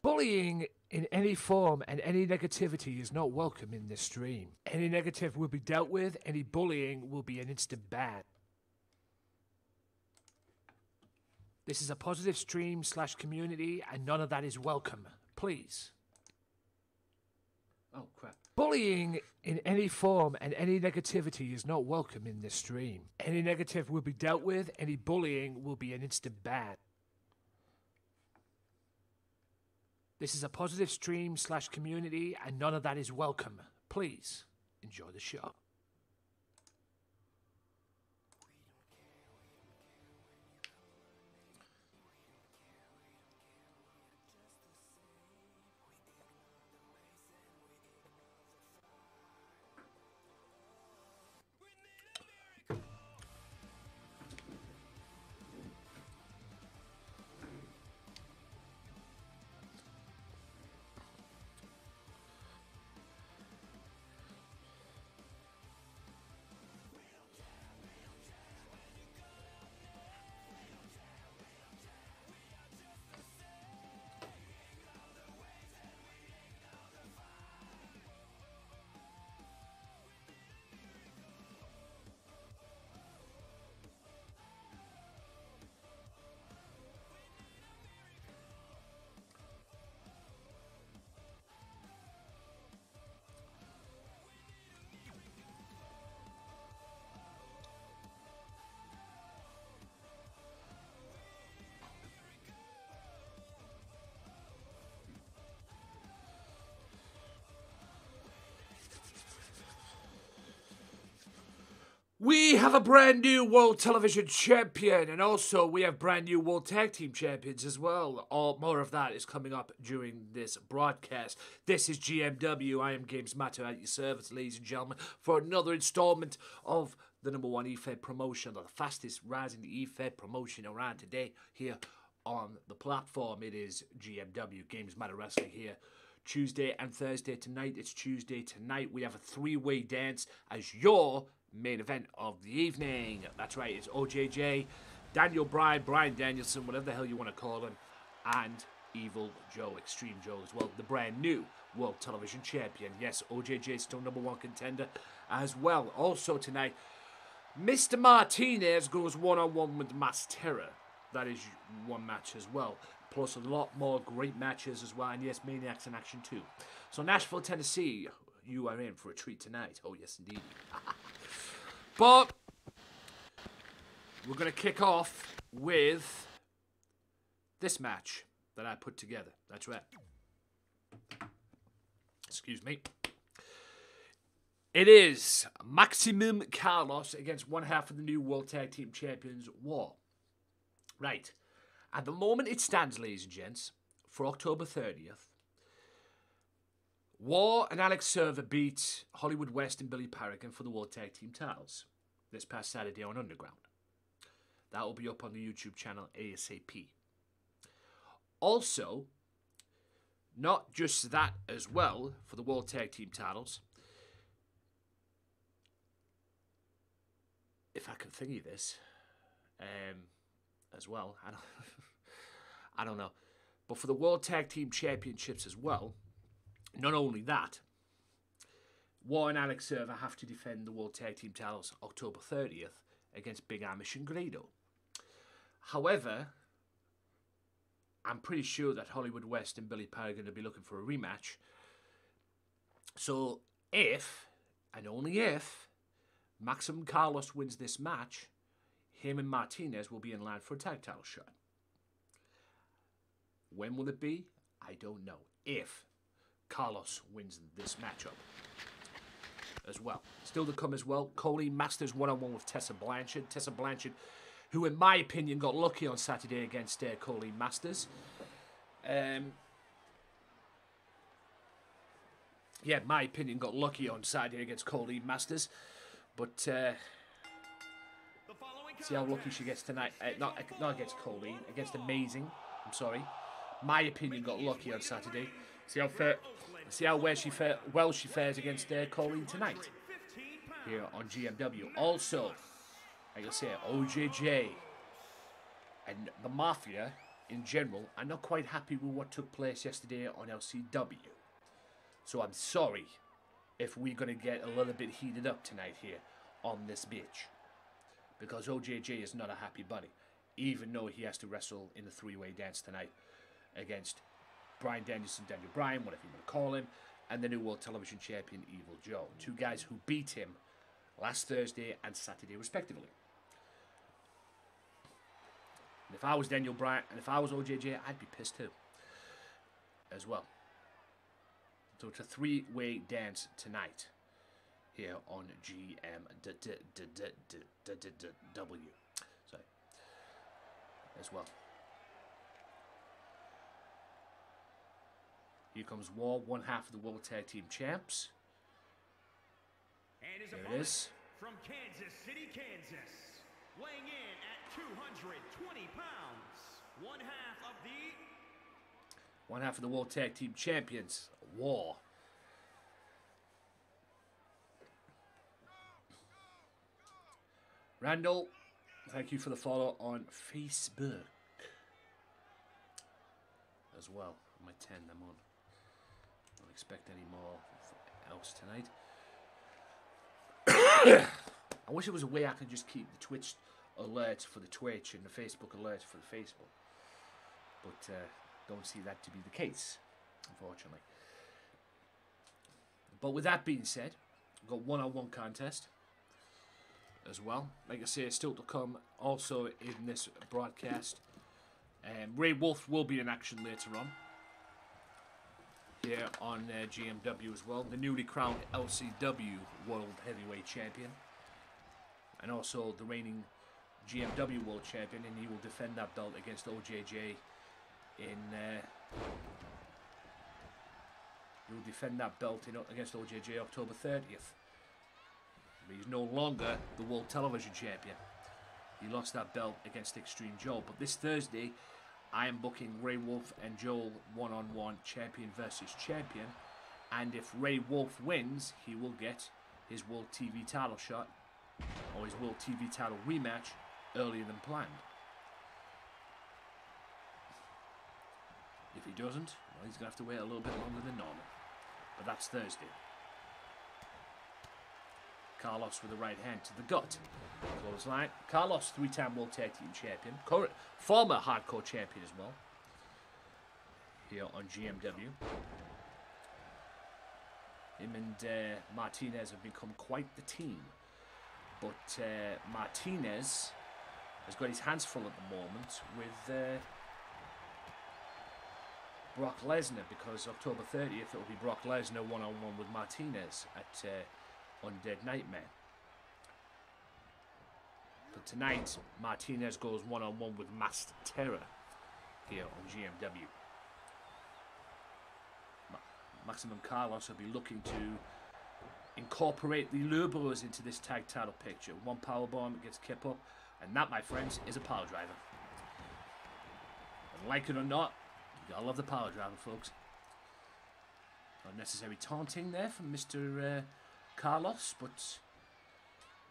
Bullying in any form and any negativity is not welcome in this stream. Any negative will be dealt with, any bullying will be an instant ban. This is a positive stream / community and none of that is welcome. Please. Oh, crap. Bullying in any form and any negativity is not welcome in this stream. Any negative will be dealt with, any bullying will be an instant ban. This is a positive stream / community and none of that is welcome. Please enjoy the show. We have a brand new World Television Champion, and also we have brand new World Tag Team Champions as well. More of that is coming up during this broadcast. This is GMW. I am Gamesmatter at your service, ladies and gentlemen, for another installment of the #1 EFED promotion, the fastest rising EFED promotion around today here on the platform. It is GMW, Gamesmatter Wrestling here. Tuesday and Thursday tonight. It's Tuesday tonight. We have a three-way dance as your main event of the evening. That's right, it's OJJ, Daniel Bryan, Bryan Danielson, whatever the hell you want to call him, and Evil Joe, Extreme Joe as well, the brand new World Television Champion. Yes, OJJ is still #1 contender as well. Also tonight, Mr. Martinez goes one-on-one with Mass Terror. That is one match as well. Plus a lot more great matches as well. And yes, Maniacs in action too. So Nashville, Tennessee, you are in for a treat tonight. Oh yes, indeed. But we're going to kick off with this match that I put together. That's right. Excuse me. It is Maximum Carlos against one half of the new World Tag Team Champions War. Right. At the moment it stands, ladies and gents, for October 30th, War and Alex Server beat Hollywood West and Billy Paragon for the World Tag Team titles this past Saturday on Underground. That will be up on the YouTube channel ASAP. Also, not just that as well, for the World Tag Team titles, if I can thingy this, as well, I don't know, but for the World Tag Team Championships as well, not only that, War and Alex Server have to defend the World Tag Team titles October 30th against Big Amish and Grado. However, I'm pretty sure that Hollywood West and Billy Paragon are going to be looking for a rematch. So if, and only if, Maximum Carlos wins this match, him and Martinez will be in line for a tag title shot. When will it be? I don't know. If Carlos wins this matchup as well. Still to come as well, Colleen Masters one-on-one with Tessa Blanchard. Tessa Blanchard, who in my opinion got lucky on Saturday against Colleen Masters. Yeah, my opinion got lucky on Saturday against Colleen Masters. But see how lucky she gets tonight. Not against Colleen, against Amazing. I'm sorry. My opinion got lucky on Saturday. See how well she fares against Colleen tonight here on GMW. Also, like I say, OJJ and the Mafia in general are not quite happy with what took place yesterday on LCW. So I'm sorry if we're going to get a little bit heated up tonight here on this bitch. Because OJJ is not a happy bunny, even though he has to wrestle in a three-way dance tonight against Bryan Danielson, Daniel Bryan, whatever you want to call him, and the new World Television Champion, Evil Joe. Two guys who beat him last Thursday and Saturday, respectively. And if I was Daniel Bryan, and if I was OJJ, I'd be pissed too, as well. So it's a three-way dance tonight here on GMW. Sorry. As well. Here comes War, one half of the World Tag Team Champs. And his there opponent it is. From Kansas City, Kansas, weighing in at 220 pounds, one half of the World Tag Team Champions, War. Randall, thank you for the follow on Facebook as well. I might turn them on. Don't expect any more else tonight. I wish there was a way I could just keep the Twitch alerts for the Twitch and the Facebook alerts for the Facebook, but don't see that to be the case, unfortunately. But with that being said, we've got one-on-one contest as well. Like I say, it's still to come also in this broadcast. Ray Wolf will be in action later on here on GMW as well. The newly crowned LCW World Heavyweight Champion. And also the reigning GMW World Champion. And he will defend that belt against OJJ in... he will defend that belt against OJJ October 30th. But he's no longer the World Television Champion. He lost that belt against Extreme Joe. But this Thursday, I am booking Ray Wolf and Joel one-on-one, champion versus champion. And if Ray Wolf wins, he will get his World TV title shot, or his World TV title rematch, earlier than planned. If he doesn't, well, he's going to have to wait a little bit longer than normal. But that's Thursday. Carlos with the right hand to the gut. Clothesline. Carlos, three-time World Tag Team Champion. Former Hardcore Champion as well. Here on GMW. Him and Martinez have become quite the team. But Martinez has got his hands full at the moment with Brock Lesnar, because October 30th it will be Brock Lesnar one-on-one with Martinez at Undead Nightmare. But tonight, Martinez goes one-on-one with Masked Terror here on GMW. Maximum Carlos will be looking to incorporate the Lobos into this tag title picture. One powerbomb gets kept up, and that, my friends, is a power driver. And like it or not, you gotta love the power driver, folks. Unnecessary taunting there from Mr. Carlos, but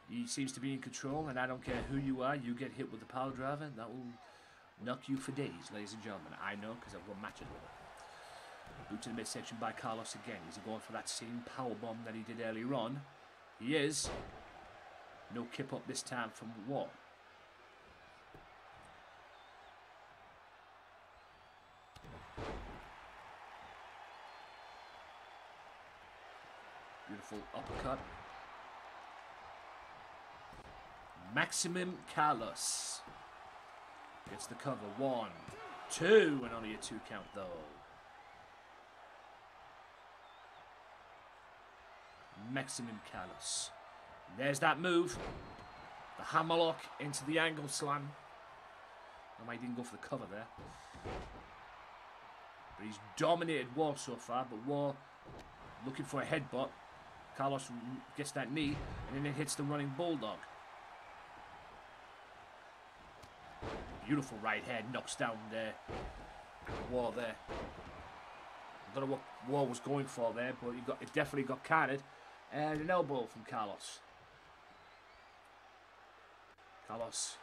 he seems to be in control, and I don't care who you are, you get hit with the power driver, that will knock you for days, ladies and gentlemen. I know, because I've got matches with it. Boot to the midsection by Carlos again. Is he going for that same powerbomb that he did earlier on? He is. No kip up this time from War. Beautiful uppercut. Maximum Carlos gets the cover. 1, 2, and only a 2 count though. Maximum Carlos. There's that move. The hammerlock into the angle slam. I might even go for the cover there. But he's dominated War so far, but War looking for a headbutt. Carlos gets that knee, and then it hits the running bulldog. Beautiful right hand, knocks down there. War there. I don't know what War was going for there, but it definitely got counted. And an elbow from Carlos. Carlos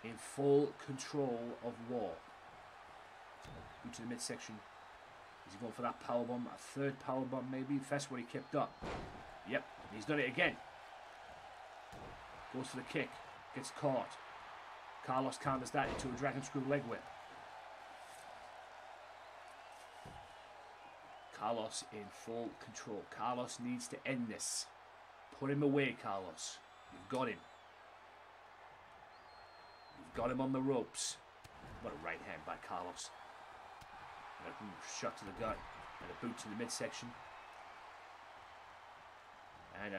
in full control of War. Boot to the midsection. Is he going for that powerbomb? A third powerbomb maybe? That's what he kept up. Yep, he's done it again. Goes for the kick. Gets caught. Carlos counters that into a dragon screw leg whip. Carlos in full control. Carlos needs to end this. Put him away, Carlos. You've got him. You've got him on the ropes. What a right hand by Carlos. And a shot to the gut. And a boot to the midsection. And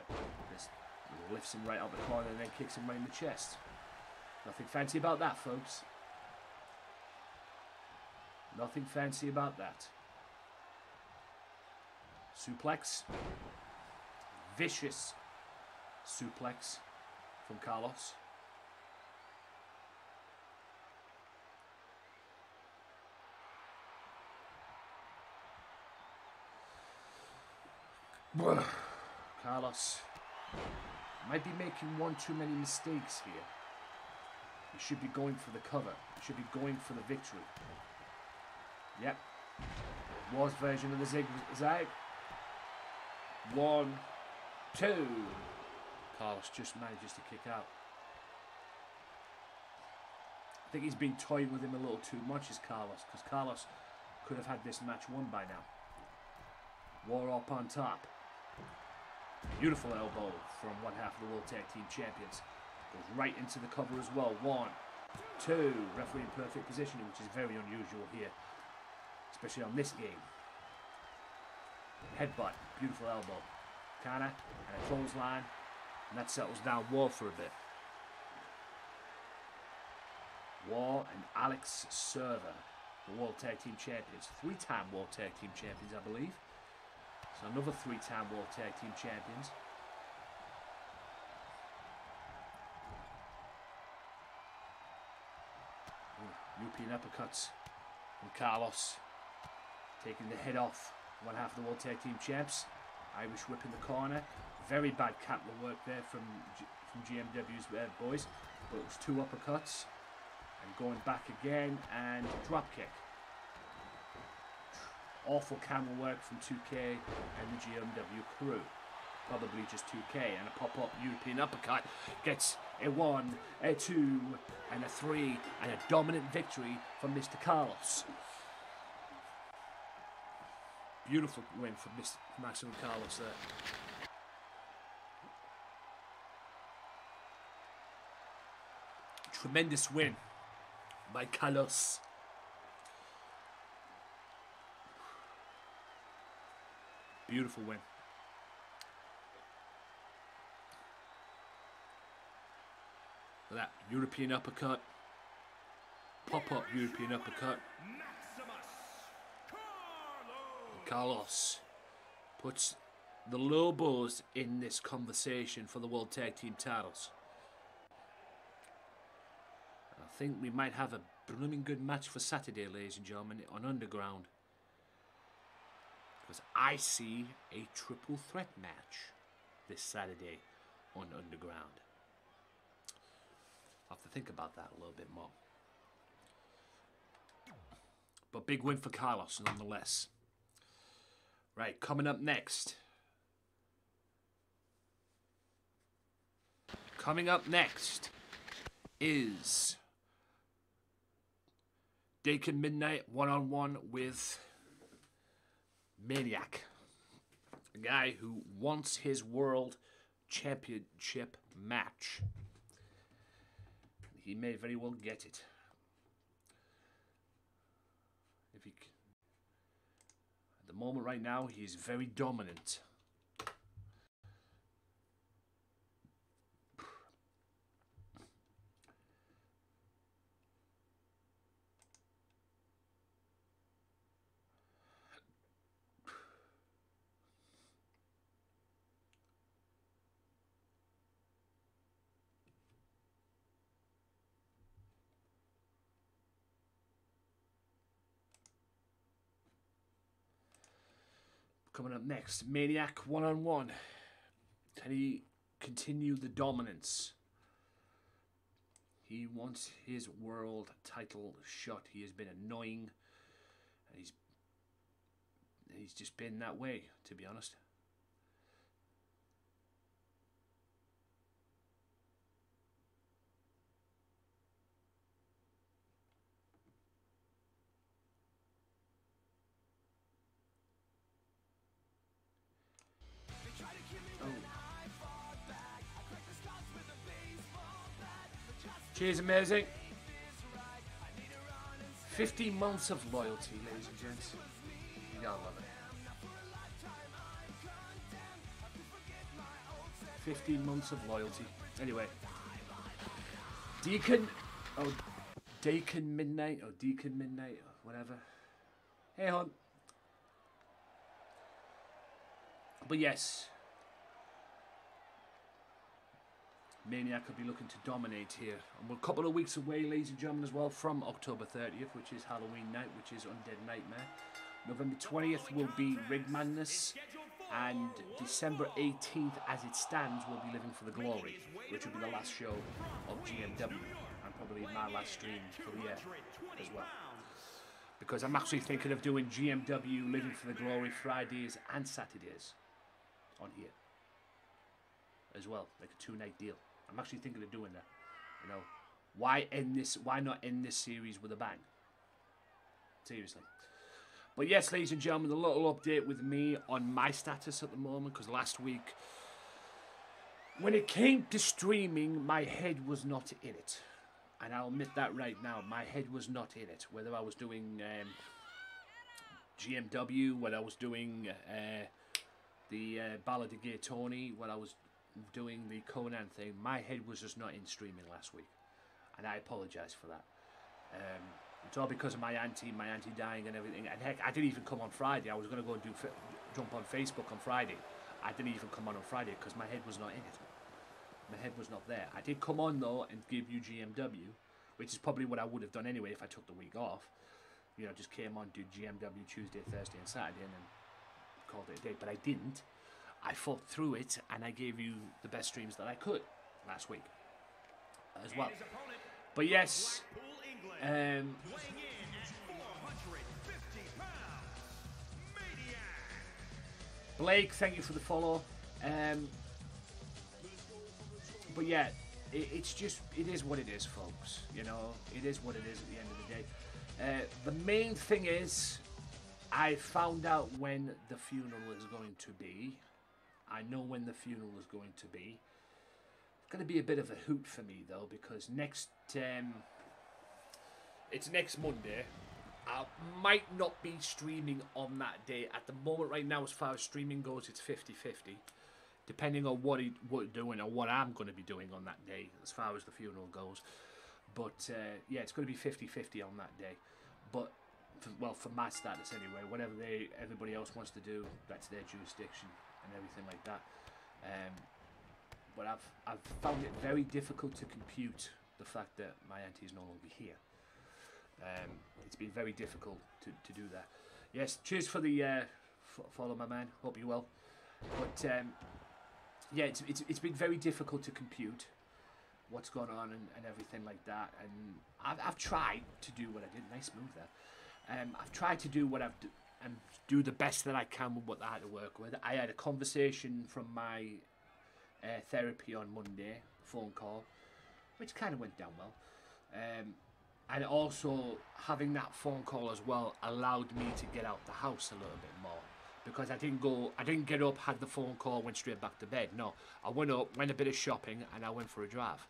just lifts him right out the corner and then kicks him right in the chest. Nothing fancy about that, folks. Nothing fancy about that. Suplex. Vicious suplex from Carlos. Carlos might be making one too many mistakes here. He should be going for the cover. He should be going for the victory. Yep. War's version of the zigzag. 1, 2. Carlos just manages to kick out. I think he's been toying with him a little too much, is Carlos, because Carlos could have had this match won by now. War up on top. Beautiful elbow from one half of the World Tag Team Champions. Goes right into the cover as well. 1, 2. Referee in perfect positioning, which is very unusual here, especially on this game. Headbutt. Beautiful elbow. Kana and a clothesline. And that settles down War for a bit. War and Alex Server, the World Tag Team Champions. 3-time World Tag Team Champions, I believe. So another 3-time World Tag Team Champions. European uppercuts from Carlos. Taking the head off one half of the World Tag Team Champs. Irish whip in the corner. Very bad counter work there from GMW's boys. But it was 2 uppercuts. And going back again and drop kick. Awful camera work from 2K and the GMW crew. Probably just 2K. And a pop-up European uppercut. Gets a 1, a 2, and a 3. And a dominant victory from Mr. Carlos. Beautiful win from Mr. Maximum Carlos there. Tremendous win by Carlos. Beautiful win. Look at that European uppercut. Pop-up European uppercut. Carlos puts the Lobos in this conversation for the World Tag Team titles. I think we might have a blooming good match for Saturday, ladies and gentlemen, on Underground. Because I see a triple threat match this Saturday on Underground. I'll have to think about that a little bit more. But big win for Carlos nonetheless. Right, coming up next. Coming up next is Dakin Midnight one-on-one with Maniac. A guy who wants his world championship match. He may very well get it. If he... At the moment right now, he is very dominant. Coming up next, Maniac one-on-one. Can he continue the dominance? He wants his world title shot. He has been annoying He's just been that way, to be honest. Cheers, amazing. 15 months of loyalty, ladies and gents. You gotta love it. 15 months of loyalty. Anyway. Deacon Midnight, or whatever. Hey, hon. But yes. Maniac could be looking to dominate here. And we're a couple of weeks away, ladies and gentlemen, as well, from October 30th, which is Halloween night, which is Undead Nightmare. November 20th will be Rig Madness. And December 18th, as it stands, will be Living for the Glory, which will be the last show of GMW. And probably my last stream for the year as well. Because I'm actually thinking of doing GMW Living for the Glory Fridays and Saturdays on here as well, like a 2-night deal. I'm actually thinking of doing that. You know, why not end this series with a bang? Seriously. But yes, ladies and gentlemen, a little update with me on my status at the moment, because last week, when it came to streaming, my head was not in it. And I'll admit that right now, my head was not in it. Whether I was doing GMW, whether I was doing the Ballad of Gay Tony, when I was doing the Conan thing, my head was just not in streaming last week, and I apologise for that. It's all because of my auntie dying and everything. And heck, I didn't even come on Friday. I was going to go and jump on Facebook on Friday. I didn't even come on Friday because my head was not in it. My head was not there. I did come on though and give you GMW, which is probably what I would have done anyway if I took the week off. You know, just came on, did GMW Tuesday, Thursday, and Saturday, and then called it a day. But I didn't. I fought through it, and I gave you the best streams that I could last week as well. But yes, Blake, thank you for the follow. But yeah, it is what it is, folks. You know, it is what it is at the end of the day. The main thing is, I found out when the funeral is going to be. I know when the funeral is going to be. It's going to be a bit of a hoot for me though, because it's next Monday. I might not be streaming on that day. At the moment right now, as far as streaming goes, it's 50-50. Depending on what we're doing or what I'm going to be doing on that day, as far as the funeral goes. But yeah, it's going to be 50-50 on that day. But for my status anyway, whatever everybody else wants to do, that's their jurisdiction and everything like that. But I've found it very difficult to compute the fact that my auntie is no longer here. It's been very difficult to do that. Yes, cheers for the follow, my man. Hope you're well. But yeah, it's been very difficult to compute what's going on and everything like that. And I've tried to do what I did. Nice move there. I've tried to do what I've and do the best that I can with what I had to work with. I had a conversation from my therapy on Monday, phone call, which kind of went down well. And also having that phone call as well allowed me to get out the house a little bit more, because I didn't get up, had the phone call, went straight back to bed. No, I went up, went a bit of shopping, and I went for a drive,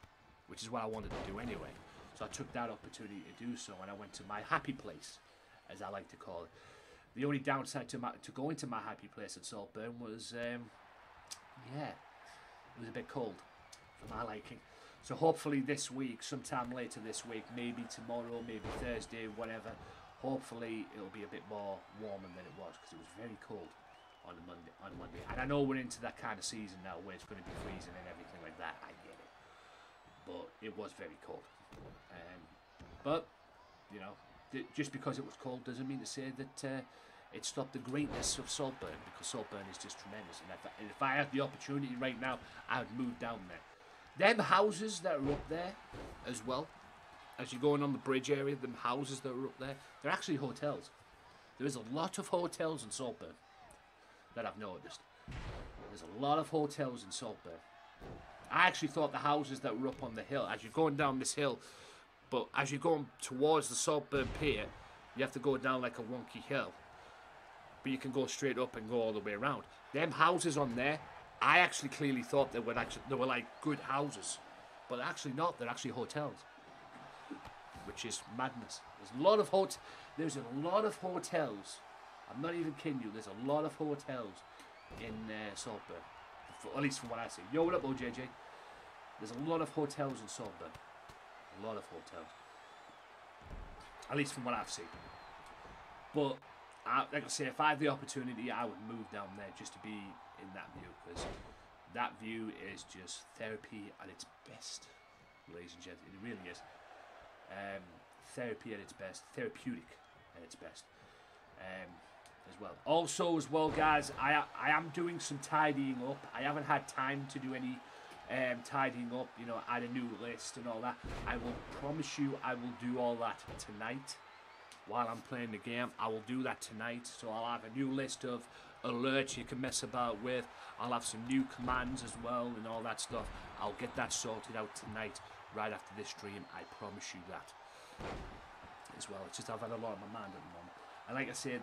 which is what I wanted to do anyway. So I took that opportunity to do so, and I went to my happy place, as I like to call it. The only downside to going to my happy place at Saltburn was, yeah, it was a bit cold for my liking. So hopefully this week, sometime later this week, maybe tomorrow, maybe Thursday, whatever, hopefully it'll be a bit more warmer than it was, because it was very cold on Monday. And I know we're into that kind of season now where it's going to be freezing and everything like that. I get it. But it was very cold. But, you know, just because it was cold doesn't mean to say that it stopped the greatness of Saltburn, because Saltburn is just tremendous. And if I had the opportunity right now, I would move down there. Them houses that are up there as well, as you're going on the bridge area, them houses that are up there, they're actually hotels. There is a lot of hotels in Saltburn that I've noticed. There's a lot of hotels in Saltburn. I actually thought the houses that were up on the hill, as you're going down this hill, but as you're going towards the Saltburn Pier, you have to go down like a wonky hill. But you can go straight up and go all the way around. Them houses on there, I actually clearly thought they were like good houses, but actually not. They're actually hotels, which is madness. There's a lot of hotels. I'm not even kidding you. There's a lot of hotels in Saltburn, at least from what I see. Yo, what up, OJJ? There's a lot of hotels in Saltburn. A lot of hotels, at least from what I've seen. But like I say, if I had the opportunity, I would move down there just to be in that view, because that view is just therapy at its best, ladies and gentlemen. It really is. Therapy at its best, therapeutic at its best, as well. Also, as well, guys, I am doing some tidying up. I haven't had time to do any tidying up, you know, add a new list and all that. I will promise you I will do all that tonight while I'm playing the game. I will do that tonight, so I'll have a new list of alerts you can mess about with. I'll have some new commands as well and all that stuff. I'll get that sorted out tonight right after this stream. I promise you that as well. It's just I've had a lot on my mind at the moment, and like I said,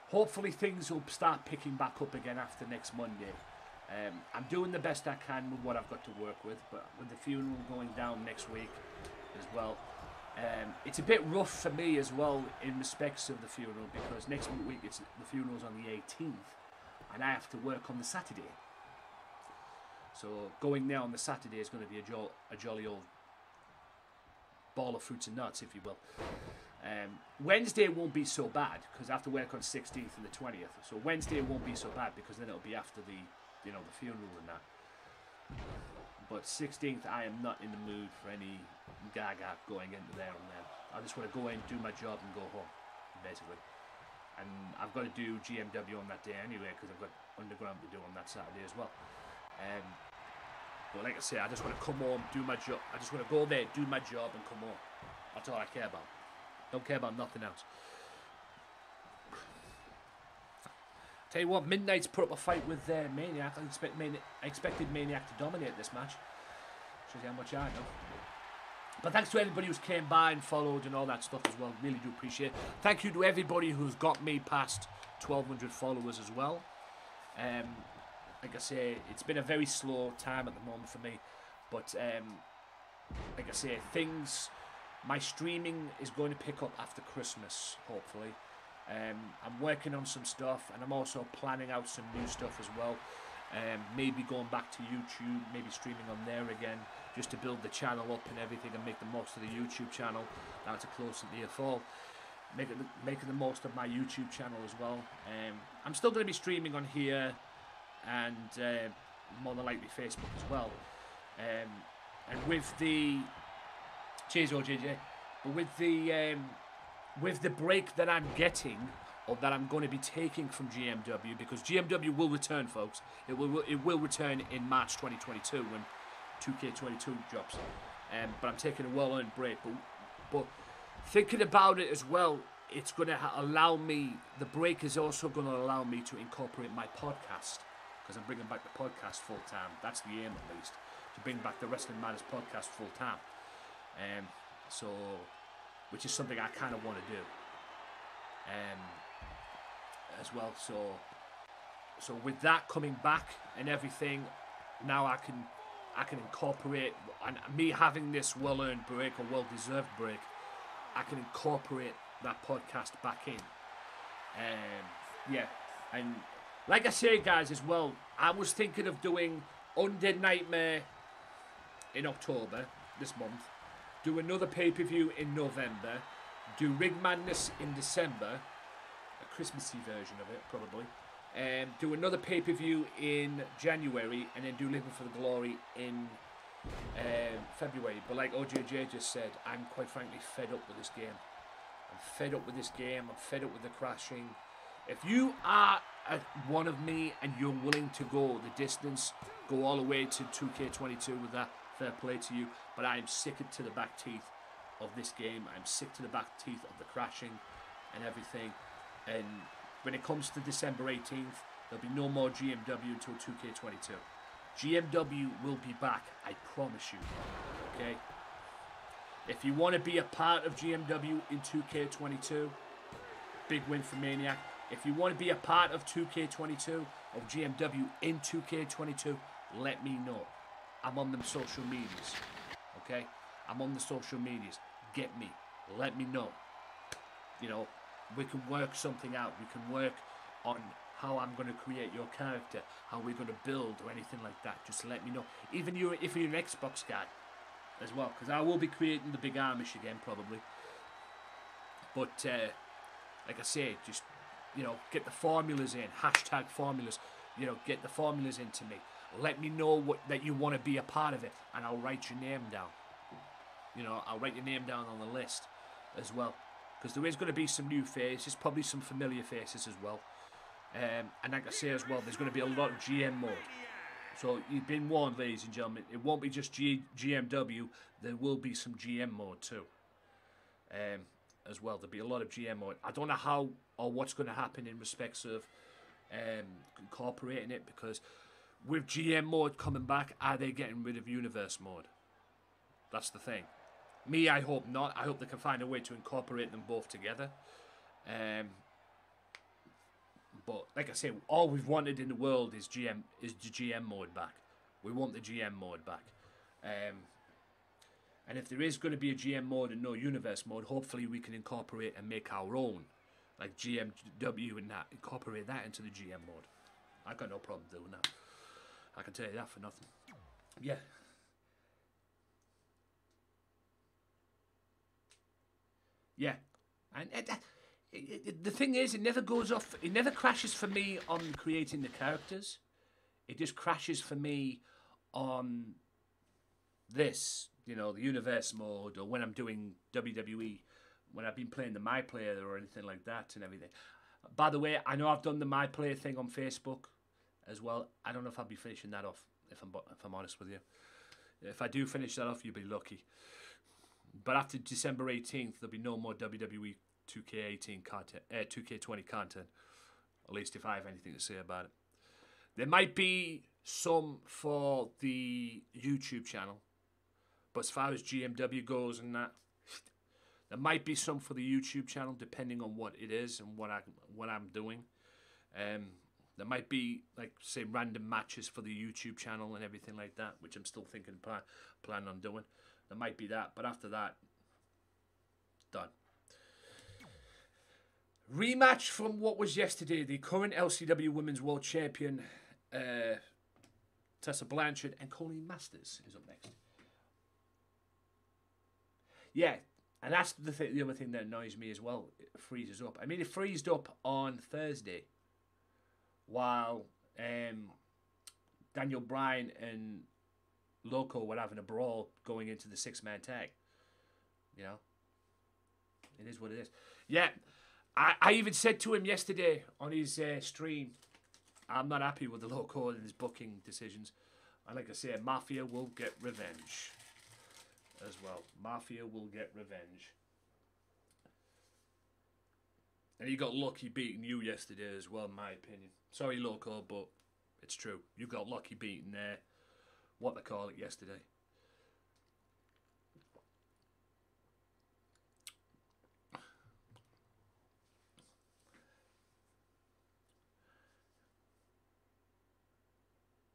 hopefully things will start picking back up again after next Monday. I'm doing the best I can with what I've got to work with, but with the funeral going down next week as well, it's a bit rough for me as well in respects of the funeral, because next week the funeral's on the 18th and I have to work on the Saturday. So going there on the Saturday is going to be a jolly old ball of fruits and nuts, if you will. Wednesday won't be so bad because I have to work on 16th and the 20th. So Wednesday won't be so bad because then it'll be after the funeral and that. But 16th, I am not in the mood for any gaga going into there and then. I just want to go in, do my job and go home, basically. And I've got to do GMW on that day anyway because I've got Underground to do on that Saturday as well. But like I say, I just want to come home, do my job. I just want to go there, do my job and come home. That's all I care about. Don't care about nothing else. Tell you what, Midnight's put up a fight with Maniac. I expected Maniac to dominate this match. Shows you how much I know. But thanks to everybody who's came by and followed and all that stuff as well. Really do appreciate it. Thank you to everybody who's got me past 1,200 followers as well. Like I say, it's been a very slow time at the moment for me. But like I say, my streaming is going to pick up after Christmas, hopefully. I'm working on some stuff, and I'm also planning out some new stuff as well. Maybe going back to YouTube, maybe streaming on there again, just to build the channel up and everything, and make the most of the YouTube channel. Now it's a close to the fall. Making the most of my YouTube channel as well. I'm still going to be streaming on here, and more than likely Facebook as well. And with the cheers, OJJ, but with the break that I'm getting, or that I'm going to be taking from GMW, because GMW will return, folks. It will return in March 2022 when 2K22 drops. But I'm taking a well-earned break. But thinking about it as well, it's going to allow me. The break is also going to allow me to incorporate my podcast, because I'm bringing back the podcast full time. That's the aim, at least, to bring back the Wrestling Matters podcast full time. So, which is something I kind of want to do, as well. So with that coming back and everything, now I can incorporate, and me having this well-earned break or well-deserved break, I can incorporate that podcast back in. Yeah, and like I say, guys, as well, I was thinking of doing Undead Nightmare in October this month. Do another pay-per-view in November, do Rig Madness in December, a Christmassy version of it, probably, do another pay-per-view in January, and then do Living for the Glory in February. But like OJJ just said, I'm quite frankly fed up with this game. I'm fed up with this game, I'm fed up with the crashing. If you are one of me and you're willing to go the distance, go all the way to 2K22 with that, fair play to you, but I am sick to the back teeth of this game. I'm sick to the back teeth of the crashing, and everything. And when it comes to December 18th, there'll be no more GMW until 2K22. GMW will be back, I promise you. Okay? If you want to be a part of GMW in 2K22, big win for Maniac. If you want to be a part of 2K22, of GMW in 2K22, let me know. I'm on the social medias. Okay? I'm on the social medias. Get me. Let me know. You know, we can work something out. We can work on how I'm going to create your character, how we're going to build or anything like that. Just let me know. Even you, if you're an Xbox guy as well, because I will be creating the big Amish again probably. But like I say, just, you know, get the formulas in. Hashtag formulas. You know, get the formulas into me. Let me know that you want to be a part of it, and I'll write your name down. You know, I'll write your name down on the list as well, because there is going to be some new faces, probably some familiar faces as well. And like I say as well, there's going to be a lot of GM mode. So you've been warned, ladies and gentlemen. It won't be just GMW. There will be some GM mode too. As well, there'll be a lot of GM mode. I don't know how or what's going to happen in respects of incorporating it, because with GM mode coming back, are they getting rid of universe mode? That's the thing. Me, I hope not. I hope they can find a way to incorporate them both together. But like I say, all we've wanted in the world is the GM mode back. We want the GM mode back. And if there is going to be a GM mode and no universe mode, hopefully we can incorporate and make our own, like GMW and that, incorporate that into the GM mode. I've got no problem doing that. I can tell you that for nothing. Yeah. Yeah. And the thing is, it never goes off. It never crashes for me on creating the characters. It just crashes for me on this, you know, the universe mode, or when I'm doing WWE, when I've been playing the My Player or anything like that and everything. By the way, I know I've done the My Player thing on Facebook as well. I don't know if I'll be finishing that off, if I'm honest with you. If I do finish that off, you'll be lucky. But after December 18th, there'll be no more WWE 2K18 content, 2K20 content. At least if I have anything to say about it. There might be some for the YouTube channel, but as far as GMW goes and that, there might be some for the YouTube channel depending on what it is and what I'm doing. There might be, like, say, random matches for the YouTube channel and everything like that, which I'm still thinking, plan on doing. There might be that, but after that, done. Rematch from what was yesterday. The current LCW Women's World Champion, Tessa Blanchard, and Colleen Masters is up next. Yeah, and that's the other thing that annoys me as well. It freezes up. I mean, it freezed up on Thursday, while Daniel Bryan and Loco were having a brawl going into the 6-man tag. You know, it is what it is. Yeah. I even said to him yesterday on his stream, I'm not happy with the Loco and his booking decisions. And like I say, Mafia will get revenge as well. Mafia will get revenge. And he got lucky beating you yesterday as well, in my opinion. Sorry, Loco, but it's true. You got lucky beating what they call it yesterday.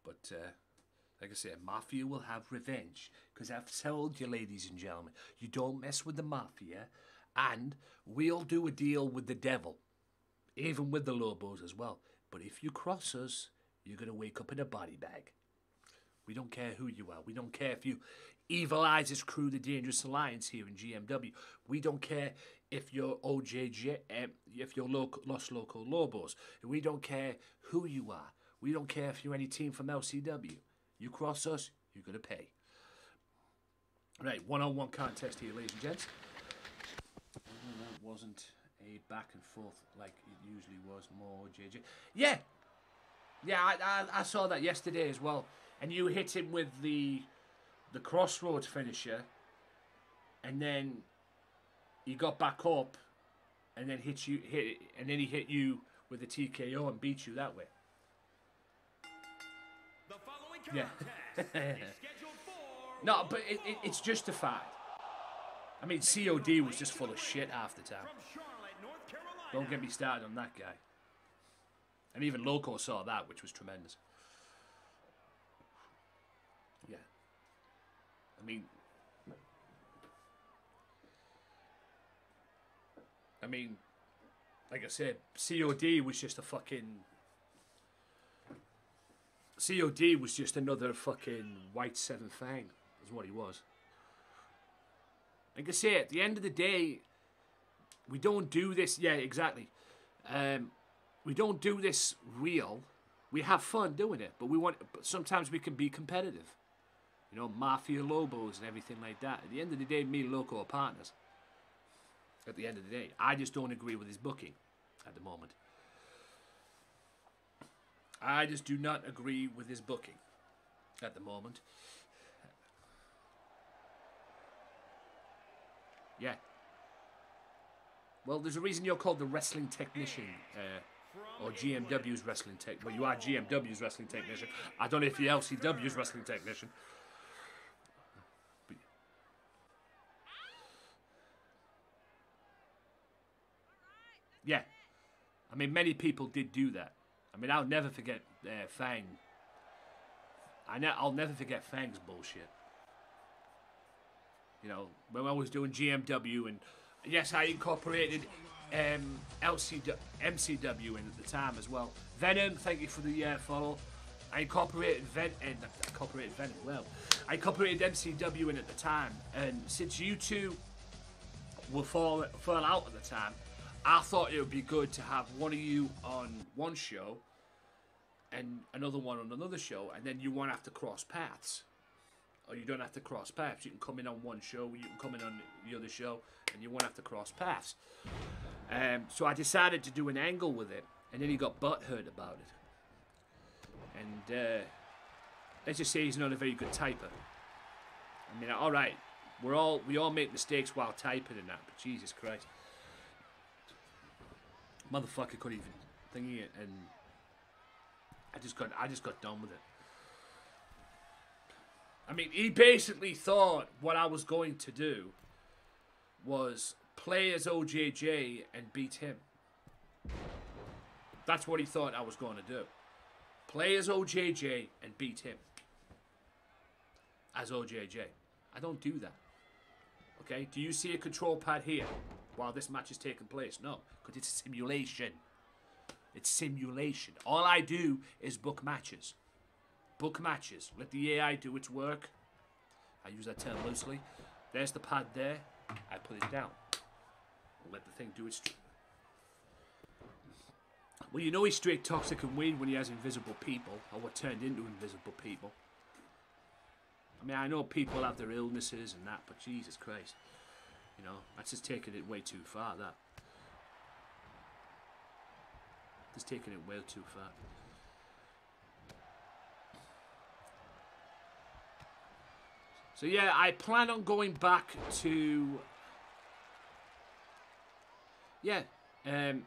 But like I said, Mafia will have revenge, because I've told you, ladies and gentlemen, you don't mess with the Mafia, and we'll do a deal with the devil, even with the Lobos as well. But if you cross us, you're going to wake up in a body bag. We don't care who you are. We don't care if you Evil Eyes' crew, the Dangerous Alliance here in GMW. We don't care if you're OJJ, if you're Los Loco Lobos. We don't care who you are. We don't care if you're any team from LCW. You cross us, you're going to pay. Right, one-on-one contest here, ladies and gents. That wasn't a back and forth like it usually was, more JJ. Yeah, I saw that yesterday as well. And you hit him with the crossroads finisher, and then he got back up and then and then he hit you with a TKO and beat you that way. The following Yeah. contest is scheduled for No, but it's justified. I mean, COD was just full of shit half the time. from Charlotte, North Carolina. Don't get me started on that guy. And even Loco saw that, which was tremendous. Yeah. I mean, like I said, COD was just a fucking... COD was just another fucking white seven fang, is what he was. Like I say, at the end of the day, we don't do this... Yeah, exactly. We don't do this real. We have fun doing it, but sometimes we can be competitive. You know, Mafia Lobos and everything like that. At the end of the day, me and Loco are partners. At the end of the day, I just don't agree with his booking at the moment. I just do not agree with his booking at the moment. Yeah. Well, there's a reason you're called the wrestling technician, or GMW's wrestling tech. Well, you are GMW's wrestling technician. I don't know if you're LCW's wrestling technician. But yeah. I mean, many people did do that. I mean, I'll never forget Fang. I'll never forget Fang's bullshit. You know, when I was doing GMW, and yes, I incorporated MCW in at the time as well. Venom, thank you for the follow. I incorporated Venom. Well, I incorporated MCW in at the time, and since you two were fall out at the time, I thought it would be good to have one of you on one show and another one on another show, and then you won't have to cross paths. Or you don't have to cross paths. You can come in on one show, you can come in on the other show, and you won't have to cross paths. So I decided to do an angle with it, and then he got butthurt about it. And let's just say he's not a very good typer. I mean, all right, we all make mistakes while typing and that, but Jesus Christ. Motherfucker couldn't even thingy it, and I just got done with it. I mean, he basically thought what I was going to do was play as OJJ and beat him. That's what he thought I was going to do. Play as OJJ and beat him. As OJJ. I don't do that. Okay? Do you see a control pad here while this match is taking place? No, because it's a simulation. It's simulation. All I do is book matches. Book matches. Let the AI do its work. I use that term loosely. There's the pad there. I put it down. Let the thing do its... Well, you know he's straight toxic and weird when he has invisible people, or what turned into invisible people. I mean, I know people have their illnesses and that, but Jesus Christ. You know, that's just taking it way too far, that. Just taking it way too far. So yeah, I plan on going back to... Yeah, I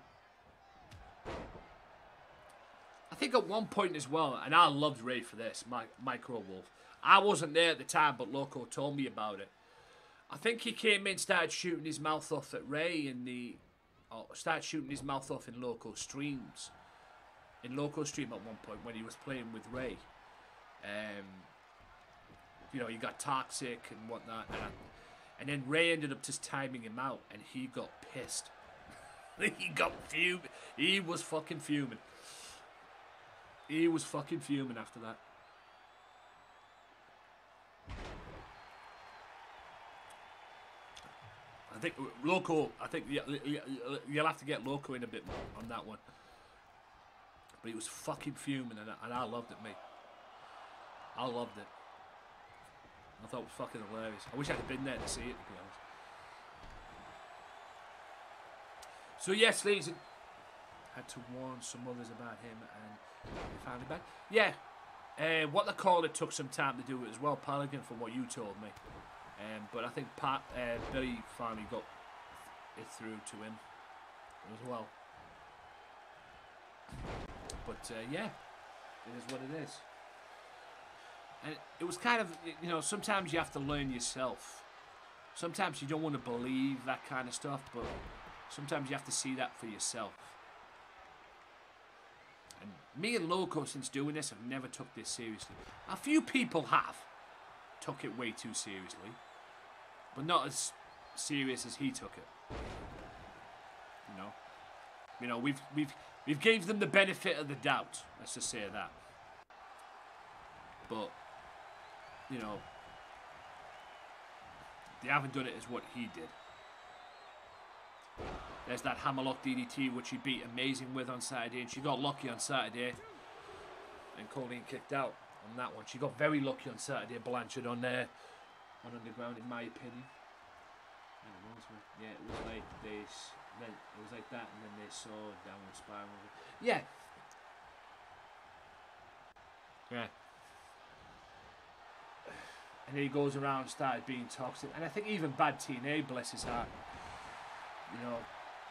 think at one point as well, and I loved Ray for this, Micro Wolf. I wasn't there at the time, but Loco told me about it. I think he came in, started shooting his mouth off at Ray in the... started shooting his mouth off in Loco streams. In Loco stream at one point when he was playing with Ray. You know, he got toxic and whatnot. And then Ray ended up just timing him out, and he got pissed. He got fuming. He was fucking fuming. He was fucking fuming after that. I think Loco, you'll have to get Loco in a bit more on that one. But he was fucking fuming, and I loved it, mate. I loved it. I thought it was fucking hilarious. I wish I'd have been there to see it, to be honest. So yes, ladies, had to warn some others about him, and they found it back. Yeah, what they called it took some time to do it as well, Pelican, from what you told me. But I think Billy finally got it through to him. as well. But yeah, it is what it is. And it was kind of, you know, sometimes you have to learn yourself. Sometimes you don't want to believe that kind of stuff, but sometimes you have to see that for yourself. And me and Loco, since doing this, have never took this seriously. A few people have took it way too seriously, but not as serious as he took it. You know, we've gave them the benefit of the doubt. Let's just say that. But you know, they haven't done it as what he did. There's that hammerlock DDT which he beat Amazing with on Saturday, and she got lucky on Saturday. And Colleen kicked out on that one. She got very lucky on Saturday, Blanchard, on there, on Underground, in my opinion. Yeah, it was like this. Then it was like that, and then they saw a downward spiral. Yeah. Yeah. And then he goes around and started being toxic. And I think even Bad TNA, bless his heart, you know,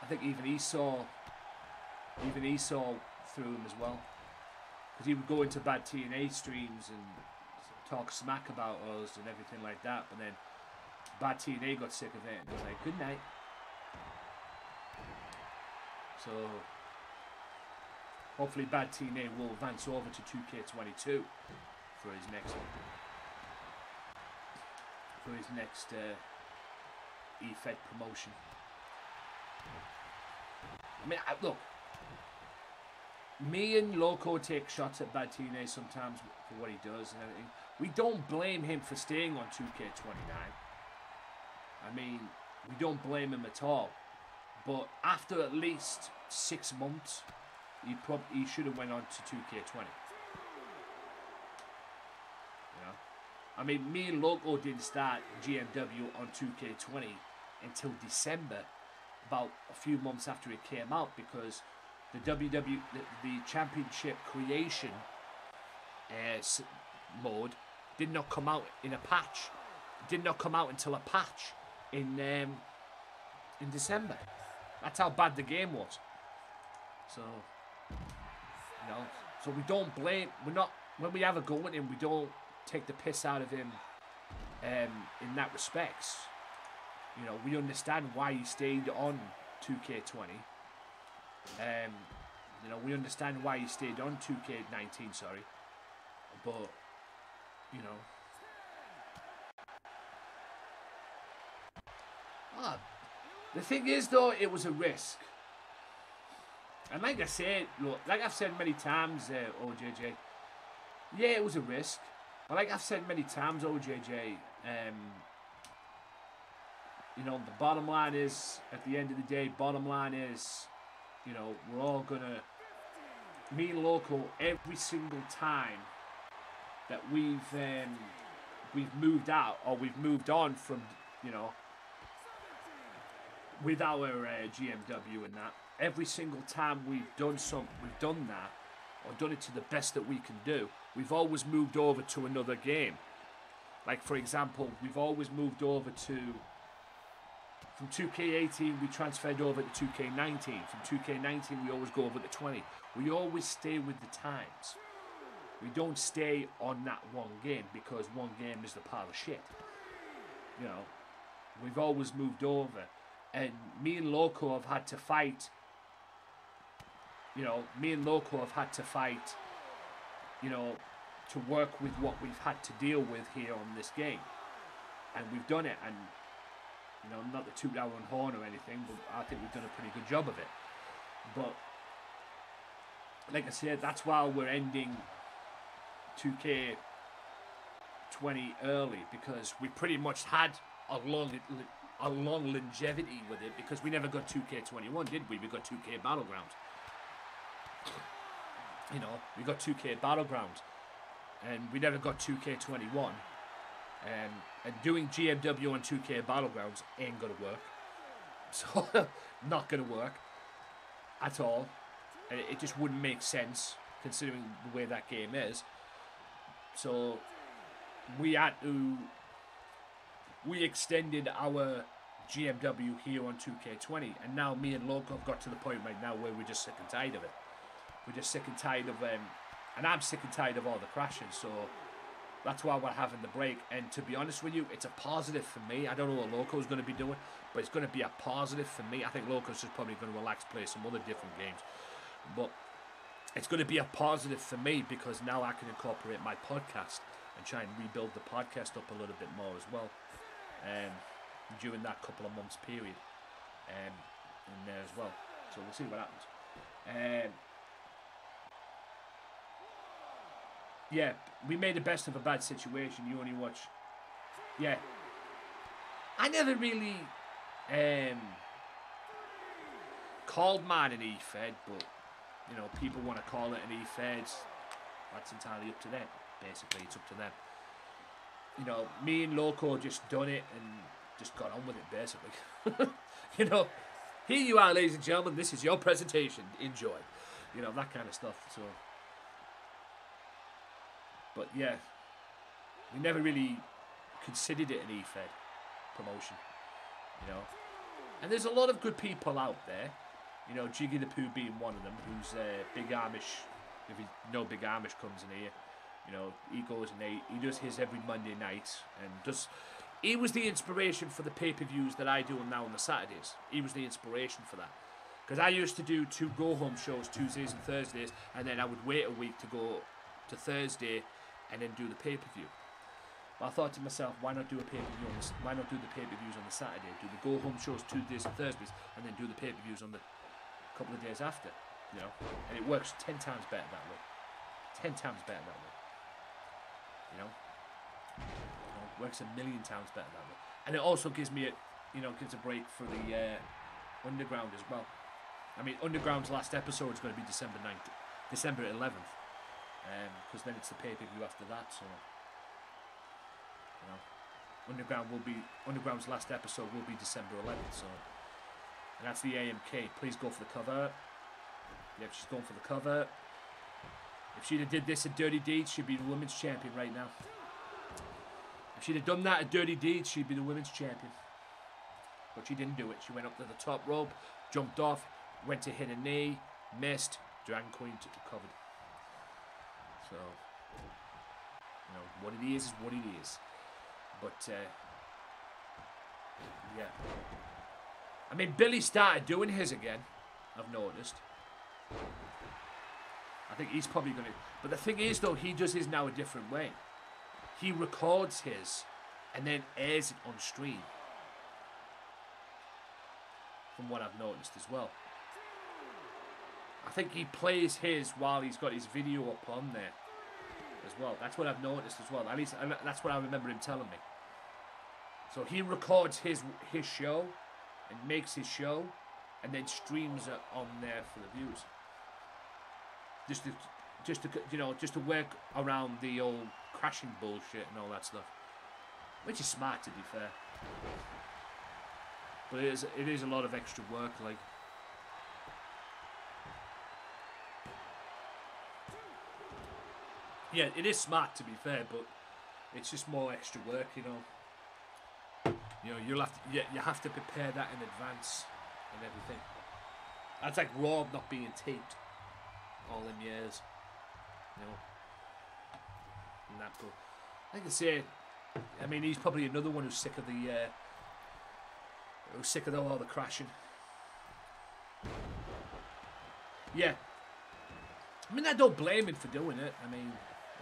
I think even he saw through him as well. Because he would go into Bad TNA streams and talk smack about us and everything like that. But then Bad TNA got sick of it and was like, good night. So hopefully Bad TNA will advance over to 2K22 for his next E-Fed promotion. I mean, look, me and Loco take shots at Bad TNA sometimes for what he does and everything. We don't blame him for staying on 2K29. I mean, we don't blame him at all. But after at least 6 months, he should have went on to 2K20. I mean, me and Loco didn't start GMW on 2K20 until December, about a few months after it came out, because the Championship Creation mode did not come out in a patch. It did not come out until a patch in December. That's how bad the game was. So, you know, so we don't blame. We're not, when we have a go at him, we don't take the piss out of him in that respects. You know, we understand why he stayed on 2K20. You know, we understand why he stayed on 2K19, sorry. But, you know. The thing is, though, it was a risk. And like I said, look, like I've said many times, OJJ, yeah, it was a risk. But like I've said many times, OJJ, you know, the bottom line is, at the end of the day, bottom line is, you know, we're all gonna, me and Loco, every single time that we've moved out, or we've moved on from, you know, with our GMW and that, every single time we've done that, or done it to the best that we can do, we've always moved over to another game. Like, for example, we've always moved over to, from 2K18 we transferred over to 2K19. From 2K19 we always go over to 20. We always stay with the times. We don't stay on that one game, because one game is the pile of shit. You know, we've always moved over. And me and Loco have had to fight, you know, you know, to work with what we've had to deal with here on this game. And we've done it, and, you know, not to toot our own horn or anything, but I think we've done a pretty good job of it. But, like I said, that's why we're ending 2K20 early, because we pretty much had a long longevity with it, because we never got 2K21, did we? We got 2K Battleground. You know, we got 2K Battleground, and we never got 2K21. And doing GMW on 2K Battlegrounds ain't gonna work. So, not gonna work at all. And it just wouldn't make sense, considering the way that game is. So, we extended our GMW here on 2K20, and now me and Loco have got to the point right now where we're just sick and tired of it. We're just sick and tired of and I'm sick and tired of all the crashing, so that's why we're having the break. And to be honest with you, it's a positive for me. I don't know what Loco's going to be doing, but it's going to be a positive for me. I think Loco's just probably going to relax, play some other different games, but it's going to be a positive for me because now I can incorporate my podcast and try and rebuild the podcast up a little bit more as well during that couple of months period in there as well. So we'll see what happens. Yeah, we made the best of a bad situation. You only watch. Yeah. I never really called mine an E-Fed, but, you know, people want to call it an E-Fed. That's entirely up to them. Basically, it's up to them. You know, me and Loco just done it and just got on with it, basically. You know, here you are, ladies and gentlemen. This is your presentation. Enjoy. You know, that kind of stuff. So. But yeah, we never really considered it an E-Fed promotion, you know. And there's a lot of good people out there, you know, Jiggy the Pooh being one of them, who's Big Amish. If you know Big Amish comes in here, you know, he goes and he does his every Monday night and he was the inspiration for the pay-per-views that I do now on the Saturdays. He was the inspiration for that. Because I used to do 2 go-home shows, Tuesdays and Thursdays, and then I would wait a week to go to Thursday and then do the pay-per-view. But I thought to myself, why not do a pay-per-view why not do the pay-per-views on the Saturday? Do the go-home shows Tuesdays and Thursdays, and then do the pay-per-views on the couple of days after, you know? And it works 10 times better that way. 10 times better that way. You know? It works a million times better that way. And it also gives me gives a break for the Underground as well. I mean, Underground's last episode is going to be December 11th. Because then it's the pay-per-view after that, so you know, Underground's last episode will be December 11th, so, and that's the AMK. Please go for the cover. Yep, she's going for the cover. If she'd have did this at Dirty Deeds, she'd be the women's champion right now. If she'd have done that at Dirty Deeds, she'd be the women's champion. But she didn't do it. She went up to the top rope, jumped off, went to hit a knee, missed. Dragon Queen covered. So, you know, what it is what it is. But, yeah. I mean, Billy started doing his again, I've noticed. I think he's probably going to... But the thing is, though, he does his now a different way. He records his and then airs it on stream. From what I've noticed as well. I think he plays his while he's got his video up on there as well. That's what I've noticed as well. At least that's what I remember him telling me. So he records his show and makes his show and then streams it on there for the views. Just to work around the old crashing bullshit and all that stuff. Which is smart, to be fair. But it is a lot of extra work, like. Yeah, it is smart, to be fair, but it's just more extra work, you know. You know, you have to prepare that in advance and everything. That's like Rob not being taped all them years, you know. And that, but like I say, I mean, he's probably another one who's sick of all the crashing. Yeah. I mean, I don't blame him for doing it. I mean,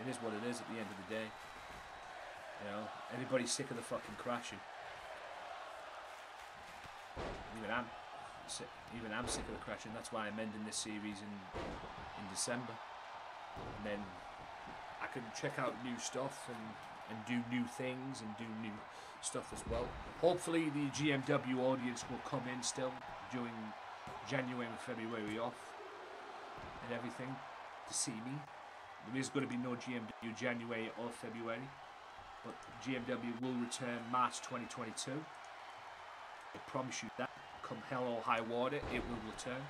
it is what it is at the end of the day. You know, everybody's sick of the fucking crashing. Even I'm sick of the crashing. That's why I'm ending this series in December. And then I can check out new stuff and do new things and do new stuff as well. Hopefully the GMW audience will come in still during January and February off and everything to see me. There is going to be no GMW January or February, but GMW will return March 2022. I promise you that. Come hell or high water, it will return.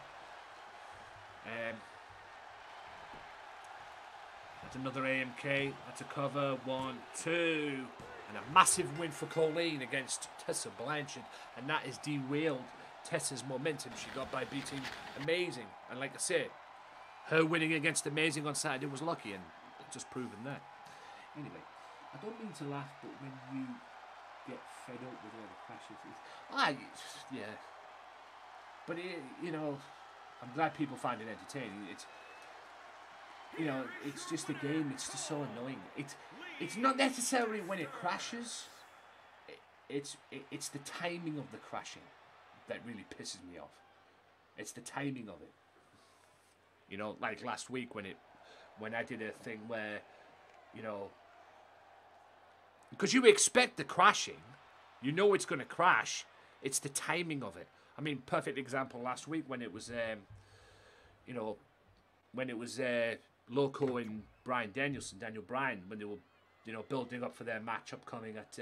That's another AMK. That's a cover. 1, 2, And a massive win for Colleen against Tessa Blanchard. And that has derailed Tessa's momentum she got by beating Amazing. And like I said, her winning against Amazing on Saturday was lucky, and just proven that. Anyway, I don't mean to laugh, but when you get fed up with all the crashes, yeah. But you know, I'm glad people find it entertaining. It's, you know, it's just a game. It's just so annoying. It's not necessarily when it crashes. It's the timing of the crashing that really pisses me off. It's the timing of it. You know, like last week when I did a thing where, you know, because you expect the crashing, you know it's going to crash. It's the timing of it. I mean, perfect example last week when it was, you know, when it was Loco and Bryan Danielson, Daniel Bryan, when they were, you know, building up for their match upcoming at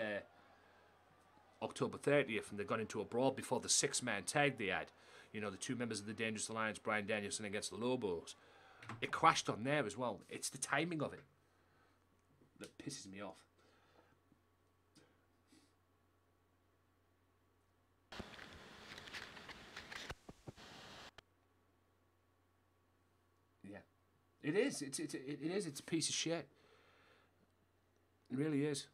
October 30th, and they got into a brawl before the 6-man tag they had. You know, the 2 members of the Dangerous Alliance, Bryan Danielson against the Lobos. It crashed on there as well. It's the timing of it that pisses me off. Yeah, it is. It is. It's a piece of shit. It really is.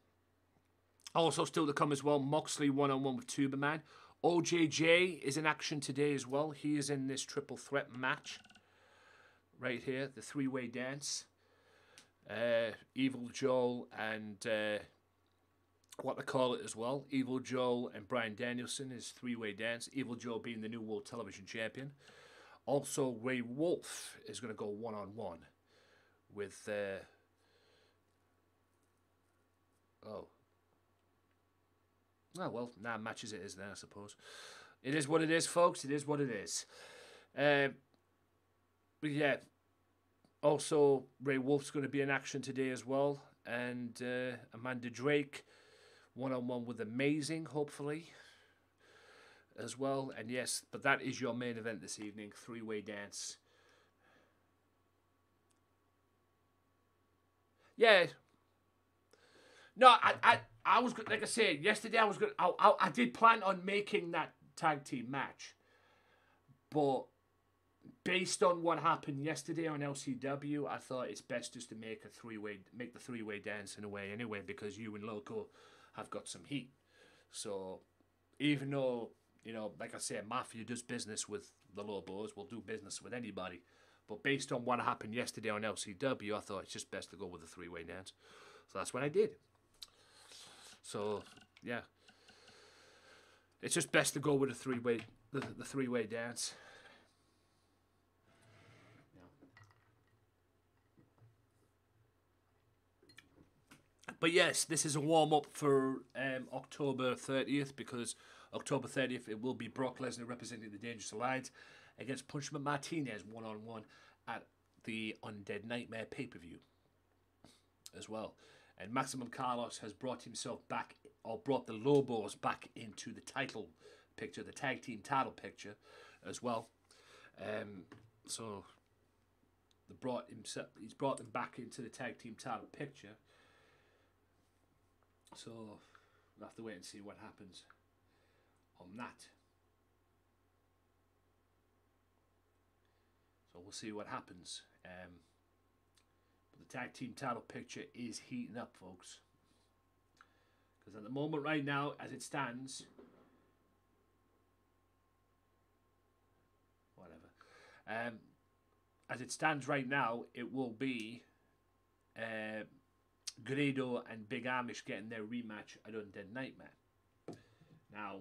Also, still to come as well, Moxley 1-on-1 with Tuberman. OJJ is in action today as well. He is in this triple threat match right here, the 3-way dance. Evil Joel and what they call it as well. Evil Joel and Bryan Danielson is 3-way dance. Evil Joel being the new World Television Champion. Also, Ray Wolf is going to go 1-on-1 with oh, well, match as it is there, I suppose. It is what it is, folks. It is what it is. But yeah, also Ray Wolf's going to be in action today as well. And Amanda Drake, 1-on-1 with Amazing, hopefully, as well. And yes, but that is your main event this evening, 3-way dance. Yeah. No, I was, like I said, yesterday I did plan on making that tag team match. But based on what happened yesterday on LCW, I thought it's best just to make the 3-way dance in a way anyway, because you and Loco have got some heat. So even though, you know, like I said, Mafia does business with the Lobos, will do business with anybody. But based on what happened yesterday on LCW, I thought it's just best to go with the 3-way dance. So that's what I did. So, yeah. It's just best to go with the 3-way dance. But yes, this is a warm-up for October 30th, because October 30th it will be Brock Lesnar representing the Dangerous Alliance against Punishment Martinez 1-on-1 at the Undead Nightmare pay-per-view as well. And Maximum Carlos has brought himself back, or brought the Lobos back into the title picture, the tag team title picture as well. So he's brought them back into the tag team title picture. So we'll have to wait and see what happens on that. So we'll see what happens. But the tag team title picture is heating up, folks. Because at the moment right now, as it stands, as it stands right now, it will be Grado and Big Amish getting their rematch at Undead Nightmare. Now,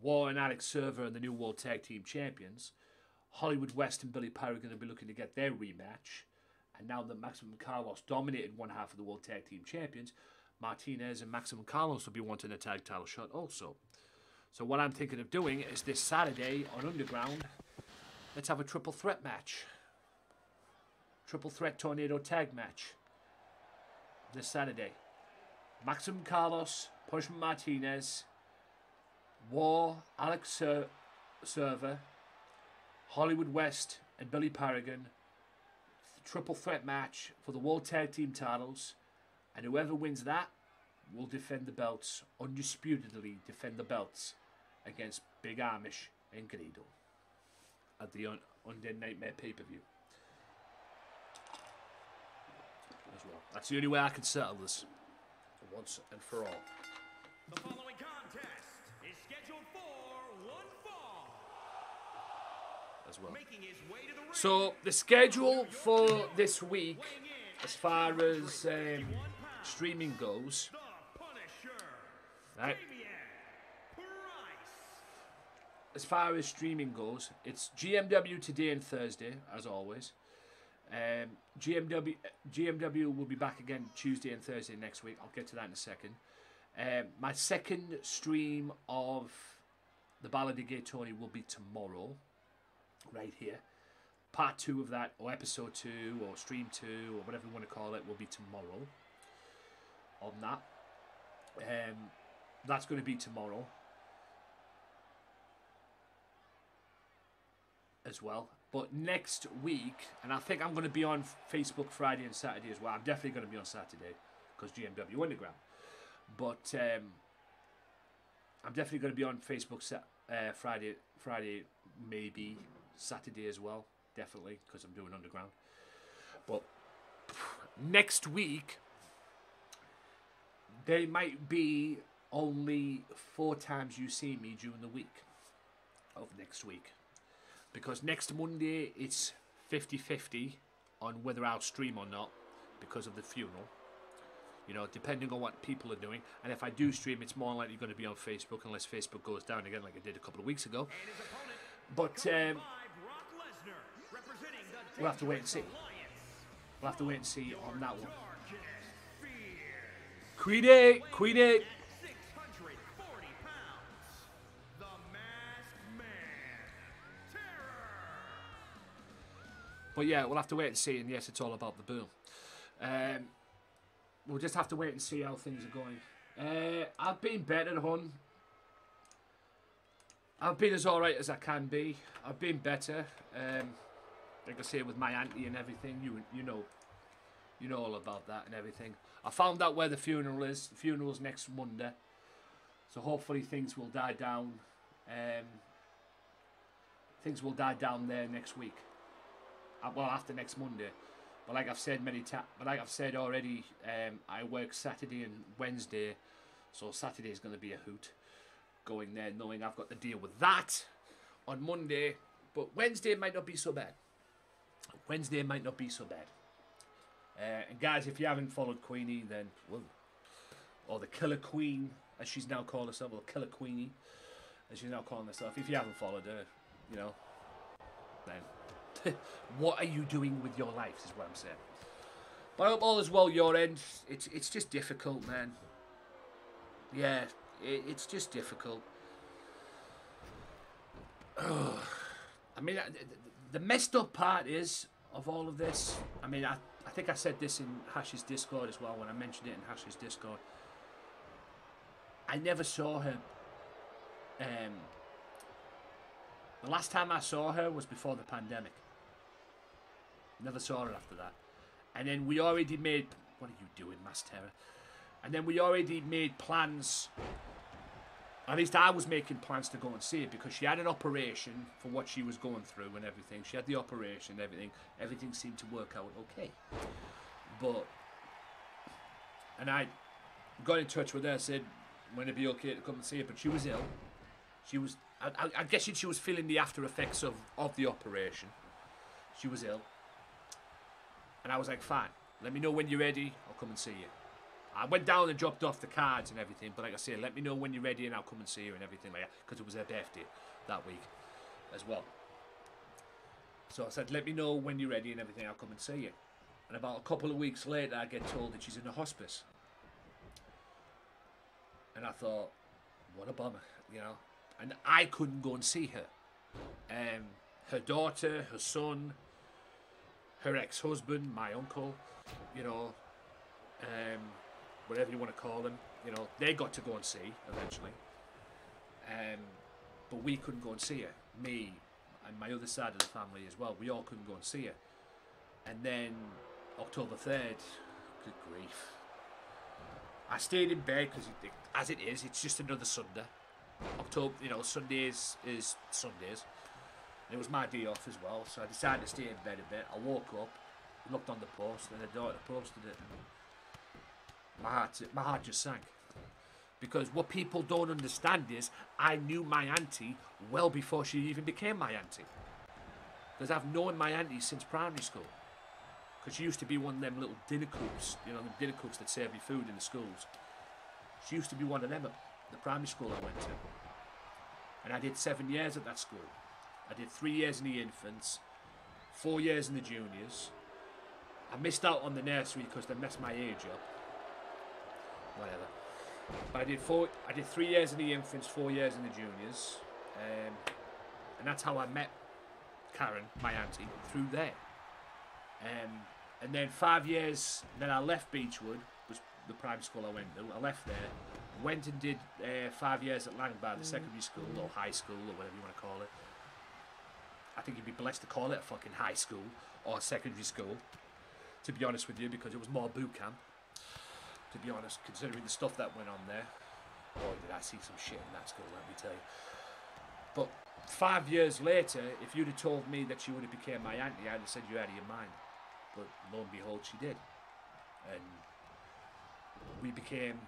War and Alex Server and the New World Tag Team Champions, Hollywood West and Billy Pyre are going to be looking to get their rematch. And now that Maximum Carlos dominated one half of the World Tag Team Champions, Martinez and Maximum Carlos will be wanting a tag title shot also. So what I'm thinking of doing is this Saturday on Underground, let's have a triple threat match. Triple threat tornado tag match. This Saturday. Maximum Carlos, Punishment Martinez, War, Alex Server, Hollywood West and Billy Paragon. Triple threat match for the World Tag Team titles. And whoever wins that will defend the belts, undisputedly defend the belts against Big Amish and Greedo at the Undead Nightmare pay-per-view as well. That's the only way I can settle this once and for all. The following contest is scheduled for one fall. As well. Making his way to the ring. So the schedule for this week, as far as streaming goes, The Punisher. right? As far as streaming goes, it's GMW today and Thursday, as always. GMW will be back again Tuesday and Thursday next week. I'll get to that in a second. My second stream of the Ballad of Gay Tony will be tomorrow, right here. Part 2 of that, or episode 2, or stream 2, or whatever you want to call it, will be tomorrow. On that. That's going to be tomorrow. As well. But next week, and I think I'm going to be on Facebook Friday and Saturday as well. I'm definitely going to be on Saturday because GMW Underground. But I'm definitely going to be on Facebook Friday, maybe Saturday as well. Definitely, because I'm doing Underground. But next week, there might be only 4 times you see me during the week of next week. Because next Monday, it's 50-50 on whether I'll stream or not because of the funeral. You know, depending on what people are doing. And if I do stream, it's more likely going to be on Facebook unless Facebook goes down again like it did a couple of weeks ago. But we'll have to wait and see. We'll have to wait and see on that one. Queen 640 pounds. The Masked Man. Terror. But yeah, we'll have to wait and see. And yes, it's all about the boom. We'll just have to wait and see how things are going. I've been better, hon. I've been as alright as I can be. I've been better. Like I say, with my auntie and everything, you know all about that and everything. I found out where the funeral is. The funeral's next Monday. So hopefully things will die down. Things will die down there next week. Well, after next Monday. But like I've said already, I work Saturday and Wednesday. So Saturday is going to be a hoot. Going there knowing I've got to deal with that on Monday. But Wednesday might not be so bad. Wednesday might not be so bad. And guys, if you haven't followed Queenie, then, well, or the Killer Queen, as she's now called herself, or Killer Queenie, as she's now calling herself, if you haven't followed her, you know, then what are you doing with your life, is what I'm saying. But I hope all is well your end. It's just difficult, man. Yeah, it's just difficult. I mean, the messed up part is, of all of this, I mean, I think I said this in Hash's Discord as well, when I mentioned it in Hash's Discord. I never saw her. The last time I saw her was before the pandemic. Never saw her after that. And then we already made... What are you doing, Mass Terror? And then we already made plans... At least I was making plans to go and see it because she had an operation for what she was going through and everything. She had the operation and everything. Everything seemed to work out okay. But... And I got in touch with her, said, when it'd be okay to come and see her. But she was ill. She was... I guess she was feeling the after effects of the operation. She was ill. And I was like, fine, let me know when you're ready, I'll come and see you. I went down and dropped off the cards and everything, but like I say, let me know when you're ready and I'll come and see you and everything like that, because it was her birthday that week as well. So I said, let me know when you're ready and everything, I'll come and see you. And about a couple of weeks later, I get told that she's in a hospice. And I thought, what a bummer, you know. And I couldn't go and see her. Her daughter, her son, her ex-husband, my uncle, you know, whatever you want to call them, you know, they got to go and see eventually. But we couldn't go and see her. Me and my other side of the family as well, we all couldn't go and see her. And then October 3rd, good grief, I stayed in bed because, as it is, it's just another Sunday. October, you know, Sundays is Sundays. It was my day off as well, so I decided to stay in bed a bit. I woke up, looked on the post, and the daughter posted it. And my heart just sank. Because what people don't understand is, I knew my auntie well before she even became my auntie. Because I've known my auntie since primary school. Because she used to be one of them little dinner cooks, you know, the dinner cooks that serve you food in the schools. She used to be one of them at the primary school I went to. And I did 7 years at that school. I did 3 years in the infants, 4 years in the juniors. I missed out on the nursery because they messed my age up. Whatever. But I did 3 years in the infants, 4 years in the juniors. And that's how I met Karen, my auntie, through there. And then 5 years, then I left Beechwood, was the primary school I went to. I left there, went and did 5 years at Langbar, the secondary school, or high school, or whatever you want to call it. I think you'd be blessed to call it a fucking high school, or secondary school, to be honest with you, because it was more boot camp, to be honest, considering the stuff that went on there. Boy, did I see some shit in that school, let me tell you. But 5 years later, if you'd have told me that she would have became my auntie, I'd have said you're out of your mind. But lo and behold, she did. And we became...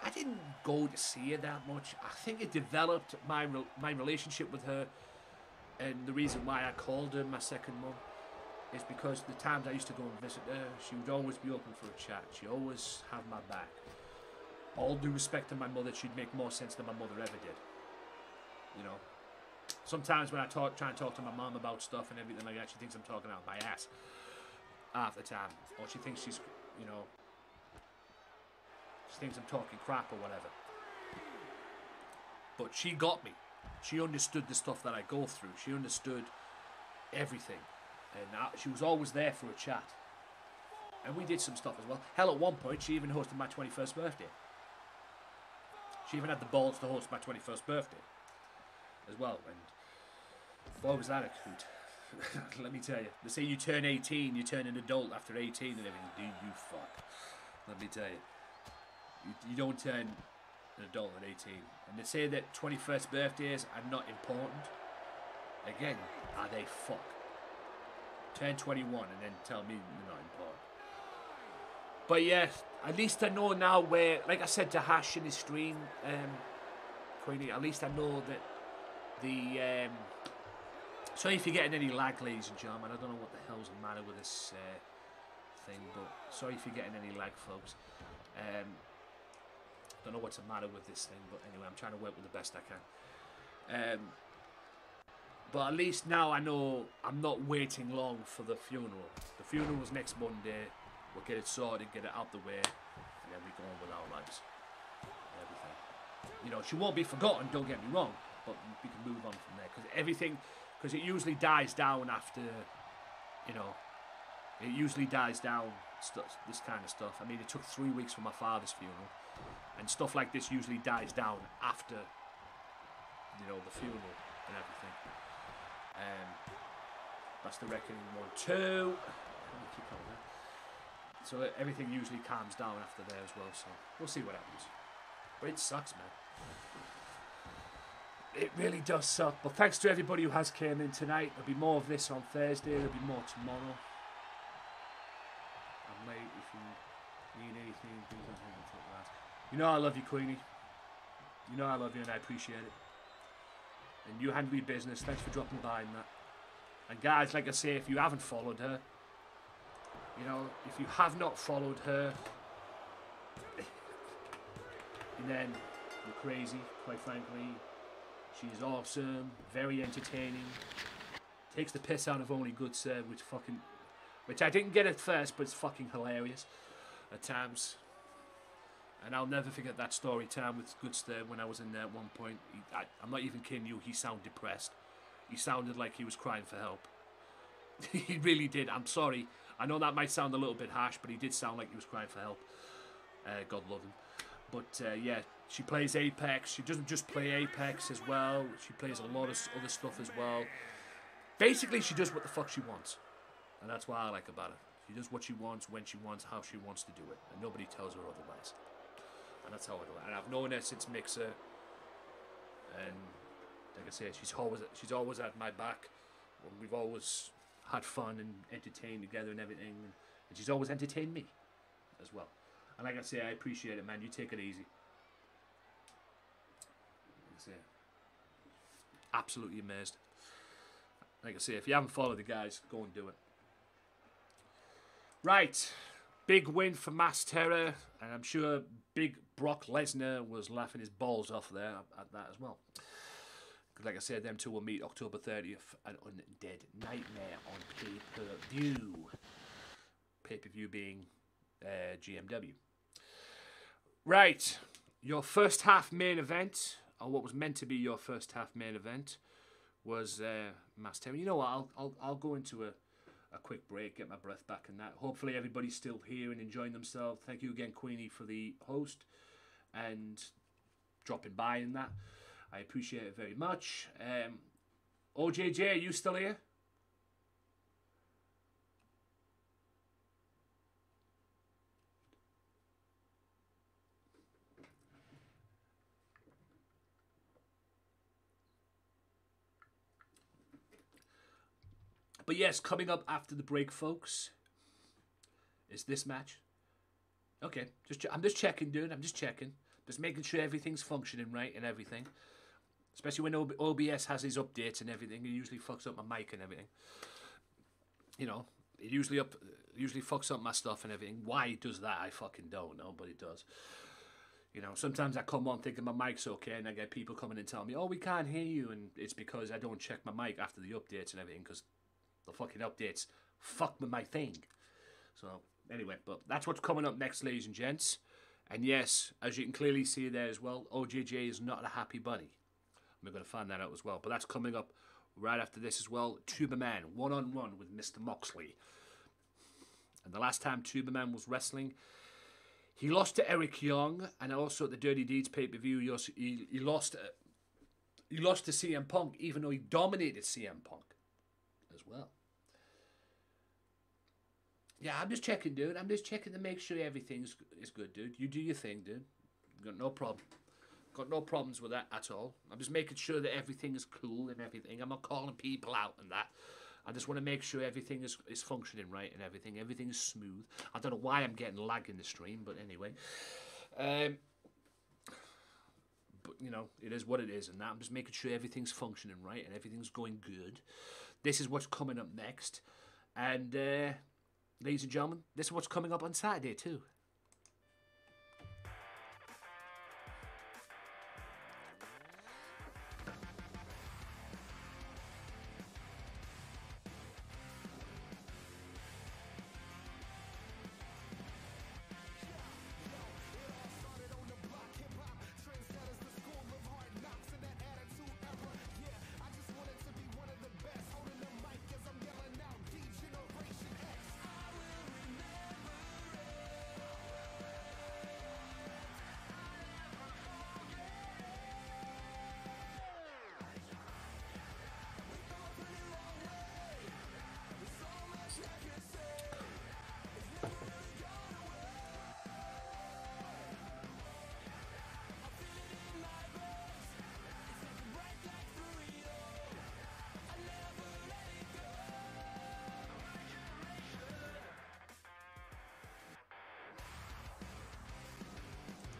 I didn't go to see her that much. I think it developed my relationship with her, and the reason why I called her my second mum is because the times I used to go and visit her, she would always be open for a chat. She always had my back. All due respect to my mother, she'd make more sense than my mother ever did. You know, sometimes when I try and talk to my mom about stuff and everything like that, she thinks I'm talking out my ass half the time, or she thinks she's, you know, she thinks I'm talking crap or whatever. But she got me. She understood the stuff that I go through. She understood everything, and she was always there for a chat. And we did some stuff as well. Hell, at one point, she even hosted my 21st birthday. She even had the balls to host my 21st birthday as well, and boy was that a hoot. Let me tell you, they say you turn 18, you turn an adult after 18 and everything. Do you fuck? Let me tell you, you don't turn an adult at 18. And they say that 21st birthdays are not important. Again, are they fuck? Turn 21 and then tell me they're not important. But yeah, at least I know now where, like I said to Hash in his stream, Queenie, at least I know that the sorry if you're getting any lag, ladies and gentlemen. I don't know what the hell's the matter with this thing, but sorry if you're getting any lag, folks. Don't know what's the matter with this thing, but anyway, I'm trying to work with the best I can. But at least now I know I'm not waiting long for the funeral. The funeral's next Monday. We'll get it sorted, get it out the way, and then we go on with our lives and everything. You know, she won't be forgotten, don't get me wrong, but we can move on from there, because it usually dies down after, you know, it usually dies down, this kind of stuff. I mean, it took 3 weeks for my father's funeral, and stuff like this usually dies down after, you know, the funeral and everything. That's the reckoning 1, 2. Let me keep on there. So everything usually calms down after there as well, so we'll see what happens. But it sucks, man. It really does suck. But thanks to everybody who has came in tonight. There'll be more of this on Thursday. There'll be more tomorrow. And mate, if you need anything, please don't hesitate to ask. You know I love you, Queenie. You know I love you and I appreciate it. And you handle your business. Thanks for dropping by and that. And guys, like I say, if you haven't followed her, you know, if you have not followed her, then you're crazy, quite frankly. She's awesome, very entertaining, takes the piss out of only good serve, which I didn't get at first, but it's fucking hilarious at times. And I'll never forget that story time with Good Stir when I was in there at one point. I'm not even kidding you, he sounded depressed. He sounded like he was crying for help. He really did. I'm sorry. I know that might sound a little bit harsh, but he did sound like he was crying for help. God love him. But yeah, she plays Apex. She doesn't just play Apex as well. She plays a lot of other stuff as well. Basically, she does what the fuck she wants. And that's what I like about her. She does what she wants, when she wants, how she wants to do it, and nobody tells her otherwise. And that's how I do it. And I've known her since Mixer, and like I say, she's always at my back. We've always had fun and entertained together and everything, and she's always entertained me as well. And like I say, I appreciate it, man. You take it easy. Like I say, absolutely amazed. Like I say, if you haven't followed the guys, go and do it. Right, big win for Mass Terror, and I'm sure big Brock Lesnar was laughing his balls off there at that as well. Like I said, them two will meet October 30th at Undead Nightmare on pay-per-view. Pay-per-view being GMW. Right, your first half main event, or what was meant to be your first half main event, was Mass Terror. You know what? I'll go into a quick break, get my breath back and that. Hopefully everybody's still here and enjoying themselves. Thank you again, Queenie, for the host and dropping by in that. I appreciate it very much. OJJ, are you still here? But yes, coming up after the break, folks, is this match. Okay, I'm just checking, dude. I'm just checking. Just making sure everything's functioning right and everything. Especially when OBS has his updates and everything. It usually fucks up my mic and everything. You know, it usually fucks up my stuff and everything. Why it does that, I fucking don't know, but it does. You know, sometimes I come on thinking my mic's okay, and I get people coming and telling me, oh, we can't hear you, and it's because I don't check my mic after the updates and everything, because the fucking updates fuck with my thing. So, anyway, but that's what's coming up next, ladies and gents. And yes, as you can clearly see there as well, OJJ is not a happy bunny. We're going to find that out as well. But that's coming up right after this as well. Tuberman, one-on-one with Mr. Moxley. And the last time Tuberman was wrestling, he lost to Eric Young, and also at the Dirty Deeds pay-per-view, he lost to CM Punk, even though he dominated CM Punk as well. Yeah, I'm just checking, dude. I'm just checking to make sure everything is good, dude. You do your thing, dude. Got no problem. Got no problems with that at all. I'm just making sure that everything is cool and everything. I'm not calling people out and that. I just want to make sure everything is functioning right and everything. Everything is smooth. I don't know why I'm getting lag in the stream, but anyway. But, you know, it is what it is and that. I'm just making sure everything's functioning right and everything's going good. This is what's coming up next. And, ladies and gentlemen, this is what's coming up on Saturday too.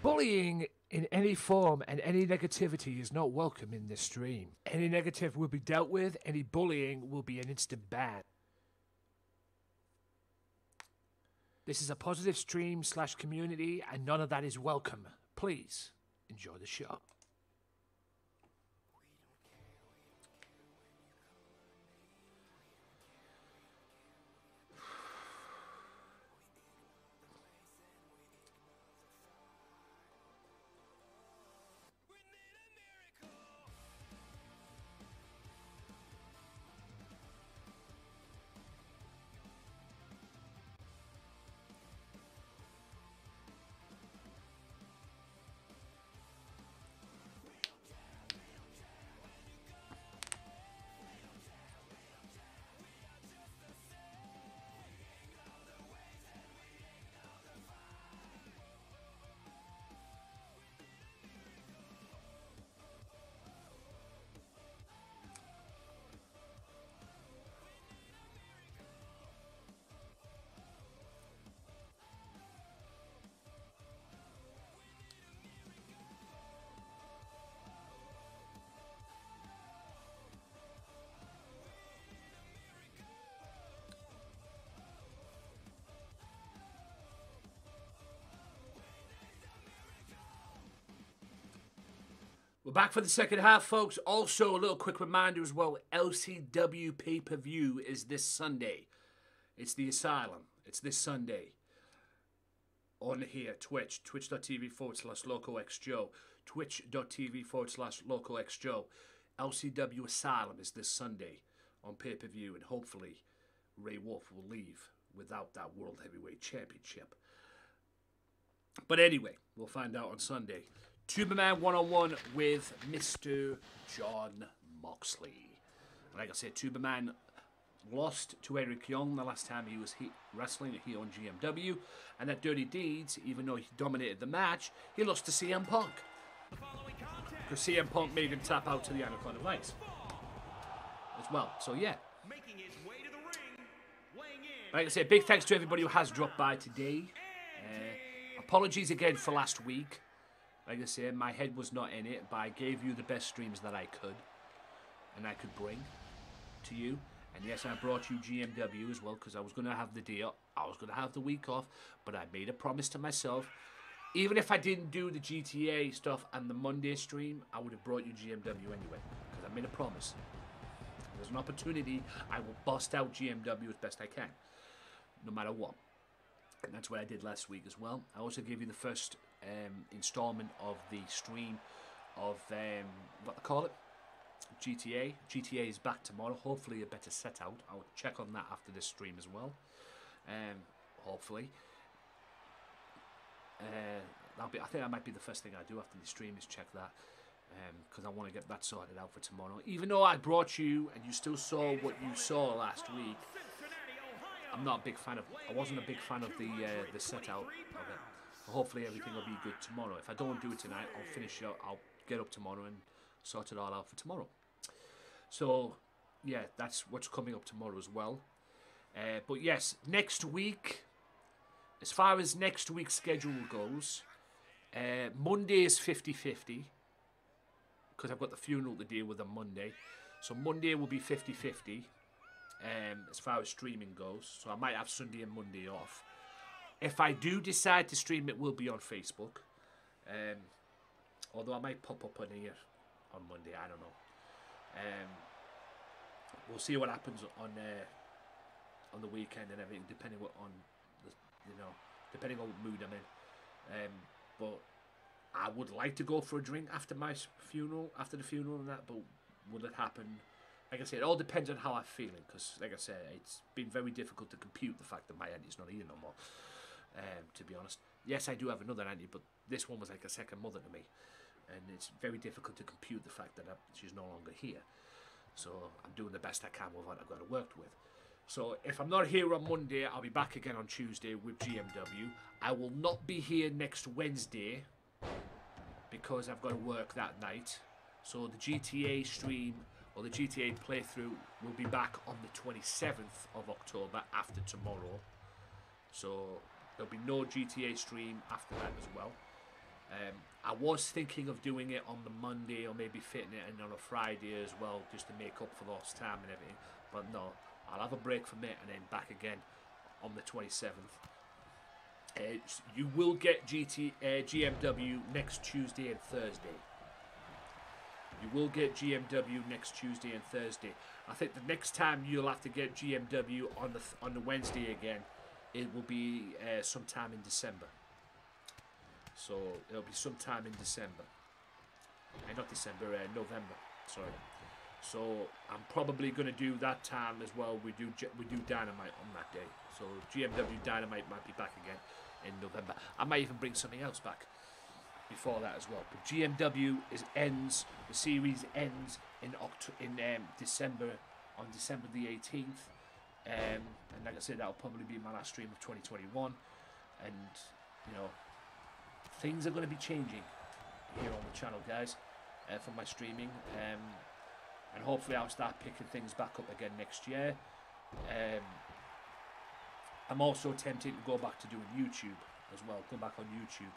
Bullying in any form and any negativity is not welcome in this stream. Any negative will be dealt with, any bullying will be an instant ban. This is a positive stream / community and none of that is welcome. Please enjoy the show. We're back for the second half, folks. Also, a little quick reminder as well, LCW pay-per-view is this Sunday. It's the Asylum. It's this Sunday. On here, Twitch, twitch.tv/LocoXJoe, twitch.tv/LocoXJoe. LCW Asylum is this Sunday on pay-per-view, and hopefully Ray Wolf will leave without that World Heavyweight Championship. But anyway, we'll find out on Sunday. Tuberman one-on-one with Mr. John Moxley. Like I said, Tuberman lost to Eric Young the last time he was wrestling here on GMW. And at Dirty Deeds, even though he dominated the match, he lost to CM Punk. Because CM Punk made him tap out to the Anaconda Vice as well. So yeah. Like I said, big thanks to everybody who has dropped by today. Apologies again for last week. Like I said, my head was not in it, but I gave you the best streams that I could. And I could bring to you. And yes, I brought you GMW as well, because I was going to have the deal. I was going to have the week off, but I made a promise to myself. Even if I didn't do the GTA stuff and the Monday stream, I would have brought you GMW anyway, because I made a promise. If there's an opportunity, I will bust out GMW as best I can, no matter what. And that's what I did last week as well. I also gave you the first installment of the stream of, what they call it? GTA. GTA is back tomorrow. Hopefully a better set out. I'll check on that after this stream as well. Hopefully. I think that might be the first thing I do after the stream is check that. Because I want to get that sorted out for tomorrow. Even though I brought you and you still saw what you saw last week, I'm not a big fan of. I wasn't a big fan of the set out of it. Hopefully everything will be good tomorrow. If I don't do it tonight, I'll finish up. I'll get up tomorrow and sort it all out for tomorrow. So yeah, that's what's coming up tomorrow as well. But yes, next week, as far as next week's schedule goes, Monday is 50-50 because I've got the funeral to deal with on Monday. So Monday will be 50-50 as far as streaming goes. So I might have Sunday and Monday off. If I do decide to stream, it will be on Facebook. Although I might pop up on here on Monday, I don't know. We'll see what happens on the weekend and everything, depending on depending on what mood I'm in. But I would like to go for a drink after my funeral, after the funeral and that. But will it happen? Like I said, it all depends on how I'm feeling. Because, like I said, it's been very difficult to compute the fact that my auntie's not here no more. To be honest, yes, I do have another auntie, but this one was like a second mother to me. And it's very difficult to compute the fact that she's no longer here. So I'm doing the best I can with what I've got to work with. So if I'm not here on Monday, I'll be back again on Tuesday with GMW. I will not be here next Wednesday because I've got to work that night. So the GTA stream or the GTA playthrough will be back on the 27th of October after tomorrow. So there'll be no GTA stream after that as well. I was thinking of doing it on the Monday or maybe fitting it in on a Friday as well, just to make up for lost time and everything. But no, I'll have a break from it and then back again on the 27th. You will get GMW next Tuesday and Thursday. You will get GMW next Tuesday and Thursday. I think the next time you'll have to get GMW on the Wednesday again, it will be sometime in December. So it'll be sometime in December. Not December, November. Sorry. So I'm probably going to do that time as well. We do Dynamite on that day. So GMW Dynamite might be back again in November. I might even bring something else back before that as well. But GMW ends. The series ends in December, on December the 18th. And like I said, that'll probably be my last stream of 2021. And you know, things are going to be changing here on the channel, guys, for my streaming. And hopefully I'll start picking things back up again next year. I'm also tempted to go back to doing YouTube as well. Go back on YouTube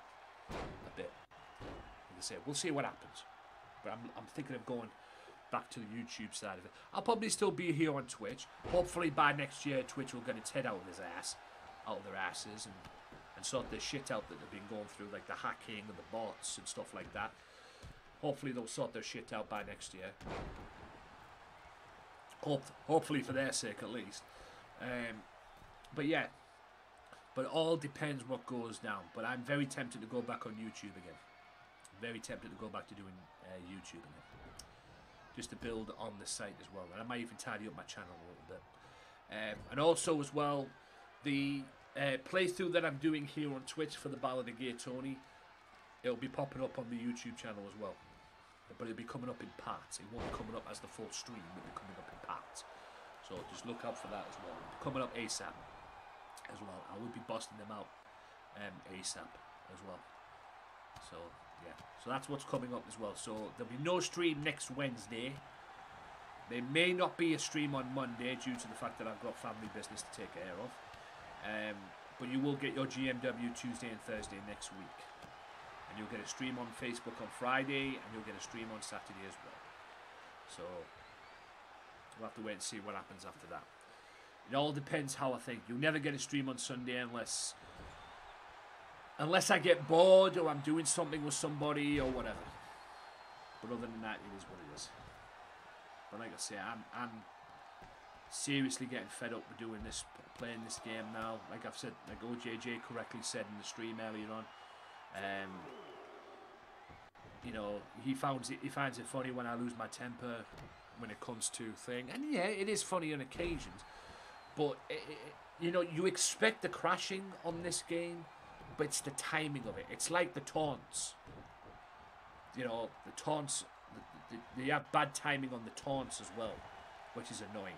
a bit. Like I said, we'll see what happens. But I'm thinking of going back to the YouTube side of it. I'll probably still be here on Twitch. Hopefully by next year, Twitch will get its head out of their asses, and sort the shit out that they've been going through, like the hacking and the bots and stuff like that. Hopefully they'll sort their shit out by next year. Hopefully for their sake at least. But yeah. But it all depends what goes down. But I'm very tempted to go back on YouTube again. Very tempted to go back to doing YouTube again. Just to build on the site as well. And I might even tidy up my channel a little bit. And also as well, the playthrough that I'm doing here on Twitch for the Ballad of Gay Tony, it'll be popping up on the YouTube channel as well. But it'll be coming up in parts. It won't be coming up as the full stream. It'll be coming up in parts. So just look out for that as well. It'll be coming up ASAP as well. I will be busting them out ASAP as well. So yeah, so that's what's coming up as well. So there'll be no stream next Wednesday. There may not be a stream on Monday due to the fact that I've got family business to take care of. But you will get your GMW Tuesday and Thursday next week. And you'll get a stream on Facebook on Friday, and you'll get a stream on Saturday as well. So we'll have to wait and see what happens after that. It all depends how I think. You'll never get a stream on Sunday unless I get bored or I'm doing something with somebody or whatever. But other than that, it is what it is. But like I say, I'm seriously getting fed up with doing this, playing this game now. Like I've said, like OJJ correctly said in the stream earlier on. You know, he finds it funny when I lose my temper when it comes to thing. And yeah, it is funny on occasions. But, you know, you expect the crashing on this game, but it's the timing of it. It's like the taunts. You know, the taunts, they have bad timing on the taunts as well, which is annoying.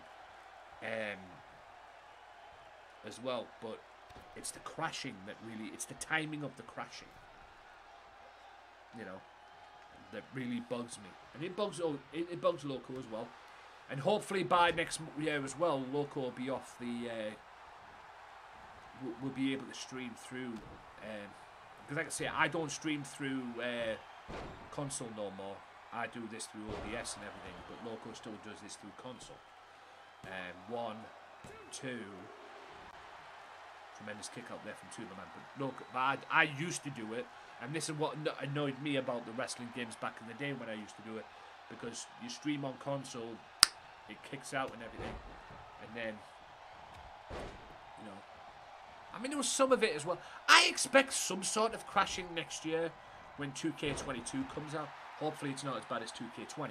As well, but it's the crashing that really, it's the timing of the crashing. You know, that really bugs me. And it bugs Loco as well. And hopefully by next year as well, Loco will be off the... we'll be able to stream through... because like I say, I don't stream through console no more. I do this through OBS and everything, but Loco still does this through console. 1, 2... Tremendous kick out there from Tuberman. But look, I used to do it, and this is what annoyed me about the wrestling games back in the day when I used to do it, because you stream on console, it kicks out and everything, and then, you know, I mean, there was some of it as well. I expect some sort of crashing next year when 2K22 comes out. Hopefully it's not as bad as 2K20,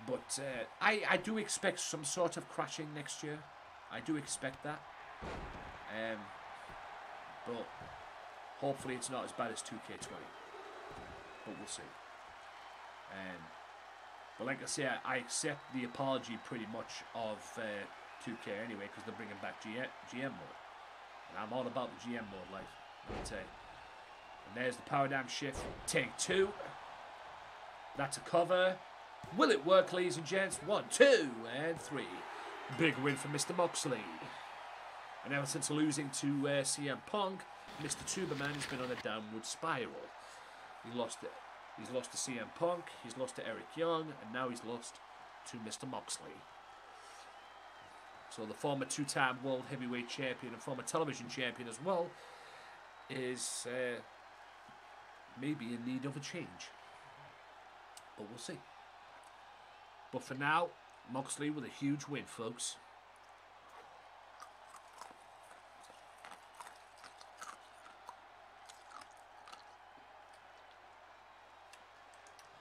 but I do expect some sort of crashing next year. I do expect that. But hopefully it's not as bad as 2K20. But we'll see. But like I say, I accept the apology pretty much of 2K anyway, because they're bringing back GM mode. And I'm all about the GM mode life, let me tell you. And there's the paradigm shift. Take 2. That's a cover. Will it work, ladies and gents? 1, 2, and 3. Big win for Mr. Moxley. And ever since losing to CM Punk, Mr. Tuberman has been on a downward spiral. He's lost to CM Punk, he's lost to Eric Young, and now he's lost to Mr. Moxley. So the former 2-time World Heavyweight Champion and former television champion as well is maybe in need of a change. But we'll see. But for now, Moxley with a huge win, folks.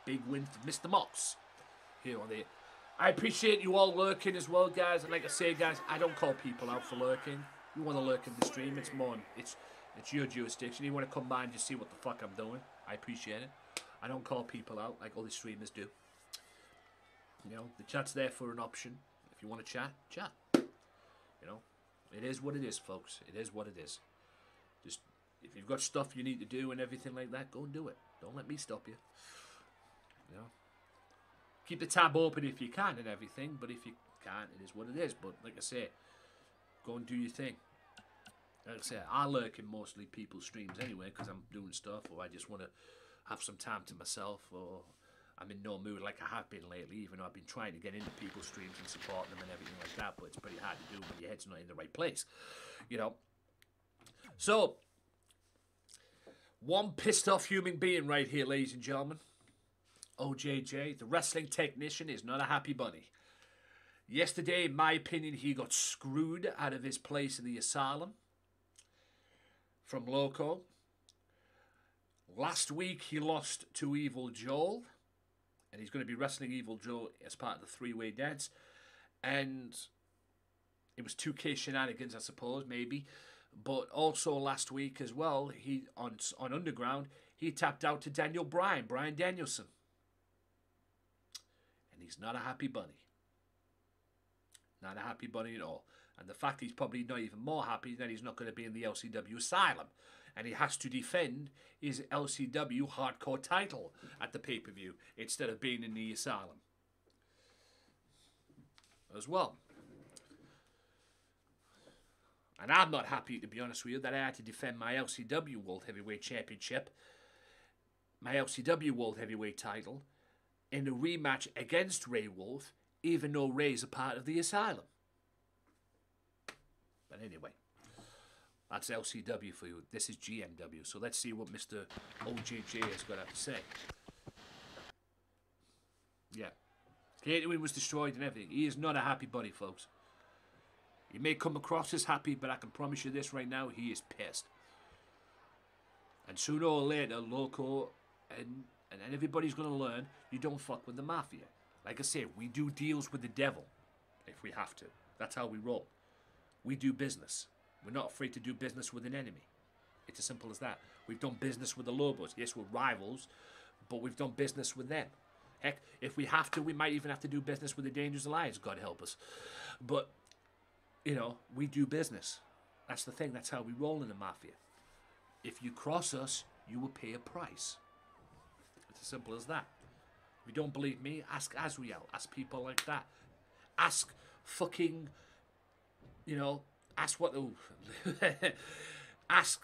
Big win for Mr. Mox here on the... I appreciate you all lurking as well, guys. And like I say, guys, I don't call people out for lurking. You want to lurk in the stream, it's more... It's your jurisdiction. You want to come by and just see what the fuck I'm doing. I appreciate it. I don't call people out like other streamers do. You know, the chat's there for an option. If you want to chat, chat. You know, it is what it is, folks. It is what it is. Just, if you've got stuff you need to do and everything like that, go and do it. Don't let me stop you. You know, keep the tab open if you can and everything, but if you can't, it is what it is. But like I say, go and do your thing. Like I say, I lurk in mostly people's streams anyway because I'm doing stuff, or I just want to have some time to myself, or I'm in no mood like I have been lately, even though I've been trying to get into people's streams and support them and everything like that, but it's pretty hard to do when your head's not in the right place, you know. So, one pissed off human being right here, ladies and gentlemen. OJJ, the wrestling technician, is not a happy bunny. Yesterday, in my opinion, he got screwed out of his place in the asylum from Loco. Last week, he lost to Evil Joel, and he's going to be wrestling Evil Joel as part of the three-way dance. And it was 2K shenanigans, I suppose, maybe. But also last week as well, he on Underground, he tapped out to Bryan Danielson. And he's not a happy bunny. Not a happy bunny at all. And the fact he's probably not even more happy that he's not going to be in the LCW Asylum. And he has to defend his LCW Hardcore title at the pay-per-view instead of being in the Asylum. As well. And I'm not happy, to be honest with you, that I had to defend my LCW World Heavyweight Championship, my LCW World Heavyweight title, in a rematch against Ray Wolf, even though Ray's a part of the Asylum. But anyway, that's LCW for you. This is GMW. So let's see what Mr. OJJ has got to say. Yeah. Gateway was destroyed and everything. He is not a happy bunny, folks. He may come across as happy, but I can promise you this right now, he is pissed. And sooner or later, Loco and everybody's going to learn you don't fuck with the Mafia. Like I say, we do deals with the devil if we have to. That's how we roll. We do business. We're not afraid to do business with an enemy. It's as simple as that. We've done business with the Lobos. Yes, we're rivals, but we've done business with them. Heck, if we have to, we might even have to do business with the Dangerous Alliance, God help us. But, you know, we do business. That's the thing. That's how we roll in the Mafia. If you cross us, you will pay a price. It's as simple as that. If you don't believe me, ask Azrael. Ask people like that. Ask fucking, you know, ask what... Oh, ask,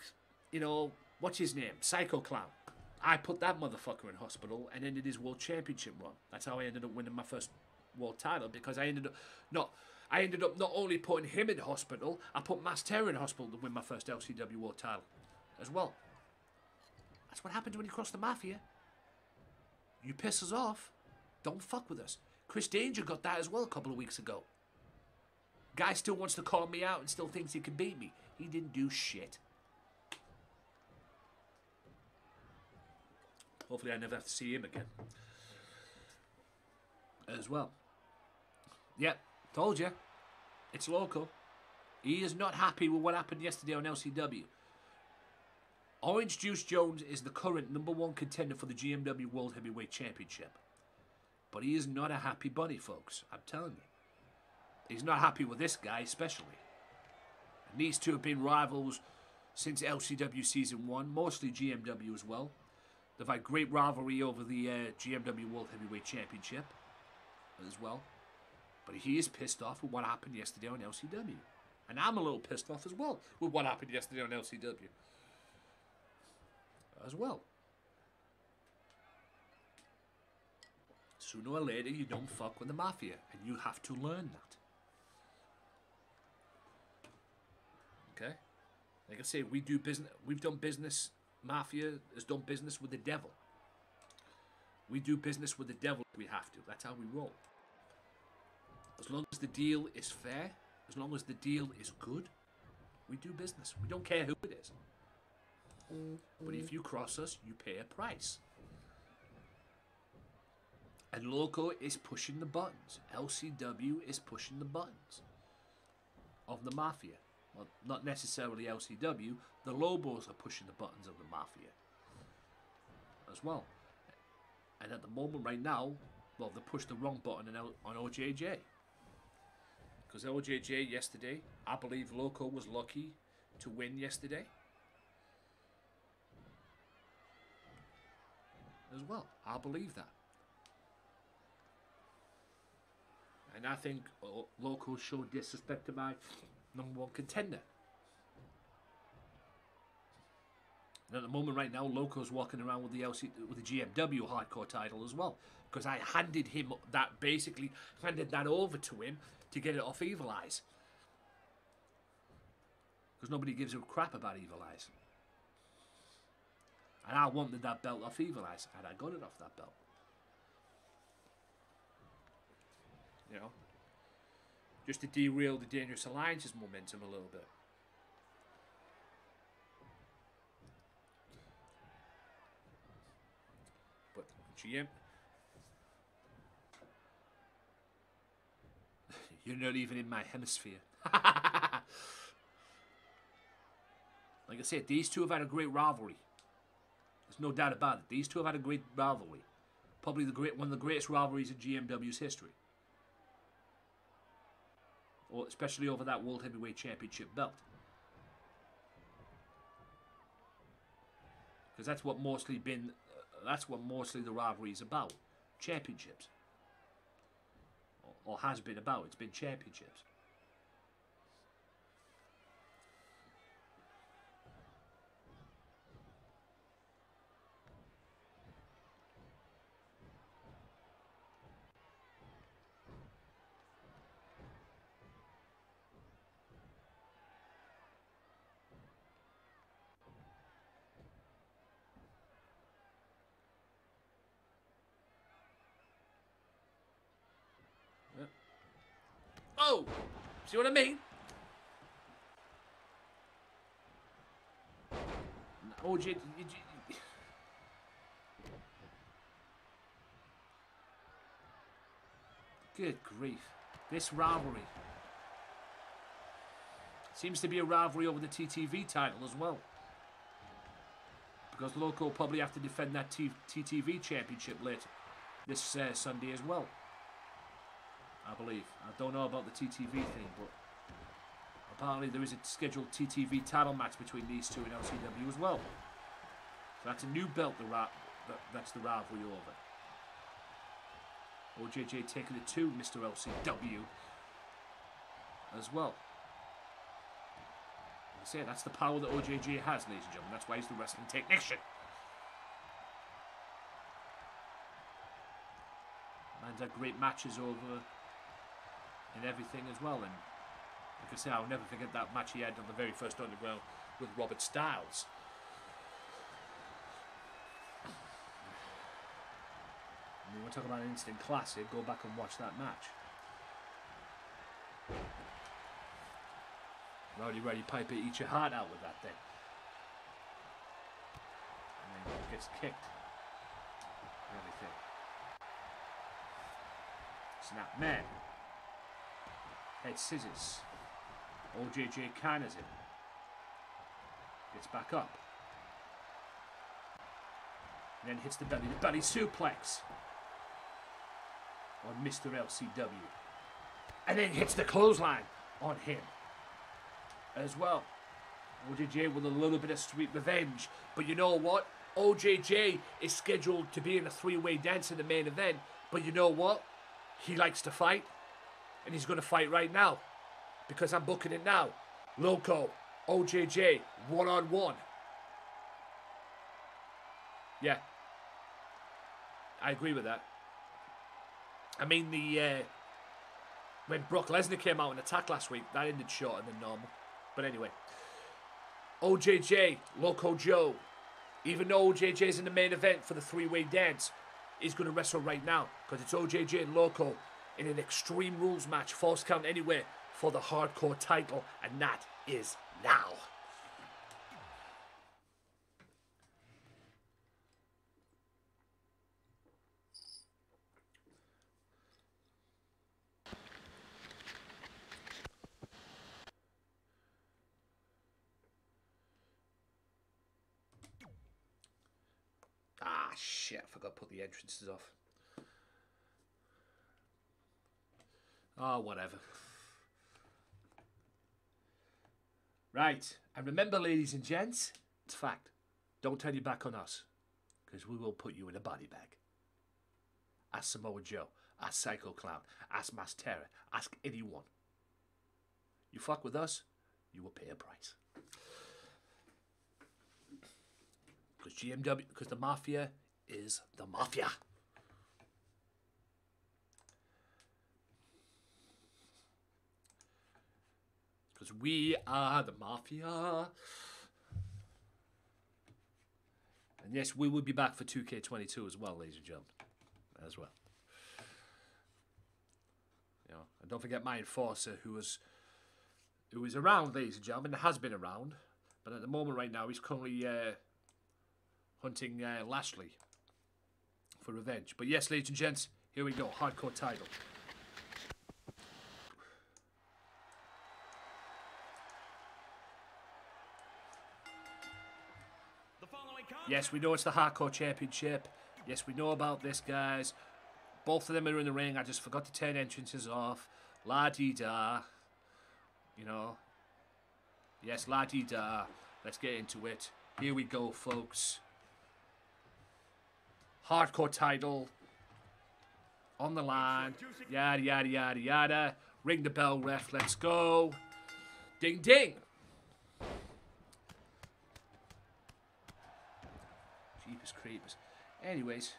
you know, what's his name? Psycho Clown. I put that motherfucker in hospital and ended his World Championship run. That's how I ended up winning my first world title, because I ended up not only putting him in hospital, I put Mass Terror in hospital to win my first LCW world title as well. That's what happens when you cross the Mafia. You piss us off, don't fuck with us. Chris Danger got that as well a couple of weeks ago. Guy still wants to call me out and still thinks he can beat me. He didn't do shit. Hopefully I never have to see him again. As well. Yep, told you. It's Loco. He is not happy with what happened yesterday on LCW. Orange Juice Jones is the current #1 contender for the GMW World Heavyweight Championship. But he is not a happy bunny, folks. I'm telling you. He's not happy with this guy, especially. And these two have been rivals since LCW Season 1, mostly GMW as well. They've had great rivalry over the GMW World Heavyweight Championship as well. But he is pissed off with what happened yesterday on LCW. And I'm a little pissed off as well with what happened yesterday on LCW. As well. Sooner or later, you don't fuck with the Mafia. And you have to learn that. Okay? Like I say, we do business. We've done business. Mafia has done business with the devil. We do business with the devil if we have to. That's how we roll. As long as the deal is fair, as long as the deal is good, we do business. We don't care who it is. But if you cross us, you pay a price. And Loco is pushing the buttons. LCW is pushing the buttons of the Mafia. Well, not necessarily LCW. The Lobos are pushing the buttons of the Mafia as well. And at the moment right now, well, they pushed the wrong button on OJJ. Because OJJ yesterday, I believe Loco was lucky to win yesterday. As well. I believe that. And I think Loco showed disrespect to my #1 contender. And at the moment right now, Loco's walking around with the GMW hardcore title as well. Because I handed him that, basically handed that over to him to get it off Evil Eyes. Because nobody gives a crap about Evil Eyes. And I wanted that belt off Evil Eyes, and I got it off that belt. you know, just to derail the Dangerous Alliance's momentum a little bit. But GM, you're not even in my hemisphere. Like I said, these two have had a great rivalry. There's no doubt about it. These two have had a great rivalry. Probably one of the greatest rivalries in GMW's history. Or especially over that World Heavyweight Championship belt. Because that's what mostly the rivalry is about. Championships. Or has been about. It's been championships. Oh! See what I mean? OJ... Good grief. This rivalry seems to be a rivalry over the TTV title as well. Because Loco will probably have to defend that TTV championship later this Sunday as well. I believe. I don't know about the TTV thing, but apparently there is a scheduled TTV title match between these two in LCW as well. So that's a new belt that's the rivalry over. OJJ taking it to Mr. LCW as well. Like I say, that's the power that OJJ has, ladies and gentlemen. That's why he's the wrestling technician. Man's had great matches over and everything as well, and like I say, I'll never forget that match he had on the very first Underground with Robert Styles. I mean, we're talking about an instant classic. Go back and watch that match. Rowdy Piper, eat your heart out with that thing. And then gets kicked. Everything. Snap man. Head scissors. OJJ counters him. Gets back up. And then hits the belly suplex on Mr. LCW. And then hits the clothesline on him as well. OJJ with a little bit of sweet revenge. But you know what? OJJ is scheduled to be in a three-way dance in the main event. But you know what? He likes to fight. And he's going to fight right now. Because I'm booking it now. Loco, OJJ, one-on-one. Yeah. I agree with that. I mean, when Brock Lesnar came out and attacked last week, that ended shorter than normal. But anyway. OJJ, Loco Joe. Even though OJJ's in the main event for the three-way dance, he's going to wrestle right now. Because it's OJJ and Loco in an Extreme Rules match, false count anywhere, for the hardcore title, and that is now. Ah, shit, I forgot to put the entrances off. Oh, whatever. Right, and remember, ladies and gents, it's fact. Don't turn your back on us, because we will put you in a body bag. Ask Samoa Joe, ask Psycho Clown, ask Mass Terror, ask anyone. You fuck with us, you will pay a price. Because GMW, because the Mafia is the Mafia. Because we are the Mafia. And yes, we will be back for 2K22 as well, ladies and gentlemen. As well. You know, and don't forget my enforcer, who was around, ladies and gentlemen, has been around, but at the moment right now he's currently hunting Lashley for revenge. But yes, ladies and gents, here we go, hardcore title. Yes, we know it's the Hardcore Championship. Yes, we know about this, guys. Both of them are in the ring. I just forgot to turn entrances off. La-dee-da. You know. Yes, la-dee-da. Let's get into it. Here we go, folks. Hardcore title. On the line. Yada, yada, yada, yada. Ring the bell, ref. Let's go. Ding, ding. Jeepers creepers. Anyways.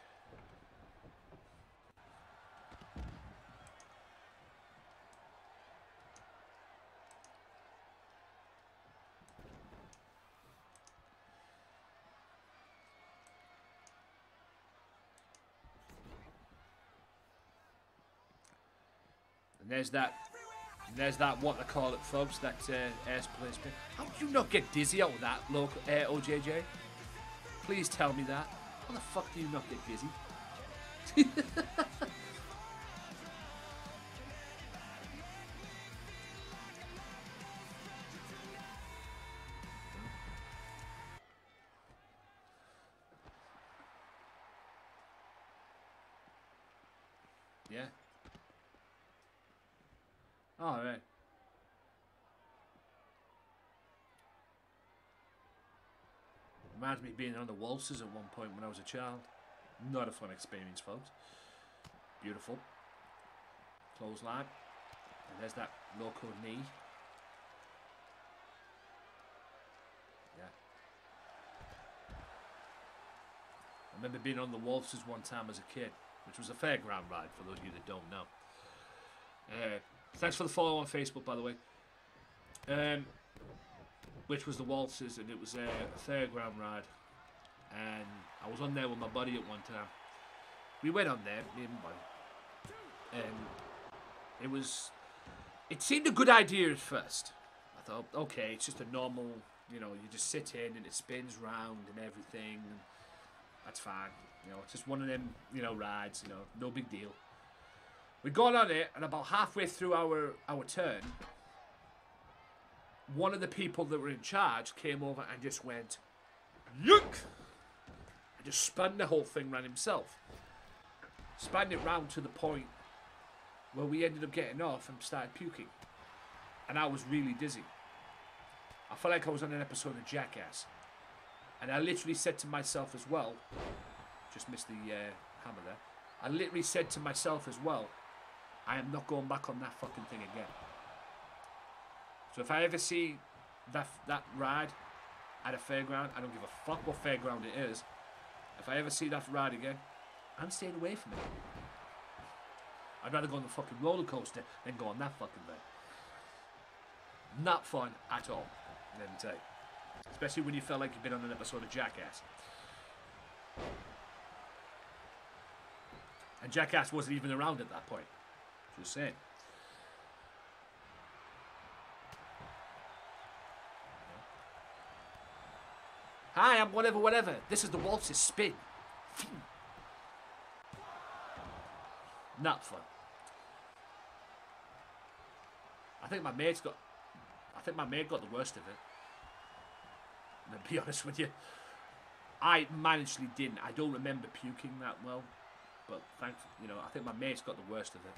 And there's that what they call it, folks, that air split. How did you not get dizzy out of that, local OJJ? Please tell me that. How the fuck do you not get dizzy? Yeah. All right. Reminds me of being on the waltzes at one point when I was a child. Not a fun experience, folks. Beautiful. Clothesline. And there's that loco knee. Yeah. I remember being on the waltzes one time as a kid, which was a fairground ride, for those of you that don't know. Thanks for the follow on Facebook, by the way. Which was the waltzes, and it was a fairground ride. And I was on there with my buddy at one time. We went on there, me and my buddy. And it seemed a good idea at first. I thought, okay, it's just a normal, you know, you just sit in and it spins round and everything. And that's fine. You know, it's just one of them, you know, rides, you know, no big deal. We got on it, and about halfway through our turn, one of the people that were in charge came over and just went, yuck! And just spun the whole thing round himself. Spun it round to the point where we ended up getting off and started puking. And I was really dizzy. I felt like I was on an episode of Jackass. And I literally said to myself as well, just missed the hammer there. I literally said to myself as well, I am not going back on that fucking thing again. So if I ever see that ride at a fairground, I don't give a fuck what fairground it is. If I ever see that ride again, I'm staying away from it. I'd rather go on the fucking roller coaster than go on that fucking thing. Not fun at all, let me tell you. Especially when you felt like you've been on an episode of Jackass. And Jackass wasn't even around at that point. Just saying. Hi, I'm whatever. This is the waltz's spin. Not fun. I think my mate got the worst of it. And to be honest with you, I managedly didn't. I don't remember puking that well, but thankfully, you know, I think my mate's got the worst of it.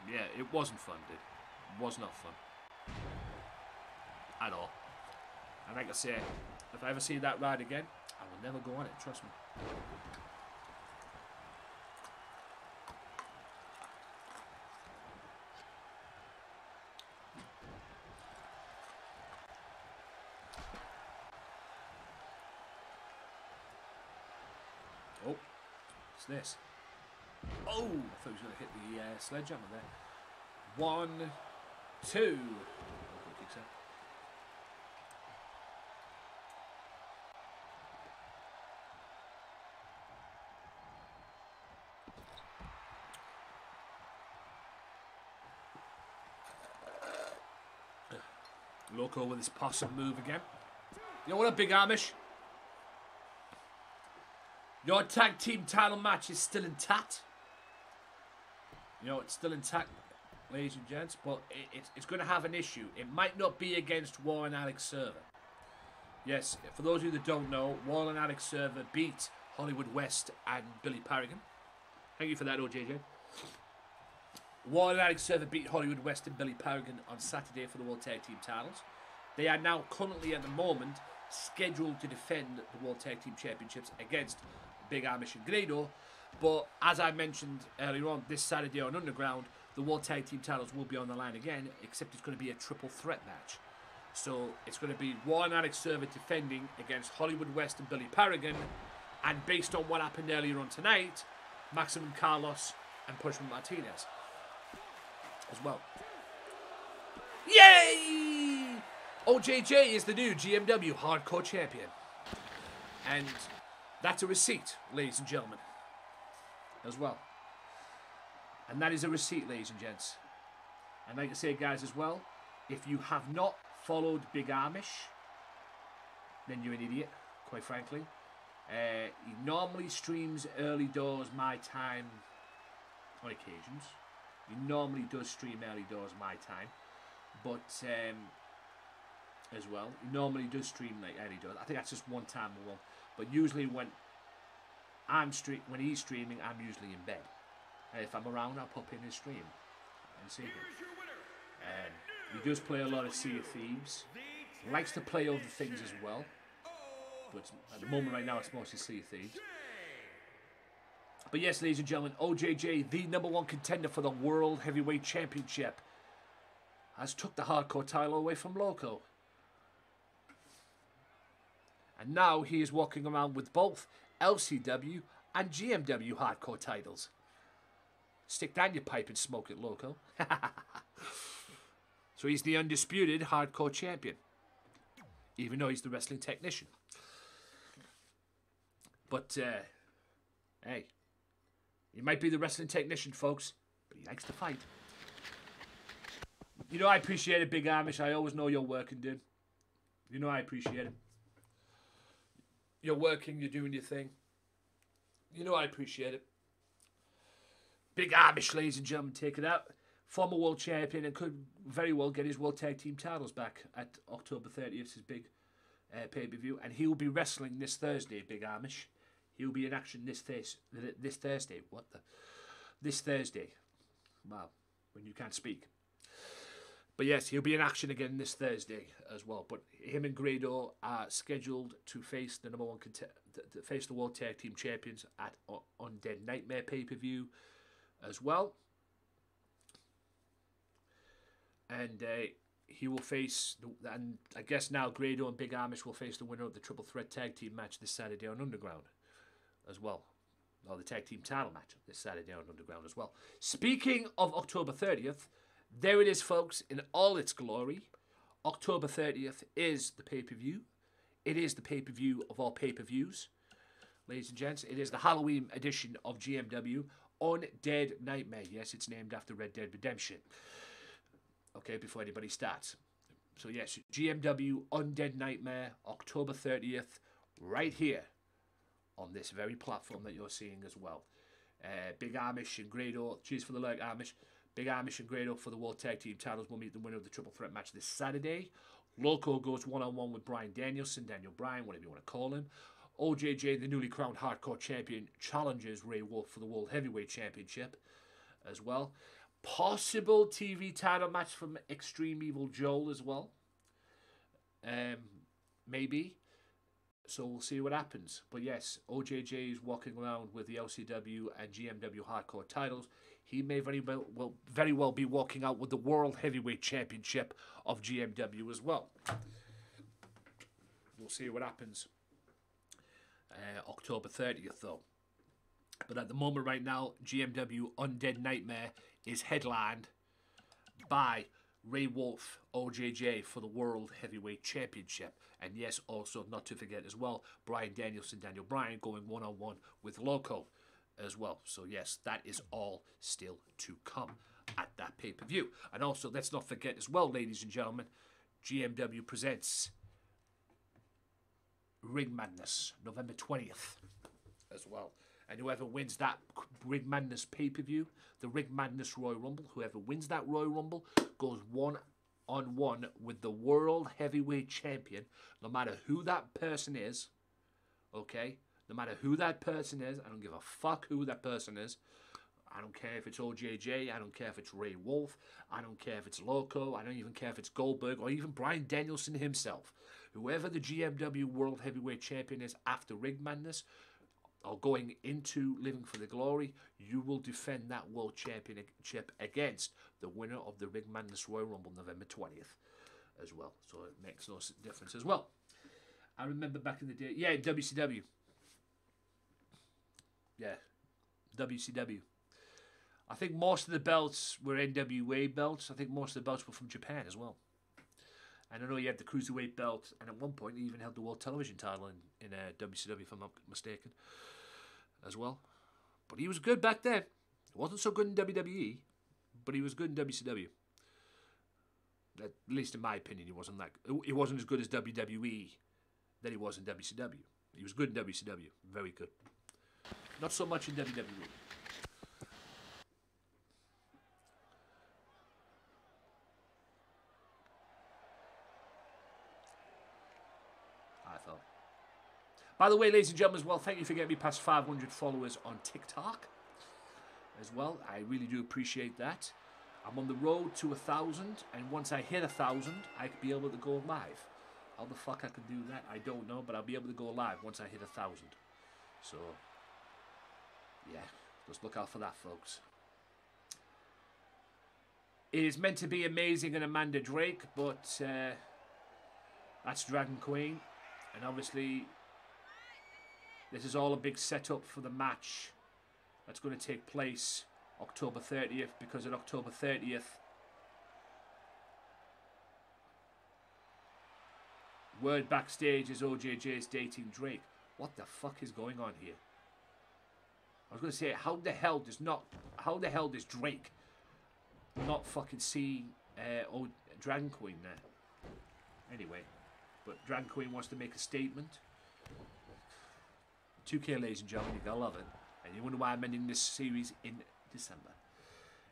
Yeah, it wasn't fun, dude. It was not fun at all. And like I say, if I ever see that ride again, I will never go on it. Trust me. Oh, what's this? Oh, I thought he was going to hit the sledgehammer there. 1, 2. I don't think so. Loco with his possum move again. You know what up, Big Amish? Your tag team title match is still intact. You know, it's still intact, ladies and gents, but it's going to have an issue. It might not be against War and Alex Server. Yes, for those of you that don't know, War and Alex Server beat Hollywood West and Billy Paragon. Thank you for that, OJJ. War and Alex Server beat Hollywood West and Billy Paragon on Saturday for the World Tag Team titles. They are now currently, at the moment, scheduled to defend the World Tag Team Championships against Big Amish and Grado. But as I mentioned earlier on, this Saturday on Underground, the World Tag Team titles will be on the line again, except it's going to be a triple threat match. So it's going to be War and Alex Server defending against Hollywood West and Billy Paragon. And based on what happened earlier on tonight, Maximum Carlos and Pushman Martinez as well. Yay! OJJ is the new GMW Hardcore Champion. And that's a receipt, ladies and gentlemen, as well. And that is a receipt, ladies and gents. And like I say, guys, as well, if you have not followed Big Amish, then you're an idiot, quite frankly. He normally streams early doors my time on occasions. He normally does stream early doors my time, but as well, he normally does stream like early doors. I think that's just one time a month. But usually when he's streaming, I'm usually in bed. And if I'm around, I'll pop in his stream and see him. He does play a lot of Sea of Thieves. He likes to play other things as well. But at the moment right now, it's mostly Sea of Thieves. But yes, ladies and gentlemen, OJJ, the #1 contender for the World Heavyweight Championship, has took the hardcore title away from Loco. And now he is walking around with both LCW and GMW hardcore titles. Stick that in your pipe and smoke it, Loco. So he's the undisputed hardcore champion, even though he's the wrestling technician. But, hey, he might be the wrestling technician, folks, but he likes to fight. You know I appreciate it, Big Amish. I always know you're working, dude. You know I appreciate it. You're working, you're doing your thing. You know I appreciate it. Big Amish, ladies and gentlemen, take it out. Former world champion and could very well get his World Tag Team titles back at October 30th, his big pay-per-view. And he will be wrestling this Thursday, Big Amish. He'll be in action this Thursday. What the? This Thursday. Wow, when you can't speak. But yes, he'll be in action again this Thursday as well. But him and Grado are scheduled to face the #1 to face the World Tag Team Champions at Undead Nightmare pay-per-view as well. And he will face, and I guess now Grado and Big Amish will face the winner of the Triple Threat Tag Team match this Saturday on Underground as well. Or the Tag Team title match this Saturday on Underground as well. Speaking of October 30th, there it is, folks, in all its glory. October 30th is the pay-per-view. It is the pay-per-view of all pay-per-views. Ladies and gents, it is the Halloween edition of GMW Undead Nightmare. Yes, it's named after Red Dead Redemption. Okay, before anybody starts. So yes, GMW Undead Nightmare, October 30th, right here on this very platform that you're seeing as well. Big Amish and Grado, cheers for the like, Amish. Big Amish and Grado for the World Tag Team titles will meet the winner of the Triple Threat match this Saturday. Loco goes one-on-one with Bryan Danielson, Daniel Bryan, whatever you want to call him. OJJ, the newly crowned hardcore champion, challenges Ray Wolf for the World Heavyweight Championship as well. Possible TV title match from Extreme Evil Joel as well. Maybe. So we'll see what happens. But yes, OJJ is walking around with the LCW and GMW hardcore titles. He may very well be walking out with the World Heavyweight Championship of GMW as well. We'll see what happens. October 30th, though. But at the moment right now, GMW Undead Nightmare is headlined by Ray Wolf, OJJ for the World Heavyweight Championship. And yes, also not to forget as well, Bryan Danielson, Daniel Bryan going one-on-one with Loco as well. So yes, that is all still to come at that pay-per-view. And also, let's not forget as well, ladies and gentlemen, GMW presents Ring Madness, November 20th as well. And whoever wins that Ring Madness pay-per-view, the Ring Madness Royal Rumble, whoever wins that Royal Rumble goes one-on-one with the World Heavyweight Champion, no matter who that person is, okay? No matter who that person is, I don't give a fuck who that person is. I don't care if it's OJJ, I don't care if it's Ray Wolf, I don't care if it's Loco, I don't even care if it's Goldberg, or even Bryan Danielson himself. Whoever the GMW World Heavyweight Champion is after Ring Madness, or going into Living for the Glory, you will defend that World Championship against the winner of the Ring Madness Royal Rumble November 20th as well. So it makes no difference as well. I remember back in the day, yeah, WCW. Yeah, WCW. I think most of the belts were NWA belts. I think most of the belts were from Japan as well. And I know he had the Cruiserweight belt, and at one point he even held the World Television title in WCW, if I'm not mistaken, as well. But he was good back then. He wasn't so good in WWE, but he was good in WCW. At least in my opinion, he wasn't as good as WWE that he was in WCW. He was good in WCW, very good. Not so much in WWE. By the way, ladies and gentlemen, as well, thank you for getting me past 500 followers on TikTok as well. I really do appreciate that. I'm on the road to 1,000, and once I hit 1,000, I could be able to go live. How the fuck I could do that, I don't know, but I'll be able to go live once I hit 1,000. So, yeah, just look out for that, folks. It is meant to be Amazing and Amanda Drake, but that's Dragon Queen, and obviously this is all a big setup for the match that's going to take place October 30th, because on October 30th, word backstage is OJJ's dating Drake. What the fuck is going on here? I was going to say, how the hell does Drake not fucking see Dragon Queen there? Anyway, but Dragon Queen wants to make a statement. 2K, ladies and gentlemen, you're going to love it. And you wonder why I'm ending this series in December.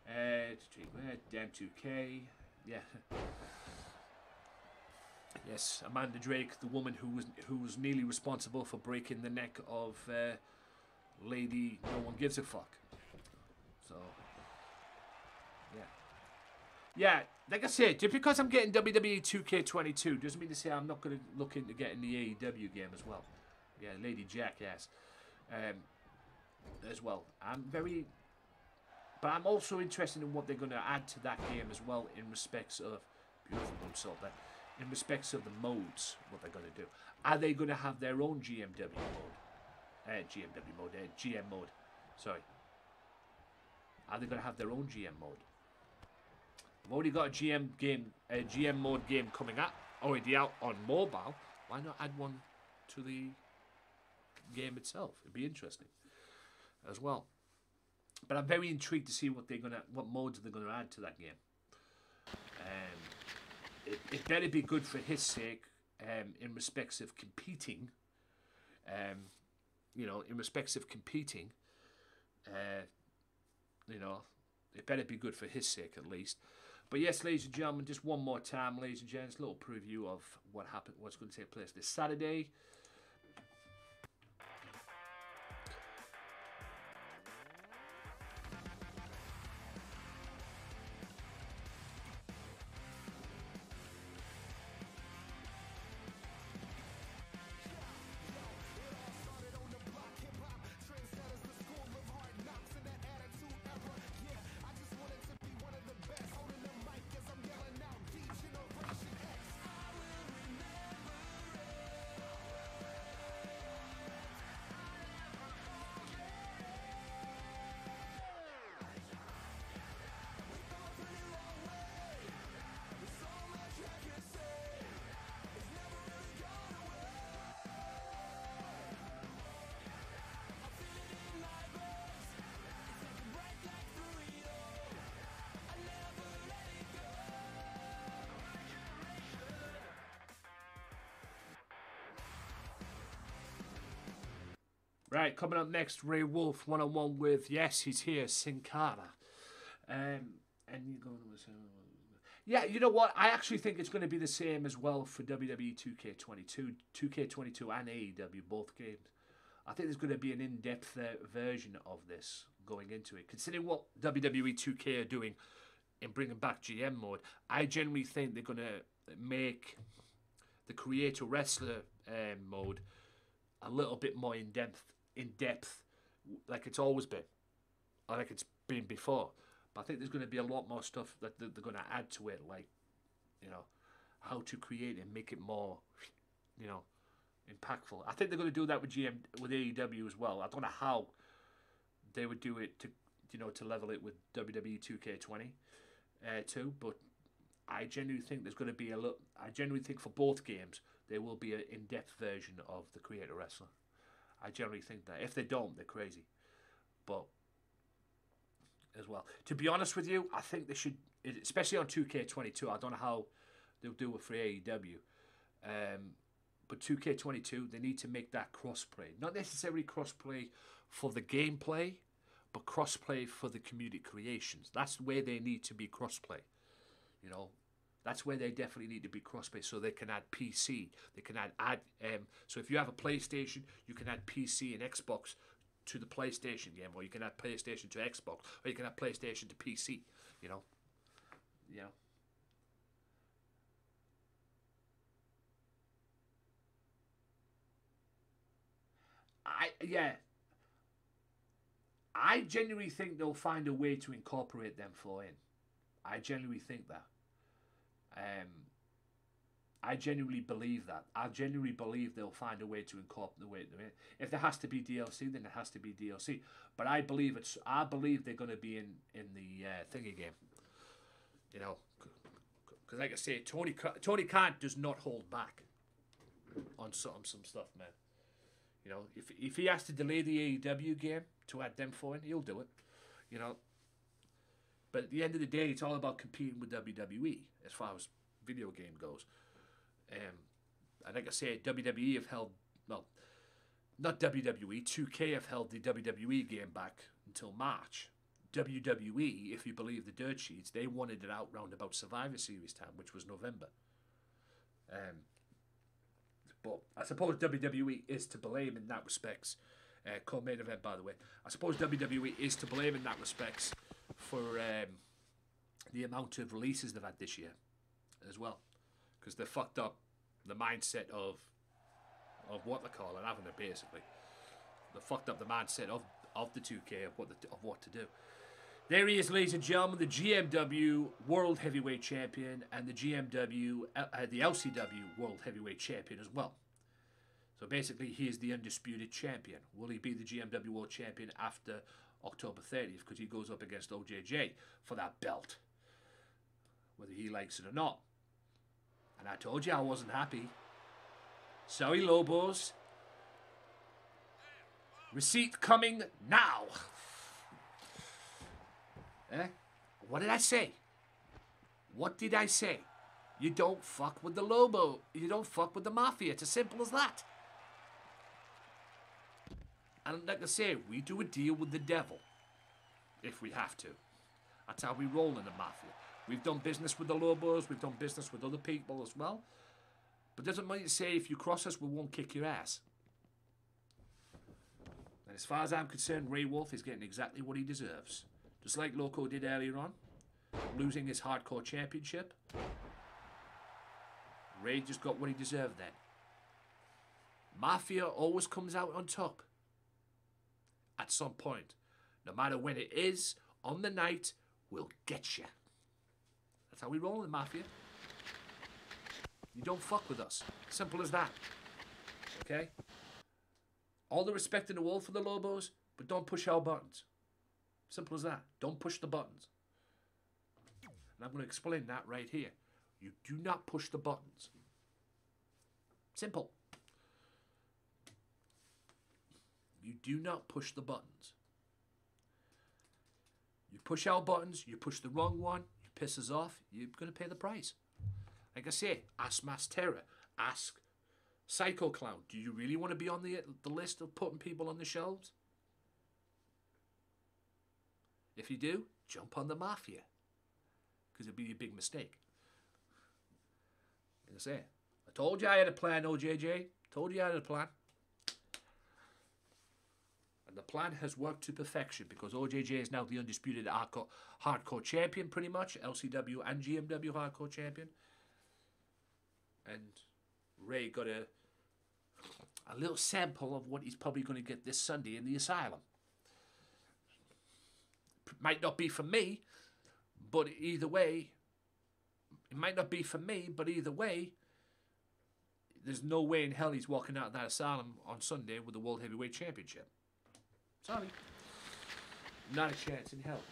Damn 2K. Yeah. Yes, Amanda Drake, the woman who was nearly responsible for breaking the neck of Lady No One Gives a Fuck. So, yeah. Yeah, like I said, just because I'm getting WWE 2K22 doesn't mean to say I'm not going to look into getting the AEW game as well. Yeah, Lady Jackass. As well. But I'm also interested in what they're going to add to that game as well in respects of, beautiful moonsault there, in respects of the modes, what they're going to do. Are they going to have their own GM mode? Sorry. Are they going to have their own GM mode? We've already got a GM mode game coming up, already out on mobile. Why not add one to the game itself? It'd be interesting as well. But I'm very intrigued to see what modes they're gonna add to that game. It better be good for his sake, in respects of competing. In respects of competing, it better be good for his sake at least. But yes, ladies and gentlemen, just one more time, ladies and gents, a little preview of what's going to take place this Saturday. Right, coming up next, Ray Wolf one-on-one with, yes, he's here, Sin Cara. And you're going to say, yeah, you know what? I actually think it's going to be the same as well for WWE 2K22, 2K22 and AEW, both games. I think there's going to be an in-depth version of this going into it. Considering what WWE 2K are doing in bringing back GM mode, I generally think they're going to make the creator wrestler mode a little bit more in depth, like it's always been, or like it's been before. But I think there's going to be a lot more stuff that they're going to add to it, like, you know, how to create it and make it more, you know, impactful. I think they're going to do that with AEW as well. I don't know how they would do it to, you know, to level it with WWE 2K20 too, but I genuinely think there's going to be I genuinely think for both games there will be an in-depth version of the creator wrestler. I generally think that. If they don't, they're crazy. But as well, to be honest with you, I think they should, especially on 2K22. I don't know how they'll do it for AEW, but 2K22, they need to make that crossplay. Not necessarily crossplay for the gameplay, but crossplay for the community creations. That's where they need to be crossplay. You know, that's where they definitely need to be crossplay, so they can add PC. They can add so if you have a PlayStation, you can add PC and Xbox to the PlayStation game, or you can add PlayStation to Xbox, or you can add PlayStation to PC. You know, I genuinely think they'll find a way to incorporate them four in. I genuinely think that. I genuinely believe that. I genuinely believe they'll find a way to incorporate them in. If there has to be DLC, then it has to be DLC. But I believe they're going to be in the thingy game. You know, because like I say, Tony Khan does not hold back on some stuff, man. You know, if he has to delay the AEW game to add them for in, he'll do it. You know. But at the end of the day, it's all about competing with WWE as far as video game goes. And like I said, WWE have held, well, not WWE, 2K have held the WWE game back until March. WWE, if you believe the dirt sheets, they wanted it out round about Survivor Series time, which was November. But I suppose WWE is to blame in that respects. Co-main event, by the way. I suppose WWE is to blame in that respects for the amount of releases they've had this year as well, because they fucked up the mindset of what they call it, haven't they? Basically, they fucked up the mindset of the 2K of what to do. There he is, ladies and gentlemen, the GMW World Heavyweight Champion and the GMW the LCW World Heavyweight Champion as well. So basically, he is the undisputed champion. Will he be the GMW World Champion after October 30th? Because he goes up against OJJ for that belt, whether he likes it or not. And I told you I wasn't happy. Sorry, Lobos. Receipt coming now. What did I say? What did I say? You don't fuck with the Lobo. You don't fuck with the Mafia. It's as simple as that. And like I say, we do a deal with the devil if we have to. That's how we roll in the Mafia. We've done business with the Lobos. We've done business with other people as well. But doesn't mean to say if you cross us, we won't kick your ass. And as far as I'm concerned, Ray Wolf is getting exactly what he deserves. Just like Loco did earlier on, losing his hardcore championship. Ray just got what he deserved then. Mafia always comes out on top. At some point. No matter when it is, on the night, we'll get you. That's how we roll in the Mafia. You don't fuck with us. Simple as that. Okay? All the respect in the world for the Lobos, but don't push our buttons. Simple as that. Don't push the buttons. And I'm going to explain that right here. You do not push the buttons. Simple. You do not push the buttons. You push our buttons, you push the wrong one, you piss us off, you're going to pay the price. Like I say, ask Mass Terror, ask Psycho Clown, do you really want to be on the list of putting people on the shelves? If you do, jump on the Mafia. Because it'd be a big mistake. Like I say, I told you I had a plan, OJJ. Told you I had a plan. And the plan has worked to perfection because OJJ is now the undisputed hardcore champion, pretty much. LCW and GMW hardcore champion. And Ray got a little sample of what he's probably going to get this Sunday in the Asylum. Might not be for me, but either way, it might not be for me, but either way, there's no way in hell he's walking out of that Asylum on Sunday with the World Heavyweight Championship. Sorry. Not a chance in hell.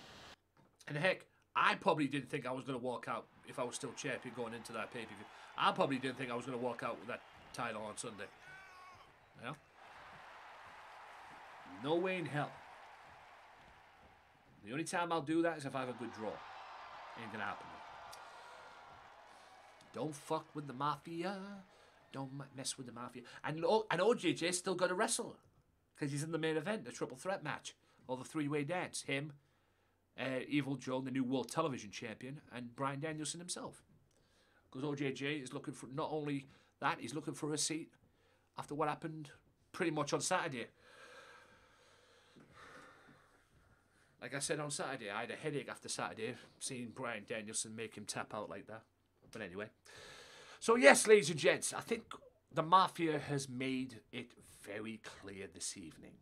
And heck, I probably didn't think I was going to walk out if I was still champion going into that pay-per-view. I probably didn't think I was going to walk out with that title on Sunday. You know? No way in hell. The only time I'll do that is if I have a good draw. Ain't gonna happen. Don't fuck with the Mafia. Don't mess with the Mafia. And OJJ still got to wrestle. Because he's in the main event, the triple threat match. Or the three-way dance. Him, Evil Joe, the new World Television Champion, and Bryan Danielson himself. Because OJJ is looking for not only that, he's looking for a seat after what happened pretty much on Saturday. Like I said on Saturday, I had a headache after Saturday seeing Bryan Danielson make him tap out like that. But anyway. So yes, ladies and gents, I think the Mafia has made it very clear this evening.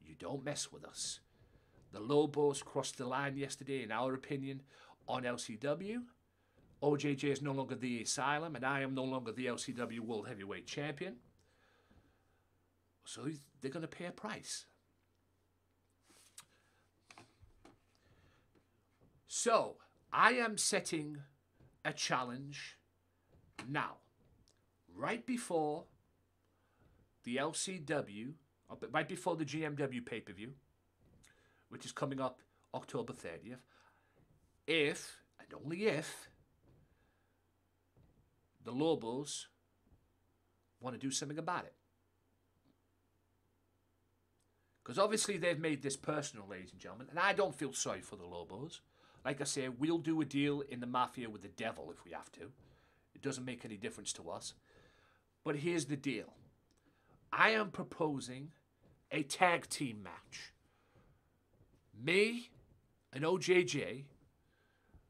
You don't mess with us. The Lobos crossed the line yesterday, in our opinion, on LCW. OJJ is no longer the Asylum, and I am no longer the LCW World Heavyweight Champion. So they're going to pay a price. So, I am setting a challenge now, right before the LCW, right before the GMW pay-per-view, which is coming up October 30th, if, and only if, the Lobos want to do something about it. Because obviously they've made this personal, ladies and gentlemen, and I don't feel sorry for the Lobos. Like I say, we'll do a deal in the Mafia with the devil if we have to. It doesn't make any difference to us. But here's the deal. I am proposing a tag team match. Me and OJJ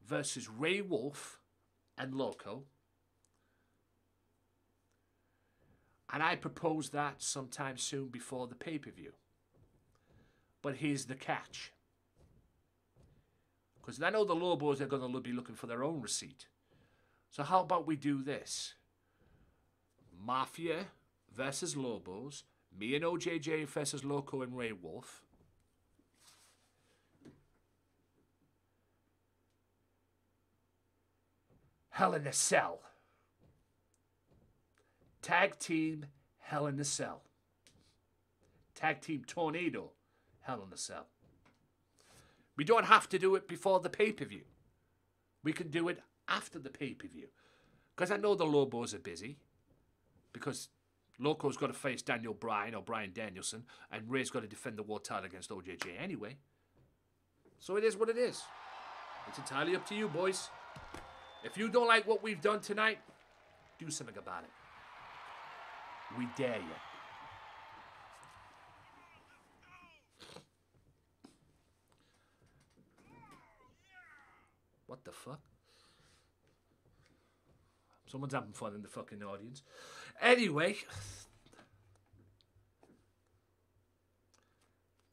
versus Ray Wolf and Loco. And I propose that sometime soon before the pay-per-view. But here's the catch. Because I know the Lobos are going to be looking for their own receipt. So how about we do this? Mafia versus Lobos. Me and OJJ versus Loco and Ray Wolf. Hell in a Cell. Tag team Hell in a Cell. Tag team Tornado Hell in a Cell. We don't have to do it before the pay-per-view. We can do it after the pay-per-view. Because I know the Lobos are busy. Because Loco's got to face Daniel Bryan or Bryan Danielson. And Ray's got to defend the world title against OJJ anyway. So it is what it is. It's entirely up to you, boys. If you don't like what we've done tonight, do something about it. We dare you. What the fuck? Someone's having fun in the fucking audience. Anyway.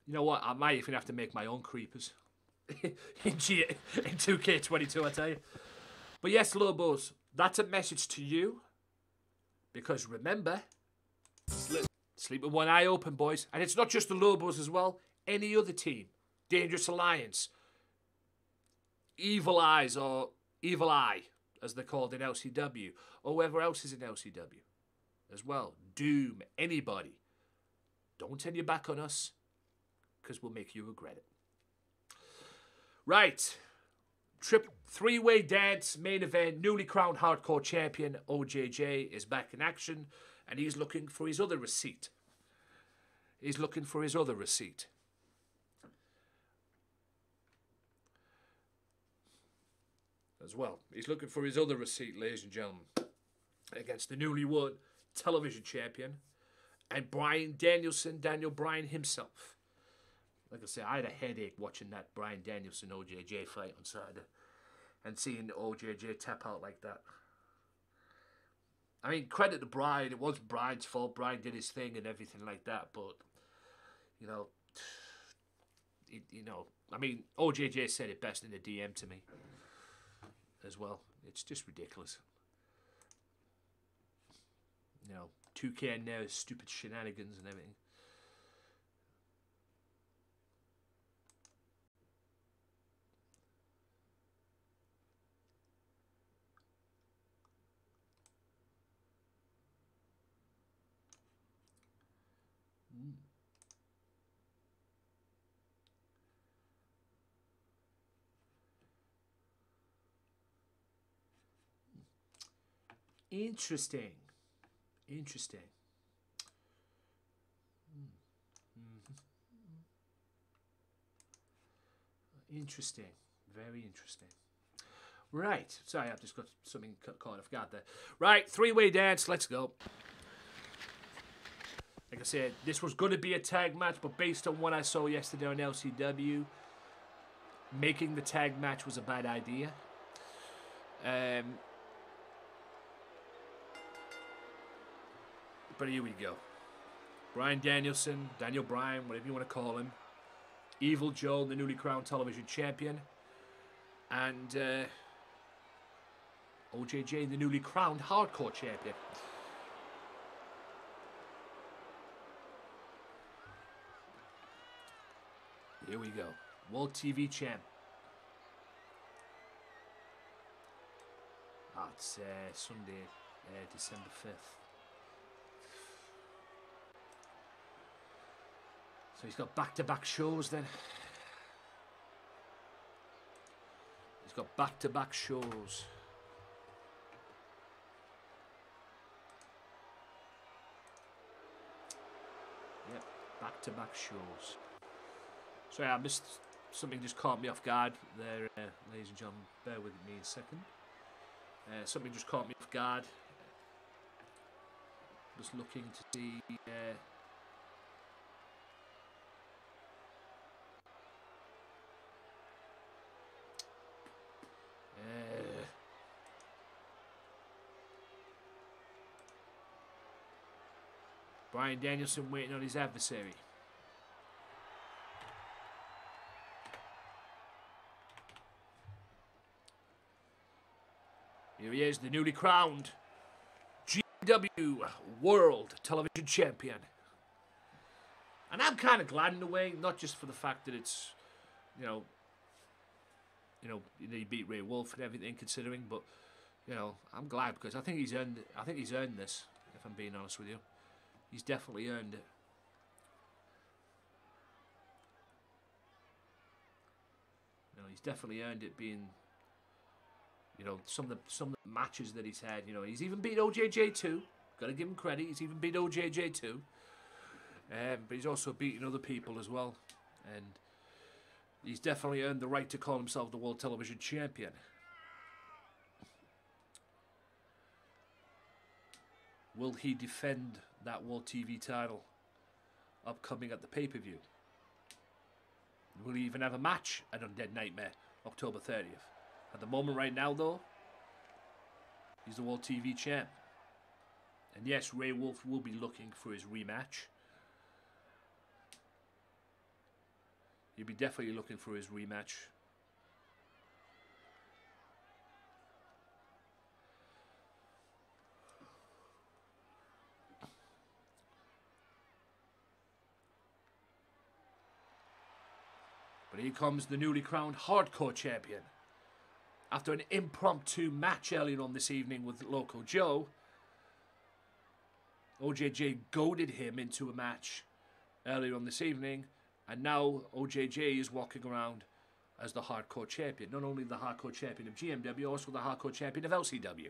You know what? I might even have to make my own creepers. in 2K22, I tell you. But yes, Lobos, that's a message to you. Because remember, sleep with one eye open, boys. And it's not just the Lobos as well. Any other team. Dangerous Alliance. Evil Eyes or Evil Eye, as they're called in LCW, or whoever else is in LCW as well. Doom, anybody. Don't turn your back on us, because we'll make you regret it. Right. Three-way dance, main event, newly crowned hardcore champion OJJ is back in action And he's looking for his other receipt. He's looking for his other receipt. As well. He's looking for his other receipt, ladies and gentlemen. Against the newly won television champion. And Bryan Danielson, Daniel Bryan himself. Like I said, I had a headache watching that Bryan Danielson OJJ fight on Saturday. And seeing OJJ tap out like that. I mean, credit to Bryan. It wasn't Bryan's fault. Bryan did his thing and everything like that. But, you know, I mean, OJJ said it best in the DM to me as well. It's just ridiculous. You know, 2K and their stupid shenanigans and everything. Interesting. Interesting. Interesting. Very interesting. Right. Sorry, I've just got something caught off guard there. Right, three-way dance. Let's go. Like I said, this was going to be a tag match, but based on what I saw yesterday on LCW, making the tag match was a bad idea. But here we go. Bryan Danielson, Daniel Bryan, whatever you want to call him. Evil Joe, the newly crowned television champion. And OJJ, the newly crowned hardcore champion. Here we go. World TV champ. Oh, it's Sunday, December 5th. So he's got back-to-back shows then. He's got back-to-back shows. Yep, back-to-back shows. Sorry, I missed something, just caught me off guard there, ladies and gentlemen. Bear with me a second. Something just caught me off guard. Just looking to see... Bryan Danielson waiting on his adversary. Here he is, the newly crowned GW World Television Champion. And I'm kind of glad in a way, not just for the fact that it's, he beat Ray Wolf and everything considering, but I'm glad because I think he's earned this, if I'm being honest with you. He's definitely earned it. He's definitely earned it being, some of the matches that he's had. He's even beat OJJ too. Got to give him credit. He's even beat OJJ too. But he's also beaten other people as well. And he's definitely earned the right to call himself the World Television Champion. Will he defend that World TV title upcoming at the pay-per-view? Will he even have a match at Undead Nightmare, October 30th? At the moment right now, though, he's the World TV champ. And yes, Ray Wolf will be looking for his rematch. He'll be definitely looking for his rematch. But here comes the newly crowned hardcore champion. After an impromptu match earlier on this evening with Loco Joe, OJJ goaded him into a match earlier on this evening, and now OJJ is walking around as the hardcore champion. Not only the hardcore champion of GMW, also the hardcore champion of LCW.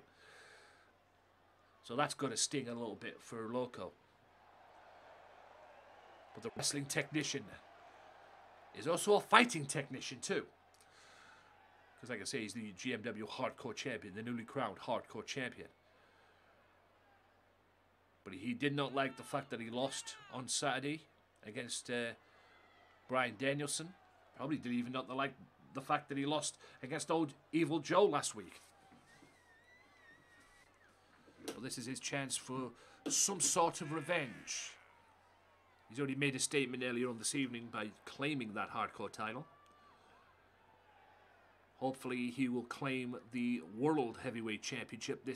So that's going to sting a little bit for Loco. But the wrestling technician is also a fighting technician too. Because like I say, he's the GMW Hardcore Champion, the newly crowned Hardcore Champion. But he did not like the fact that he lost on Saturday against Bryan Danielson. Probably didn't even not like the fact that he lost against old Evil Joe last week. But this is his chance for some sort of revenge. He's already made a statement earlier on this evening by claiming that hardcore title. Hopefully he will claim the World Heavyweight Championship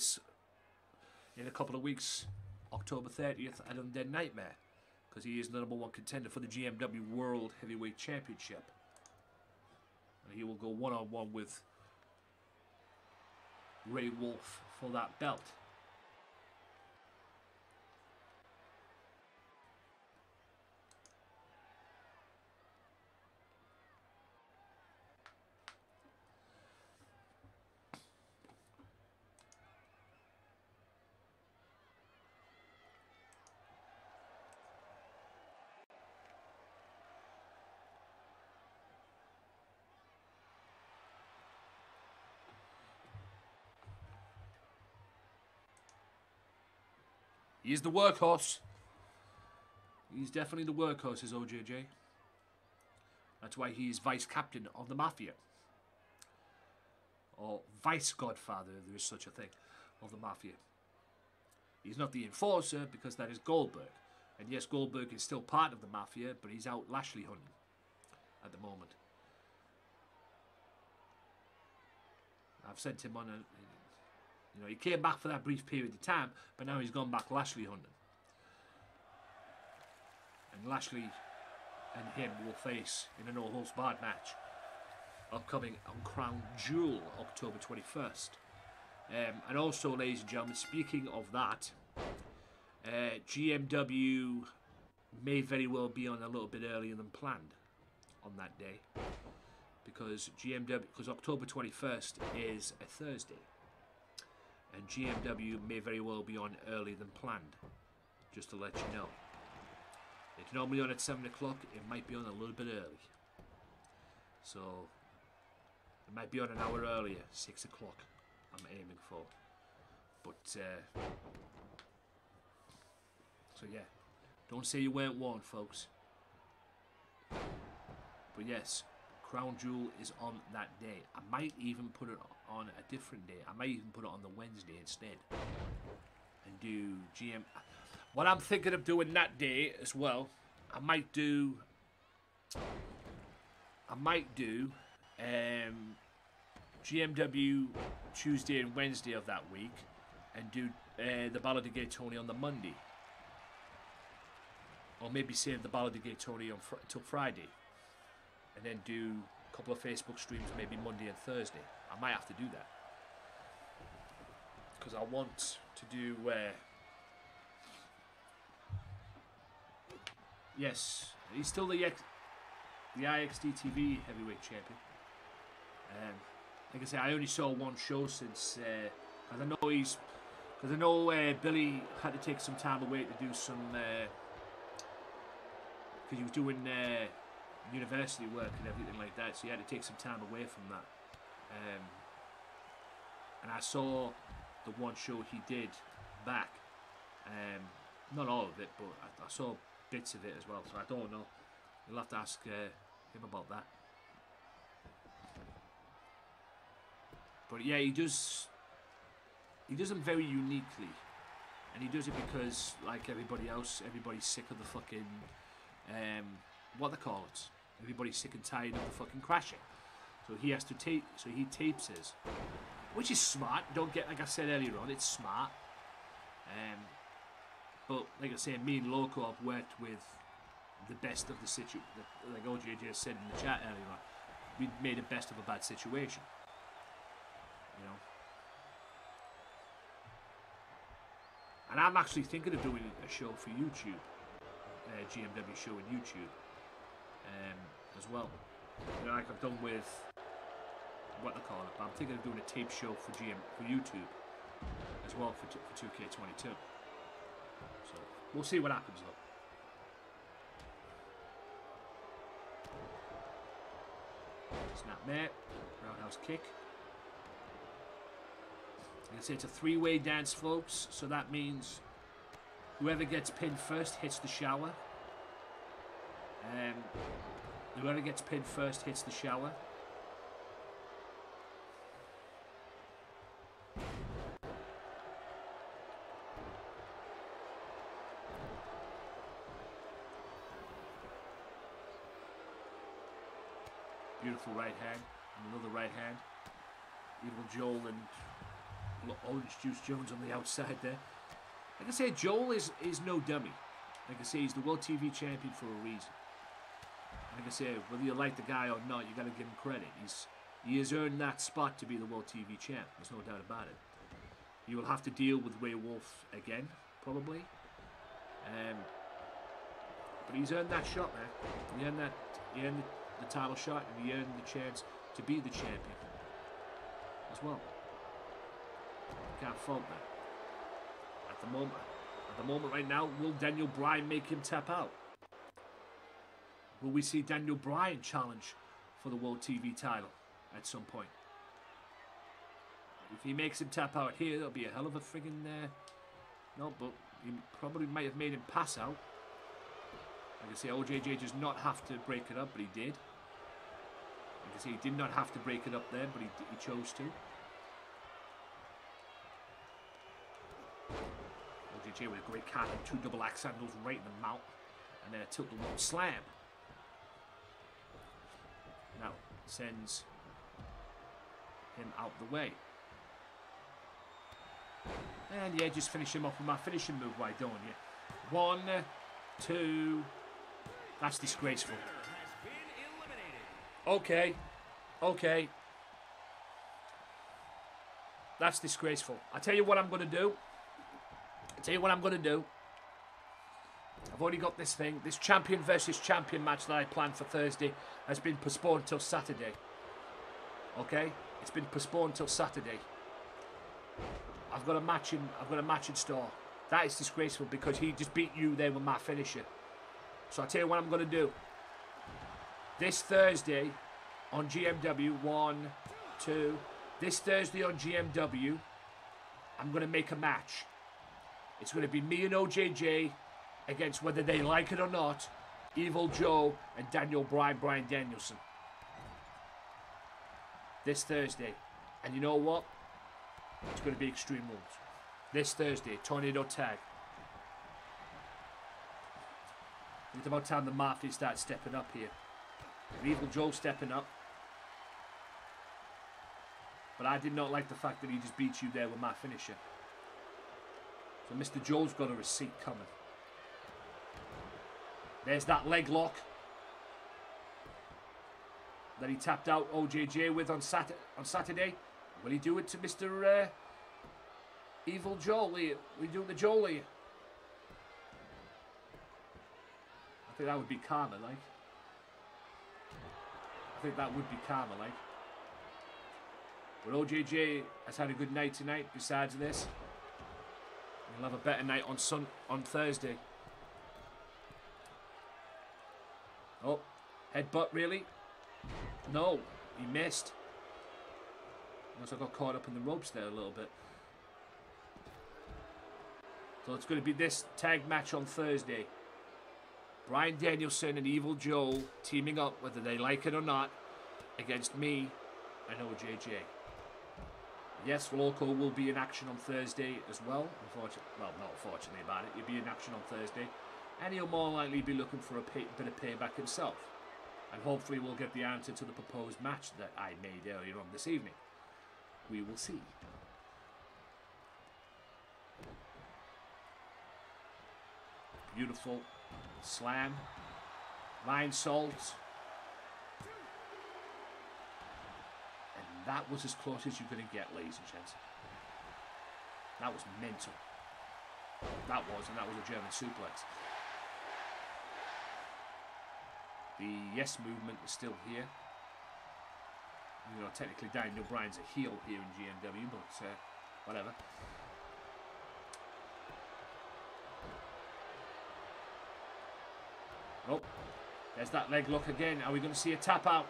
in a couple of weeks, October 30th at Undead Nightmare, because he is the #1 contender for the GMW World Heavyweight Championship. And he will go one-on-one with Ray Wolf for that belt. He's the workhorse. He's definitely the workhorse, is OJJ. That's why he's vice captain of the Mafia. Or vice godfather, if there is such a thing, of the Mafia. He's not the enforcer, because that is Goldberg. And yes, Goldberg is still part of the Mafia, but he's out Lashley hunting at the moment. I've sent him on a... You know, he came back for that brief period of time, but now he's gone back Lashley hunting. And Lashley and him will face in a no-holds-barred match upcoming on Crown Jewel, October 21st. And also, ladies and gentlemen, speaking of that, GMW may very well be on a little bit earlier than planned on that day. Because October 21st is a Thursday. And GMW may very well be on earlier than planned, just to let you know. It's normally on at 7 o'clock, it might be on a little bit early. So, it might be on an hour earlier, 6 o'clock, I'm aiming for. But, so yeah, don't say you weren't warned, folks. But yes, Crown Jewel is on that day. I might even put it on a different day. I might even put it on the Wednesday instead. And do GM... What I'm thinking of doing that day as well, I might do GMW Tuesday and Wednesday of that week, and do the Ballad of Gay Tony on the Monday. Or maybe save the Ballad of Gay Tony until Friday. And then do a couple of Facebook streams maybe Monday and Thursday. I might have to do that. Because I want to do... yes, he's still the IXT TV Heavyweight Champion. Like I said, I only saw one show since... because I know Billy had to take some time away to do some... because he was doing... university work and everything like that, so he had to take some time away from that. And I saw the one show he did back. Not all of it, but I saw bits of it as well, so I don't know. You'll have to ask him about that. But yeah, he does them very uniquely. And he does it because, like everybody else, everybody's sick of the fucking... what they call it. Everybody's sick and tired of the fucking crashing. So he has to tape. So he tapes his, which is smart. Don't get, like I said earlier on, it's smart. But like I say, me and Loco have worked with the best of the situation. Like OJJ said in the chat earlier on, we made the best of a bad situation. You know. And I'm actually thinking of doing a show for YouTube, GMW show on YouTube. As well, you know, like I've done with what they call it. But I'm thinking of doing a tape show for YouTube as well for 2K22. So we'll see what happens though. Snap there, roundhouse kick. Like I say, it's a three-way dance, folks. So that means whoever gets pinned first hits the shower. Whoever gets pinned first hits the shower. Beautiful right hand, and another right hand. Evil Joel and Orange Juice Jones on the outside there. Like I say, Joel is no dummy. Like I say, he's the World TV Champion for a reason. Like I say, whether you like the guy or not, you got to give him credit. He has earned that spot to be the World TV Champ. There's no doubt about it. He will have to deal with Werewolf again, probably. But he's earned that shot, man. He earned the title shot, and he earned the chance to be the champion as well. Can't fault that. At the moment right now, will Daniel Bryan make him tap out? Will we see Daniel Bryan challenge for the World TV title at some point? If he makes him tap out here, that'll be a hell of a friggin' no, but he probably might have made him pass out. Like I say, OJJ does not have to break it up, but he did. Like I say, he did not have to break it up there, but he chose to. OJJ with a great card and 2 double axe handles right in the mouth. And then a tilt-the-wall slam. Now, sends him out the way. And yeah, just finish him off with my finishing move, why don't you? 1, 2... That's disgraceful. Okay. That's disgraceful. I tell you what I'm going to do. I've already got this thing. This champion versus champion match that I planned for Thursday has been postponed till Saturday. Okay? It's been postponed till Saturday. I've got a match in store. That is disgraceful because he just beat you there with my finisher. So I'll tell you what I'm going to do. This Thursday on GMW, 1, 2. This Thursday on GMW, I'm going to make a match. It's going to be me and OJJ against, whether they like it or not, Evil Joe and Daniel Bryan Danielson. This Thursday. And you know what? It's going to be Extreme Rules. This Thursday, Tornado Tag. It's about time the Mafia start stepping up here. Evil Joe stepping up. But I did not like the fact that he just beat you there with my finisher. So Mr. Joe's got a receipt coming. There's that leg lock that he tapped out OJJ with on Saturday. Will he do it to Mr. Evil Joel here? Will he do it to Joel here? I think that would be karma, like. But OJJ has had a good night tonight. Besides this, he'll have a better night on Thursday. Oh, headbutt really? No, he missed. Unless I got caught up in the ropes there a little bit. So it's going to be this tag match on Thursday. Bryan Danielson and Evil Joe teaming up, whether they like it or not, against me and OJJ. Yes, Loco will be in action on Thursday as well. Not unfortunately about it. He'll be in action on Thursday. And he'll more likely be looking for a bit of payback himself. And hopefully we'll get the answer to the proposed match that I made earlier on this evening. We will see. Beautiful slam. Line salt. And that was as close as you're going to get, ladies and gents. That was mental. That was a German suplex. The yes movement is still here. You know, technically Daniel Bryan's a heel here in GMW, but whatever. Oh, there's that leg lock again. Are we going to see a tap out?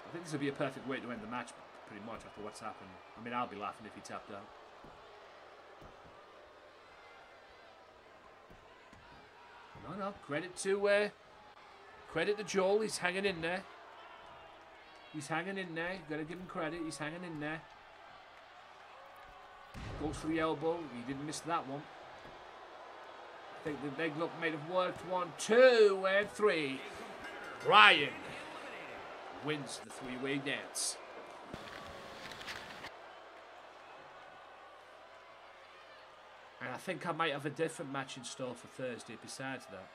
I think this will be a perfect way to end the match, pretty much, after what's happened. I mean, I'll be laughing if he tapped out. No, credit to Joel. He's hanging in there. He's hanging in there. Got to give him credit. He's hanging in there. Goes for the elbow. He didn't miss that one. I think the leg lock might have worked. 1, 2, and 3. Bryan wins the three-way dance. And I think I might have a different match in store for Thursday besides that.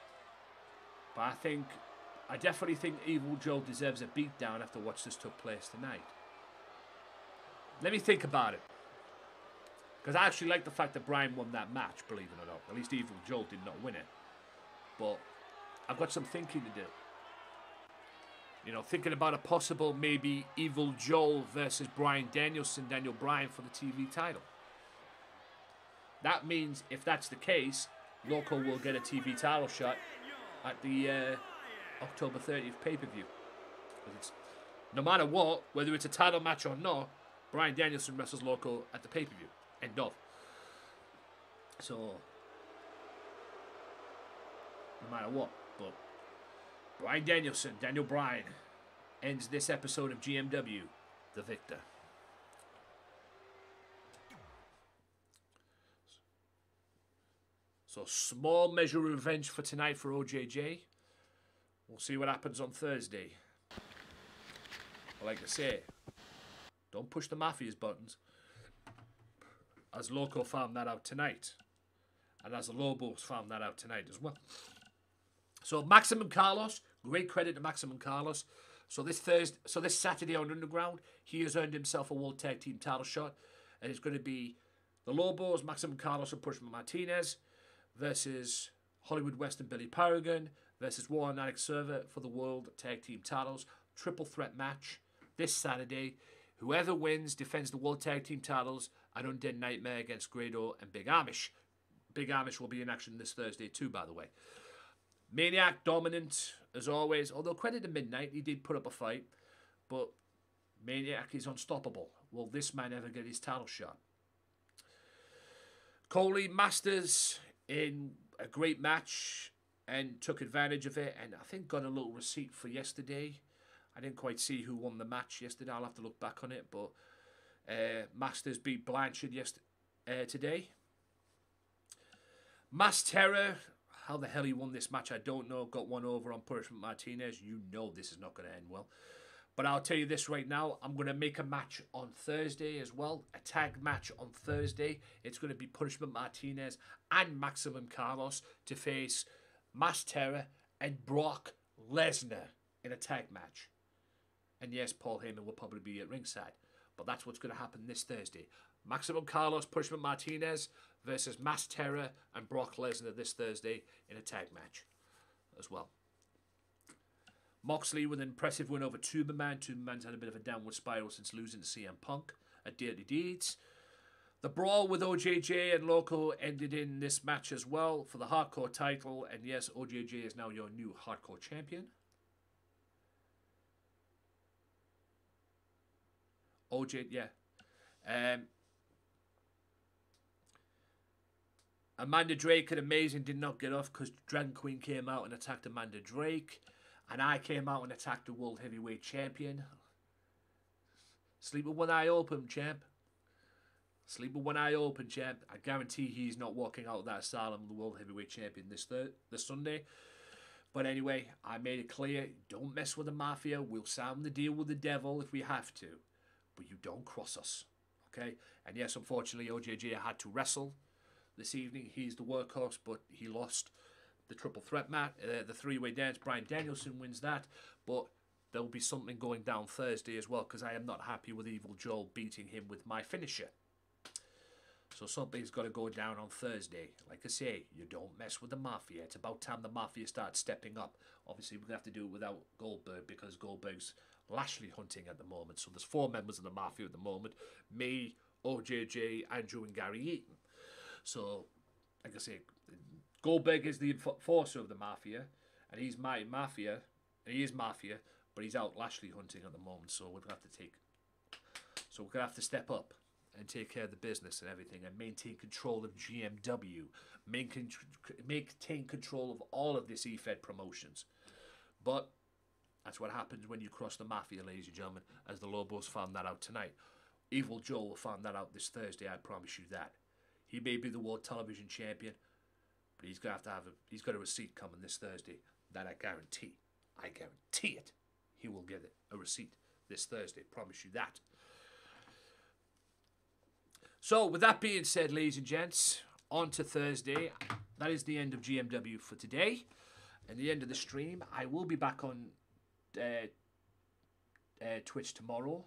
But I definitely think Evil Joe deserves a beatdown after what just took place tonight. Let me think about it. Because I actually like the fact that Bryan won that match, believe it or not. At least Evil Joe did not win it. But I've got some thinking to do. You know, thinking about a possible maybe Evil Joe versus Bryan Danielson, Daniel Bryan for the TV title. That means if that's the case, Loco will get a TV title shot at the October 30th pay-per-view. No matter what, whether it's a title match or not, Bryan Danielson wrestles Loco at the pay-per-view. End of. So, no matter what, but Bryan Danielson, Daniel Bryan, ends this episode of GMW, the victor. So, small measure of revenge for tonight for OJJ. We'll see what happens on Thursday. But like I say, don't push the Mafia's buttons. As Loco found that out tonight. And as the Lobos found that out tonight as well. So Maximum Carlos, great credit to Maximum Carlos. So this Saturday on Underground, he has earned himself a World Tag Team title shot. And it's going to be the Lobos, Maximum Carlos and Pushman Martinez versus Hollywood West and Billy Paragon versus War on Alex Server for the World Tag Team titles. Triple threat match this Saturday. Whoever wins defends the World Tag Team titles at Undead Nightmare against Grado and Big Amish. Big Amish will be in action this Thursday too, by the way. Maniac dominant, as always. Although credit to Midnight, he did put up a fight. But Maniac is unstoppable. Will this man ever get his title shot? Coley Masters in a great match and took advantage of it. And I think got a little receipt for yesterday. I didn't quite see who won the match yesterday. I'll have to look back on it. But Masters beat Blanchard today. Mass Terror, how the hell he won this match, I don't know. Got one over on Punishment Martinez. You know this is not going to end well. But I'll tell you this right now. I'm going to make a match on Thursday as well. A tag match on Thursday. It's going to be Punishment Martinez and Maximum Carlos to face Mass Terror and Brock Lesnar in a tag match. And yes, Paul Heyman will probably be at ringside. But that's what's going to happen this Thursday. Maximum Carlos, Punishment Martinez versus Mass Terror and Brock Lesnar this Thursday in a tag match as well. Moxley with an impressive win over Tuberman. Tuberman's had a bit of a downward spiral since losing to CM Punk at Dirty Deeds. The brawl with OJJ and Loco ended in this match as well for the Hardcore title. And yes, OJJ is now your new Hardcore champion. OJ, yeah. Amanda Drake and Amazing did not get off because Dragon Queen came out and attacked Amanda Drake. And I came out and attacked the World Heavyweight Champion. Sleep with one eye open, champ. Sleep with one eye open, champ. I guarantee he's not walking out of that asylum, the World Heavyweight Champion, this Sunday. But anyway, I made it clear, don't mess with the Mafia. We'll sound the deal with the devil if we have to. But you don't cross us, okay? And yes, unfortunately, OJJ had to wrestle this evening. He's the workhorse, but he lost the triple threat match, the three-way dance. Bryan Danielson wins that, but there'll be something going down Thursday as well, because I am not happy with Evil Joel beating him with my finisher. So something's got to go down on Thursday. Like I say, you don't mess with the Mafia. It's about time the Mafia starts stepping up. Obviously, we're going to have to do it without Goldberg, because Goldberg's Lashley hunting at the moment. So there's 4 members of the Mafia at the moment. Me, OJJ, Andrew and Gary Eaton. So, like I say, Goldberg is the enforcer of the Mafia, and he's my Mafia, and he is Mafia, but he's out Lashley hunting at the moment, so we're gonna have to step up and take care of the business and everything, and maintain control of GMW, maintain control of all of this EFED promotions. But that's what happens when you cross the Mafia, ladies and gentlemen, as the Lobos found that out tonight. Evil Joe will find that out this Thursday, I promise you that. He may be the World Television Champion, but he's got a receipt coming this Thursday that I guarantee. I guarantee it. He will get a receipt this Thursday, promise you that. So, with that being said, ladies and gents, on to Thursday. That is the end of GMW for today, and the end of the stream. I will be back on Twitch tomorrow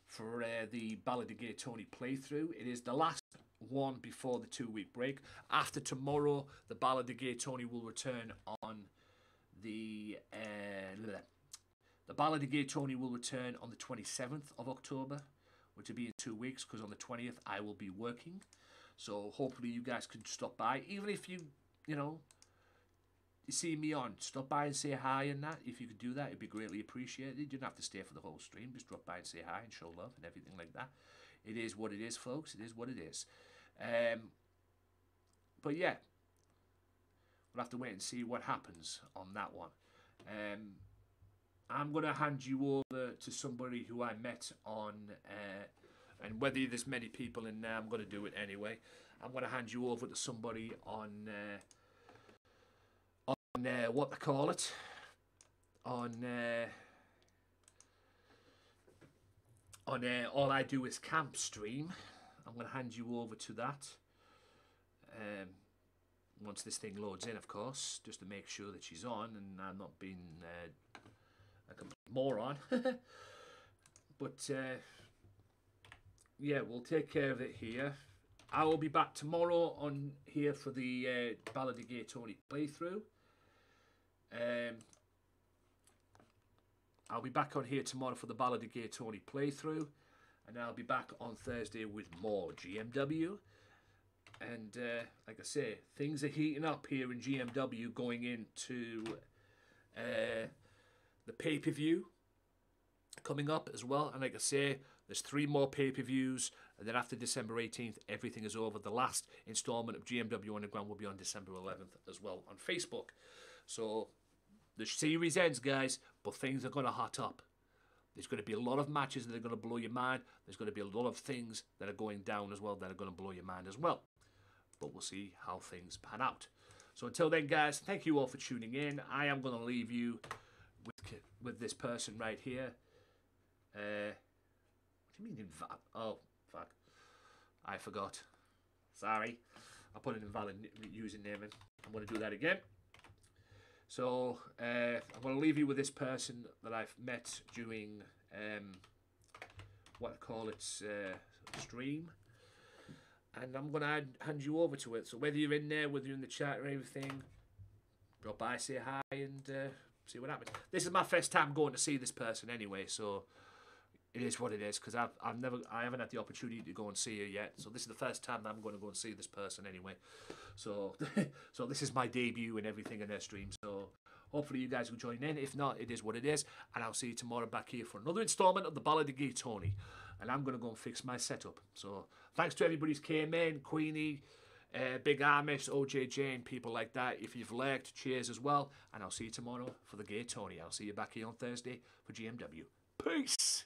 for the Ballad of Gay Tony playthrough. It is the last one before the 2-week break. After tomorrow, the Ballad of Gay Tony will return on the Ballad of Gay Tony will return on the 27th of October, which will be in 2 weeks, because on the 20th I will be working. So hopefully you guys can stop by, even if you see me on, stop by and say hi and that. If you could do that, it'd be greatly appreciated. You don't have to stay for the whole stream. Just drop by and say hi and show love and everything like that. It is what it is, folks. It is what it is. But yeah, we'll have to wait and see what happens on that one. I'm going to hand you over to somebody who I met on, and whether there's many people in there, I'm going to do it anyway. I'm going to hand you over to somebody on what they call it, on All I Do Is Camp stream. I'm going to hand you over to that. Once this thing loads in, of course, just to make sure that she's on and I'm not being a complete moron. But yeah, we'll take care of it here. I will be back tomorrow on here for the Ballad of Gay Tony playthrough. I'll be back on here tomorrow for the Ballad of Gay Tony playthrough, and I'll be back on Thursday with more GMW. And like I say, things are heating up here in GMW going into the pay-per-view coming up as well. And like I say, there's 3 more pay-per-views, and then after December 18th, everything is over. The last installment of GMW Underground will be on December 11th as well on Facebook. So the series ends, guys, but things are going to hot up. There's going to be a lot of matches that are going to blow your mind. There's going to be a lot of things that are going down as well that are going to blow your mind as well. But we'll see how things pan out. So until then, guys, thank you all for tuning in. I am going to leave you with this person right here. What do you mean invalid? Oh, fuck. I forgot. Sorry. I put an invalid username in. I'm going to do that again. So I'm going to leave you with this person that I've met during what I call it stream, and I'm going to hand you over to it. So whether you're in there, whether you're in the chat or everything, drop by, say hi, and see what happens. This is my first time going to see this person anyway, so it is what it is, because I haven't had the opportunity to go and see her yet. So this is the first time that I'm going to go and see this person anyway. So so this is my debut and everything in their stream. So hopefully you guys will join in. If not, it is what it is. And I'll see you tomorrow back here for another installment of the Ballad of Gay Tony. And I'm going to go and fix my setup. So thanks to everybody who's came in. Queenie, Big Amish, OJJ, and people like that. If you've liked, cheers as well. And I'll see you tomorrow for the Gay Tony. I'll see you back here on Thursday for GMW. Peace!